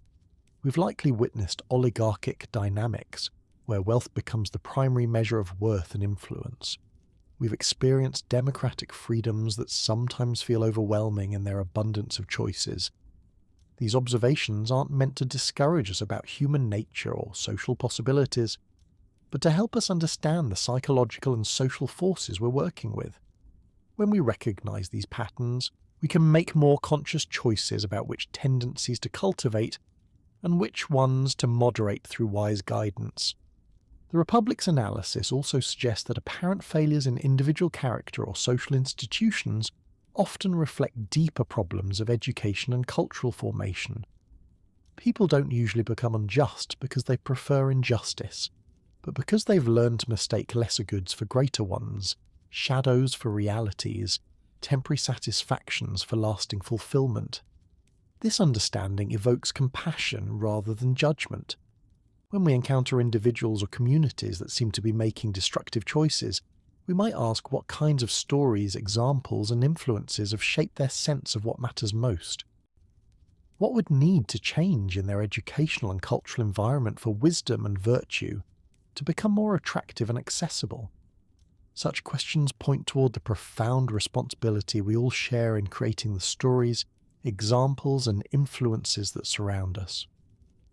We've likely witnessed oligarchic dynamics, where wealth becomes the primary measure of worth and influence. We've experienced democratic freedoms that sometimes feel overwhelming in their abundance of choices. These observations aren't meant to discourage us about human nature or social possibilities, but to help us understand the psychological and social forces we're working with. When we recognise these patterns, we can make more conscious choices about which tendencies to cultivate and which ones to moderate through wise guidance. The Republic's analysis also suggests that apparent failures in individual character or social institutions often reflect deeper problems of education and cultural formation. People don't usually become unjust because they prefer injustice, but because they've learned to mistake lesser goods for greater ones, shadows for realities, temporary satisfactions for lasting fulfillment. This understanding evokes compassion rather than judgment. When we encounter individuals or communities that seem to be making destructive choices, we might ask what kinds of stories, examples, and influences have shaped their sense of what matters most. What would need to change in their educational and cultural environment for wisdom and virtue to become more attractive and accessible? Such questions point toward the profound responsibility we all share in creating the stories, examples, and influences that surround us.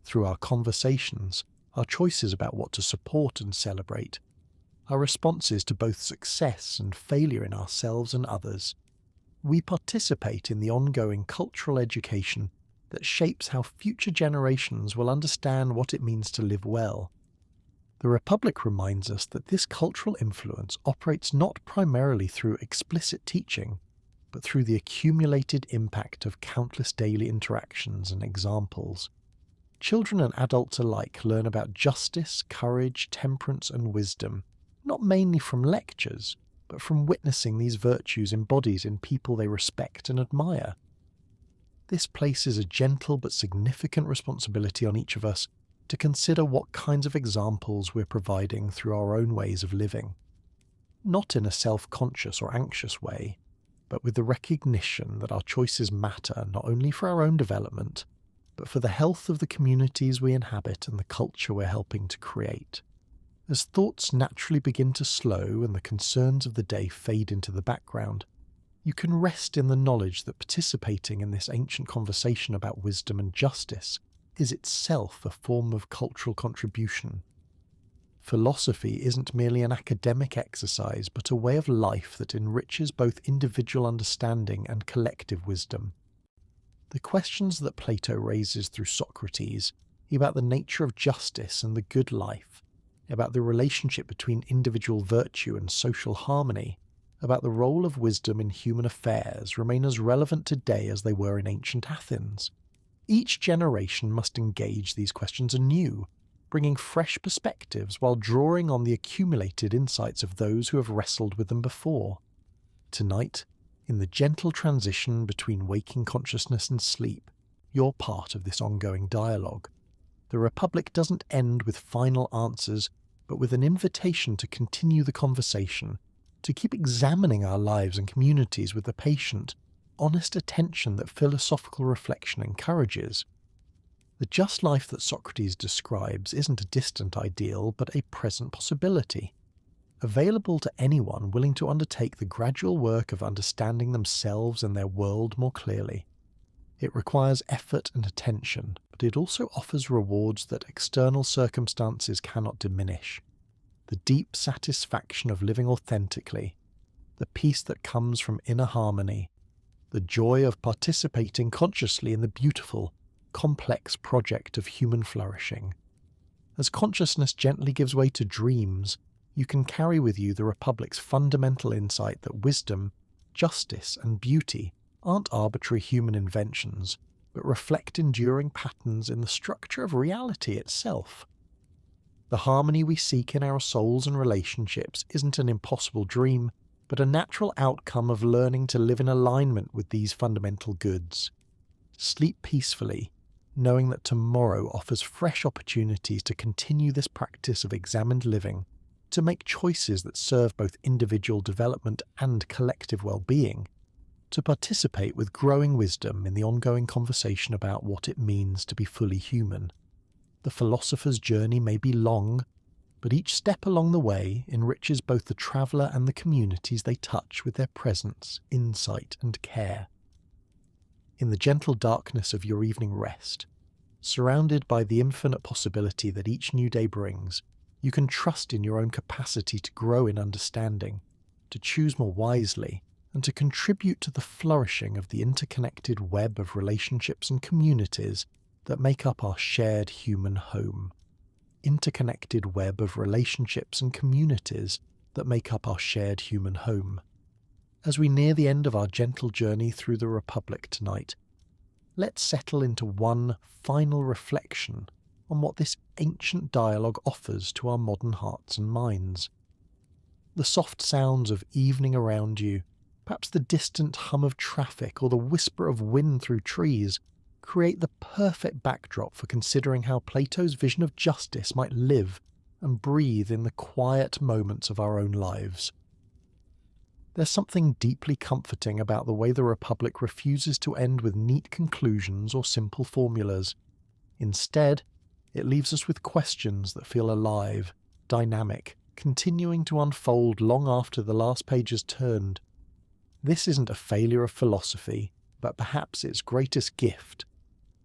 Through our conversations, our choices about what to support and celebrate, our responses to both success and failure in ourselves and others, we participate in the ongoing cultural education that shapes how future generations will understand what it means to live well. The Republic reminds us that this cultural influence operates not primarily through explicit teaching, but through the accumulated impact of countless daily interactions and examples. Children and adults alike learn about justice, courage, temperance, and wisdom, not mainly from lectures, but from witnessing these virtues embodied in people they respect and admire. This places a gentle but significant responsibility on each of us to consider what kinds of examples we're providing through our own ways of living. Not in a self-conscious or anxious way, but with the recognition that our choices matter not only for our own development, but for the health of the communities we inhabit and the culture we're helping to create. As thoughts naturally begin to slow and the concerns of the day fade into the background, you can rest in the knowledge that participating in this ancient conversation about wisdom and justice is itself a form of cultural contribution. Philosophy isn't merely an academic exercise, but a way of life that enriches both individual understanding and collective wisdom. The questions that Plato raises through Socrates about the nature of justice and the good life, about the relationship between individual virtue and social harmony, about the role of wisdom in human affairs remain as relevant today as they were in ancient Athens. Each generation must engage these questions anew, bringing fresh perspectives while drawing on the accumulated insights of those who have wrestled with them before. Tonight, in the gentle transition between waking consciousness and sleep, you're part of this ongoing dialogue. The Republic doesn't end with final answers, but with an invitation to continue the conversation, to keep examining our lives and communities with the patient, honest attention that philosophical reflection encourages. The just life that Socrates describes isn't a distant ideal, but a present possibility, available to anyone willing to undertake the gradual work of understanding themselves and their world more clearly. It requires effort and attention, but it also offers rewards that external circumstances cannot diminish. The deep satisfaction of living authentically, the peace that comes from inner harmony, the joy of participating consciously in the beautiful, complex project of human flourishing. As consciousness gently gives way to dreams, you can carry with you the Republic's fundamental insight that wisdom, justice, and beauty aren't arbitrary human inventions, but reflect enduring patterns in the structure of reality itself. The harmony we seek in our souls and relationships isn't an impossible dream, but a natural outcome of learning to live in alignment with these fundamental goods. Sleep peacefully, knowing that tomorrow offers fresh opportunities to continue this practice of examined living, to make choices that serve both individual development and collective well-being, to participate with growing wisdom in the ongoing conversation about what it means to be fully human. The philosopher's journey may be long, but each step along the way enriches both the traveller and the communities they touch with their presence, insight, and care. In the gentle darkness of your evening rest, surrounded by the infinite possibility that each new day brings, you can trust in your own capacity to grow in understanding, to choose more wisely, and to contribute to the flourishing of the interconnected web of relationships and communities that make up our shared human home. Interconnected web of relationships and communities that make up our shared human home. As we near the end of our gentle journey through the Republic tonight, let's settle into one final reflection on what this ancient dialogue offers to our modern hearts and minds. The soft sounds of evening around you, perhaps the distant hum of traffic or the whisper of wind through trees, create the perfect backdrop for considering how Plato's vision of justice might live and breathe in the quiet moments of our own lives. There's something deeply comforting about the way the Republic refuses to end with neat conclusions or simple formulas. Instead, it leaves us with questions that feel alive, dynamic, continuing to unfold long after the last page is turned. This isn't a failure of philosophy, but perhaps its greatest gift,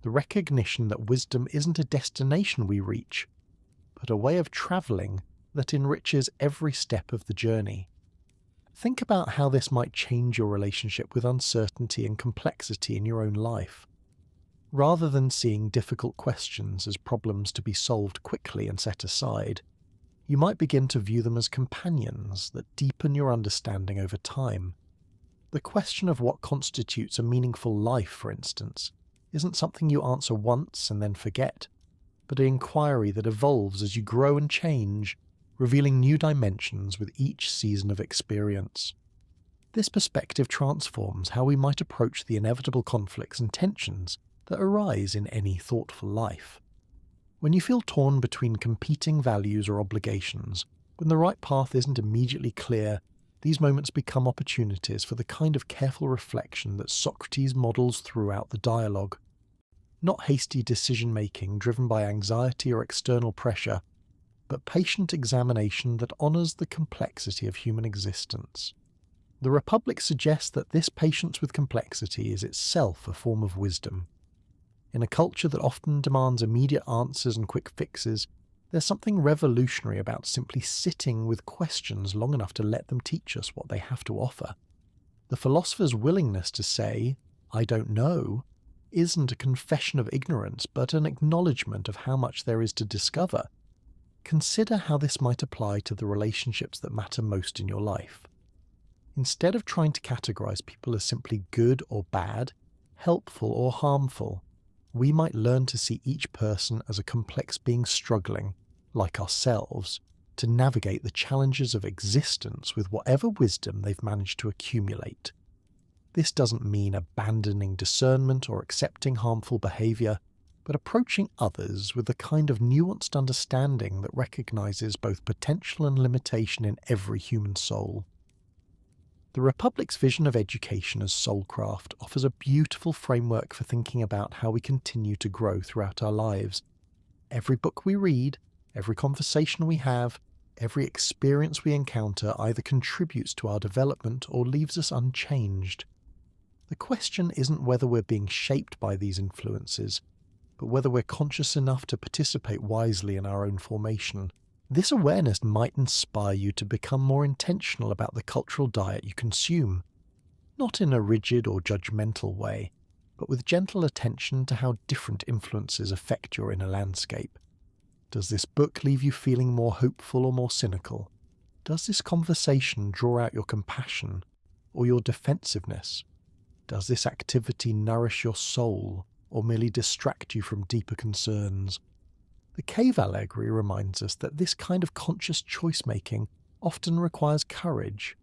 the recognition that wisdom isn't a destination we reach, but a way of travelling that enriches every step of the journey. Think about how this might change your relationship with uncertainty and complexity in your own life. Rather than seeing difficult questions as problems to be solved quickly and set aside, you might begin to view them as companions that deepen your understanding over time. The question of what constitutes a meaningful life, for instance, isn't something you answer once and then forget, but an inquiry that evolves as you grow and change, revealing new dimensions with each season of experience. This perspective transforms how we might approach the inevitable conflicts and tensions that arise in any thoughtful life. When you feel torn between competing values or obligations, when the right path isn't immediately clear, these moments become opportunities for the kind of careful reflection that Socrates models throughout the dialogue. Not hasty decision-making driven by anxiety or external pressure, but patient examination that honours the complexity of human existence. The Republic suggests that this patience with complexity is itself a form of wisdom. In a culture that often demands immediate answers and quick fixes, there's something revolutionary about simply sitting with questions long enough to let them teach us what they have to offer. The philosopher's willingness to say, "I don't know," isn't a confession of ignorance, but an acknowledgement of how much there is to discover. Consider how this might apply to the relationships that matter most in your life. Instead of trying to categorize people as simply good or bad, helpful or harmful, we might learn to see each person as a complex being struggling, like ourselves, to navigate the challenges of existence with whatever wisdom they've managed to accumulate. This doesn't mean abandoning discernment or accepting harmful behaviour, but approaching others with a kind of nuanced understanding that recognises both potential and limitation in every human soul. The Republic's vision of education as soulcraft offers a beautiful framework for thinking about how we continue to grow throughout our lives. Every book we read, every conversation we have, every experience we encounter either contributes to our development or leaves us unchanged. The question isn't whether we're being shaped by these influences, but whether we're conscious enough to participate wisely in our own formation. This awareness might inspire you to become more intentional about the cultural diet you consume, not in a rigid or judgmental way, but with gentle attention to how different influences affect your inner landscape. Does this book leave you feeling more hopeful or more cynical? Does this conversation draw out your compassion or your defensiveness? Does this activity nourish your soul or merely distract you from deeper concerns? The cave allegory reminds us that this kind of conscious choice-making often requires courage.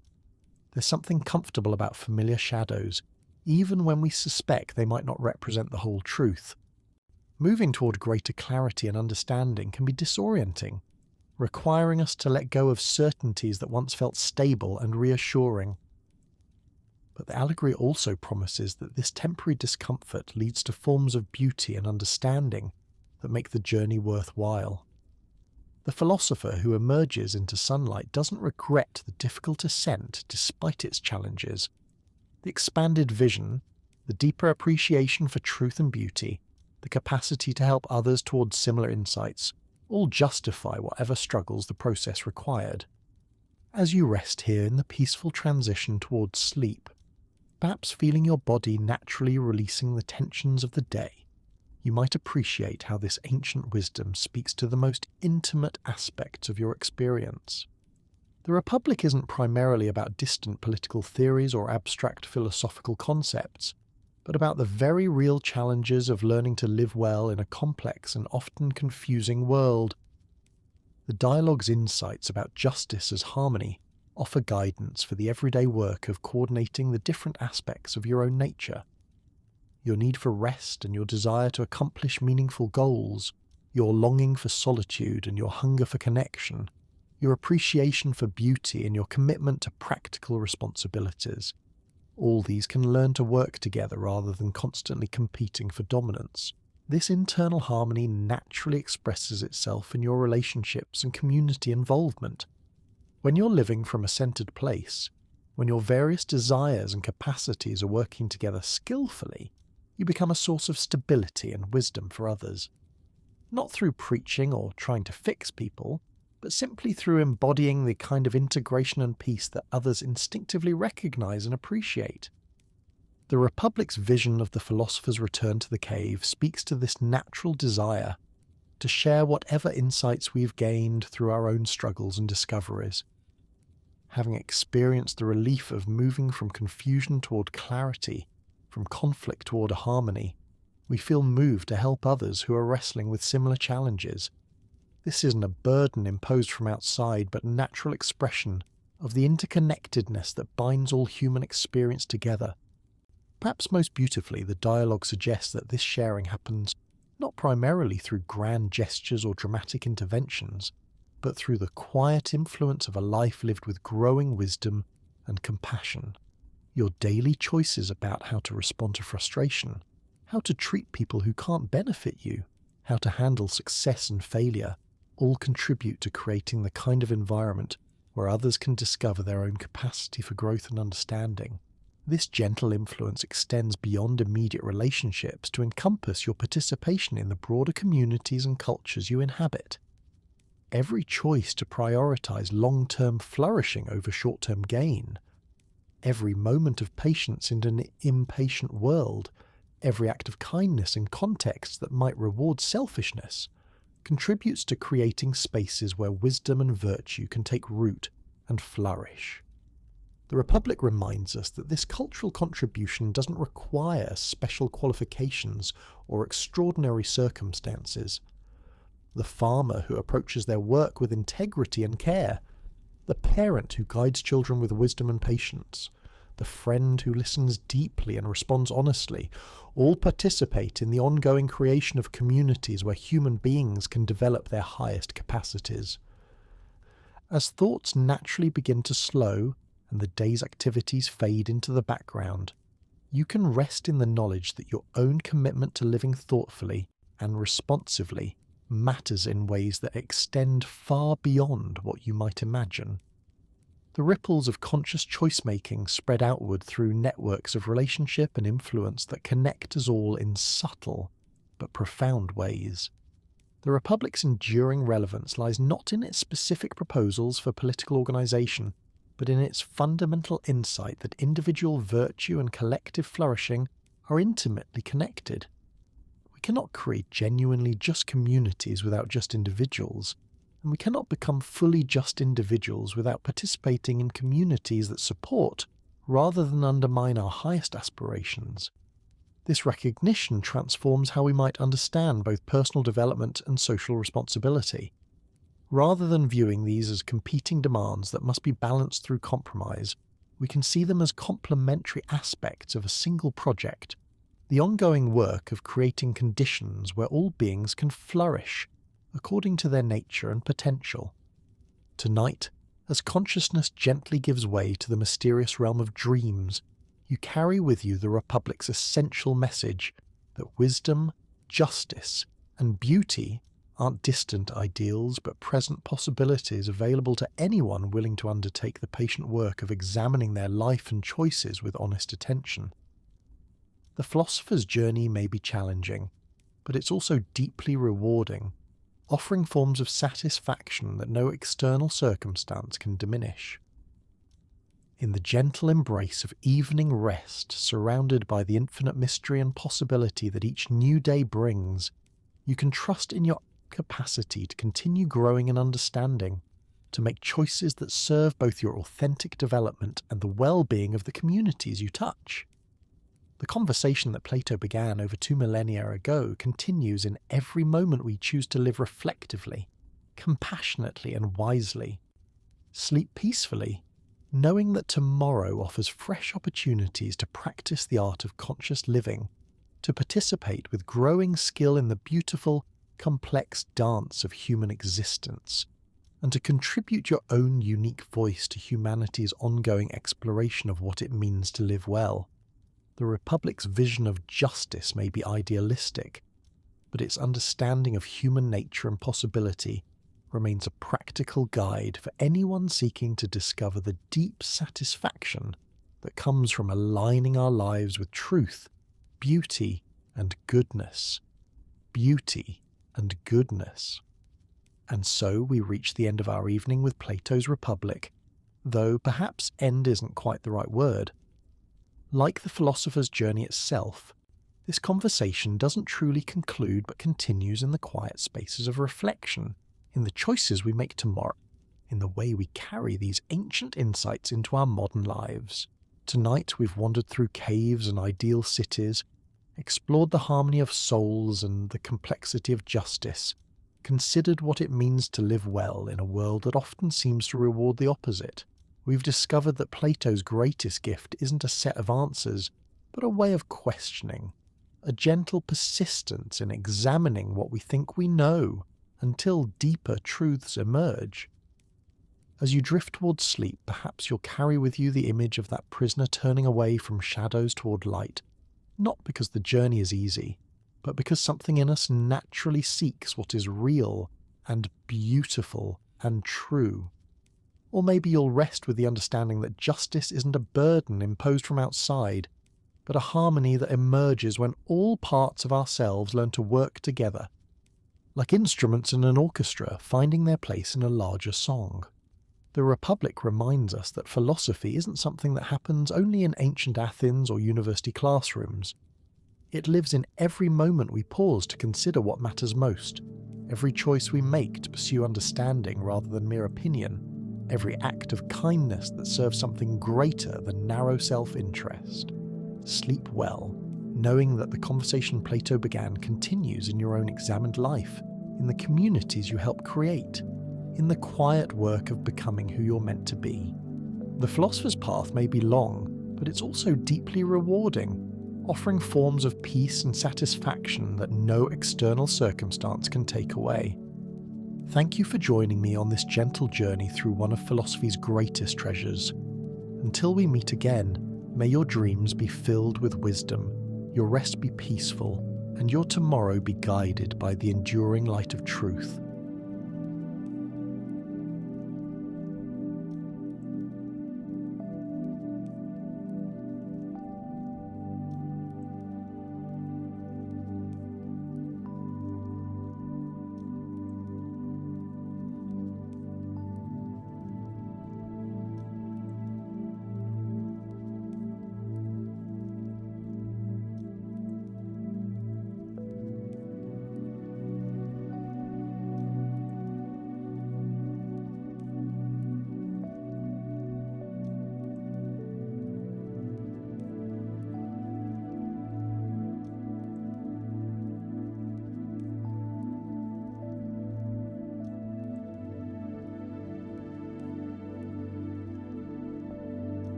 There's something comfortable about familiar shadows, even when we suspect they might not represent the whole truth. Moving toward greater clarity and understanding can be disorienting, requiring us to let go of certainties that once felt stable and reassuring. But the allegory also promises that this temporary discomfort leads to forms of beauty and understanding that make the journey worthwhile. The philosopher who emerges into sunlight doesn't regret the difficult ascent despite its challenges. The expanded vision, the deeper appreciation for truth and beauty, the capacity to help others towards similar insights, all justify whatever struggles the process required. As you rest here in the peaceful transition towards sleep, perhaps feeling your body naturally releasing the tensions of the day, you might appreciate how this ancient wisdom speaks to the most intimate aspects of your experience. The Republic isn't primarily about distant political theories or abstract philosophical concepts, but about the very real challenges of learning to live well in a complex and often confusing world. The dialogue's insights about justice as harmony offer guidance for the everyday work of coordinating the different aspects of your own nature. Your need for rest and your desire to accomplish meaningful goals, your longing for solitude and your hunger for connection, your appreciation for beauty and your commitment to practical responsibilities. All these can learn to work together rather than constantly competing for dominance. This internal harmony naturally expresses itself in your relationships and community involvement. When you're living from a centered place, when your various desires and capacities are working together skillfully, you become a source of stability and wisdom for others. Not through preaching or trying to fix people, but simply through embodying the kind of integration and peace that others instinctively recognize and appreciate. The Republic's vision of the philosopher's return to the cave speaks to this natural desire to share whatever insights we've gained through our own struggles and discoveries. Having experienced the relief of moving from confusion toward clarity, from conflict toward a harmony, we feel moved to help others who are wrestling with similar challenges. This isn't a burden imposed from outside, but a natural expression of the interconnectedness that binds all human experience together. Perhaps most beautifully, the dialogue suggests that this sharing happens not primarily through grand gestures or dramatic interventions, but through the quiet influence of a life lived with growing wisdom and compassion. Your daily choices about how to respond to frustration, how to treat people who can't benefit you, how to handle success and failure, all contribute to creating the kind of environment where others can discover their own capacity for growth and understanding. This gentle influence extends beyond immediate relationships to encompass your participation in the broader communities and cultures you inhabit. Every choice to prioritize long-term flourishing over short-term gain, every moment of patience in an impatient world, every act of kindness in contexts that might reward selfishness, contributes to creating spaces where wisdom and virtue can take root and flourish. The Republic reminds us that this cultural contribution doesn't require special qualifications or extraordinary circumstances. The farmer who approaches their work with integrity and care, the parent who guides children with wisdom and patience, the friend who listens deeply and responds honestly, all participate in the ongoing creation of communities where human beings can develop their highest capacities. As thoughts naturally begin to slow and the day's activities fade into the background, you can rest in the knowledge that your own commitment to living thoughtfully and responsively matters in ways that extend far beyond what you might imagine. The ripples of conscious choice-making spread outward through networks of relationship and influence that connect us all in subtle but profound ways. The Republic's enduring relevance lies not in its specific proposals for political organization, but in its fundamental insight that individual virtue and collective flourishing are intimately connected. We cannot create genuinely just communities without just individuals, and we cannot become fully just individuals without participating in communities that support, rather than undermine our highest aspirations. This recognition transforms how we might understand both personal development and social responsibility. Rather than viewing these as competing demands that must be balanced through compromise, we can see them as complementary aspects of a single project, the ongoing work of creating conditions where all beings can flourish according to their nature and potential. Tonight, as consciousness gently gives way to the mysterious realm of dreams, you carry with you the Republic's essential message that wisdom, justice, and beauty aren't distant ideals but present possibilities available to anyone willing to undertake the patient work of examining their life and choices with honest attention. The philosopher's journey may be challenging, but it's also deeply rewarding, offering forms of satisfaction that no external circumstance can diminish. In the gentle embrace of evening rest, surrounded by the infinite mystery and possibility that each new day brings, you can trust in your capacity to continue growing in understanding, to make choices that serve both your authentic development and the well-being of the communities you touch. The conversation that Plato began over 2 millennia ago continues in every moment we choose to live reflectively, compassionately and wisely. Sleep peacefully, knowing that tomorrow offers fresh opportunities to practice the art of conscious living, to participate with growing skill in the beautiful, complex dance of human existence, and to contribute your own unique voice to humanity's ongoing exploration of what it means to live well. The Republic's vision of justice may be idealistic, but its understanding of human nature and possibility remains a practical guide for anyone seeking to discover the deep satisfaction that comes from aligning our lives with truth, beauty, and goodness. Beauty and goodness. And so we reach the end of our evening with Plato's Republic, though perhaps end isn't quite the right word. Like the philosopher's journey itself, this conversation doesn't truly conclude but continues in the quiet spaces of reflection, in the choices we make tomorrow, in the way we carry these ancient insights into our modern lives. Tonight we've wandered through caves and ideal cities, explored the harmony of souls and the complexity of justice, considered what it means to live well in a world that often seems to reward the opposite. We've discovered that Plato's greatest gift isn't a set of answers, but a way of questioning, a gentle persistence in examining what we think we know until deeper truths emerge. As you drift towards sleep, perhaps you'll carry with you the image of that prisoner turning away from shadows toward light, not because the journey is easy, but because something in us naturally seeks what is real and beautiful and true. Or maybe you'll rest with the understanding that justice isn't a burden imposed from outside, but a harmony that emerges when all parts of ourselves learn to work together, like instruments in an orchestra finding their place in a larger song. The Republic reminds us that philosophy isn't something that happens only in ancient Athens or university classrooms. It lives in every moment we pause to consider what matters most, every choice we make to pursue understanding rather than mere opinion, every act of kindness that serves something greater than narrow self-interest. Sleep well, knowing that the conversation Plato began continues in your own examined life, in the communities you help create, in the quiet work of becoming who you're meant to be. The philosopher's path may be long, but it's also deeply rewarding, offering forms of peace and satisfaction that no external circumstance can take away. Thank you for joining me on this gentle journey through one of philosophy's greatest treasures. Until we meet again, may your dreams be filled with wisdom, your rest be peaceful, and your tomorrow be guided by the enduring light of truth.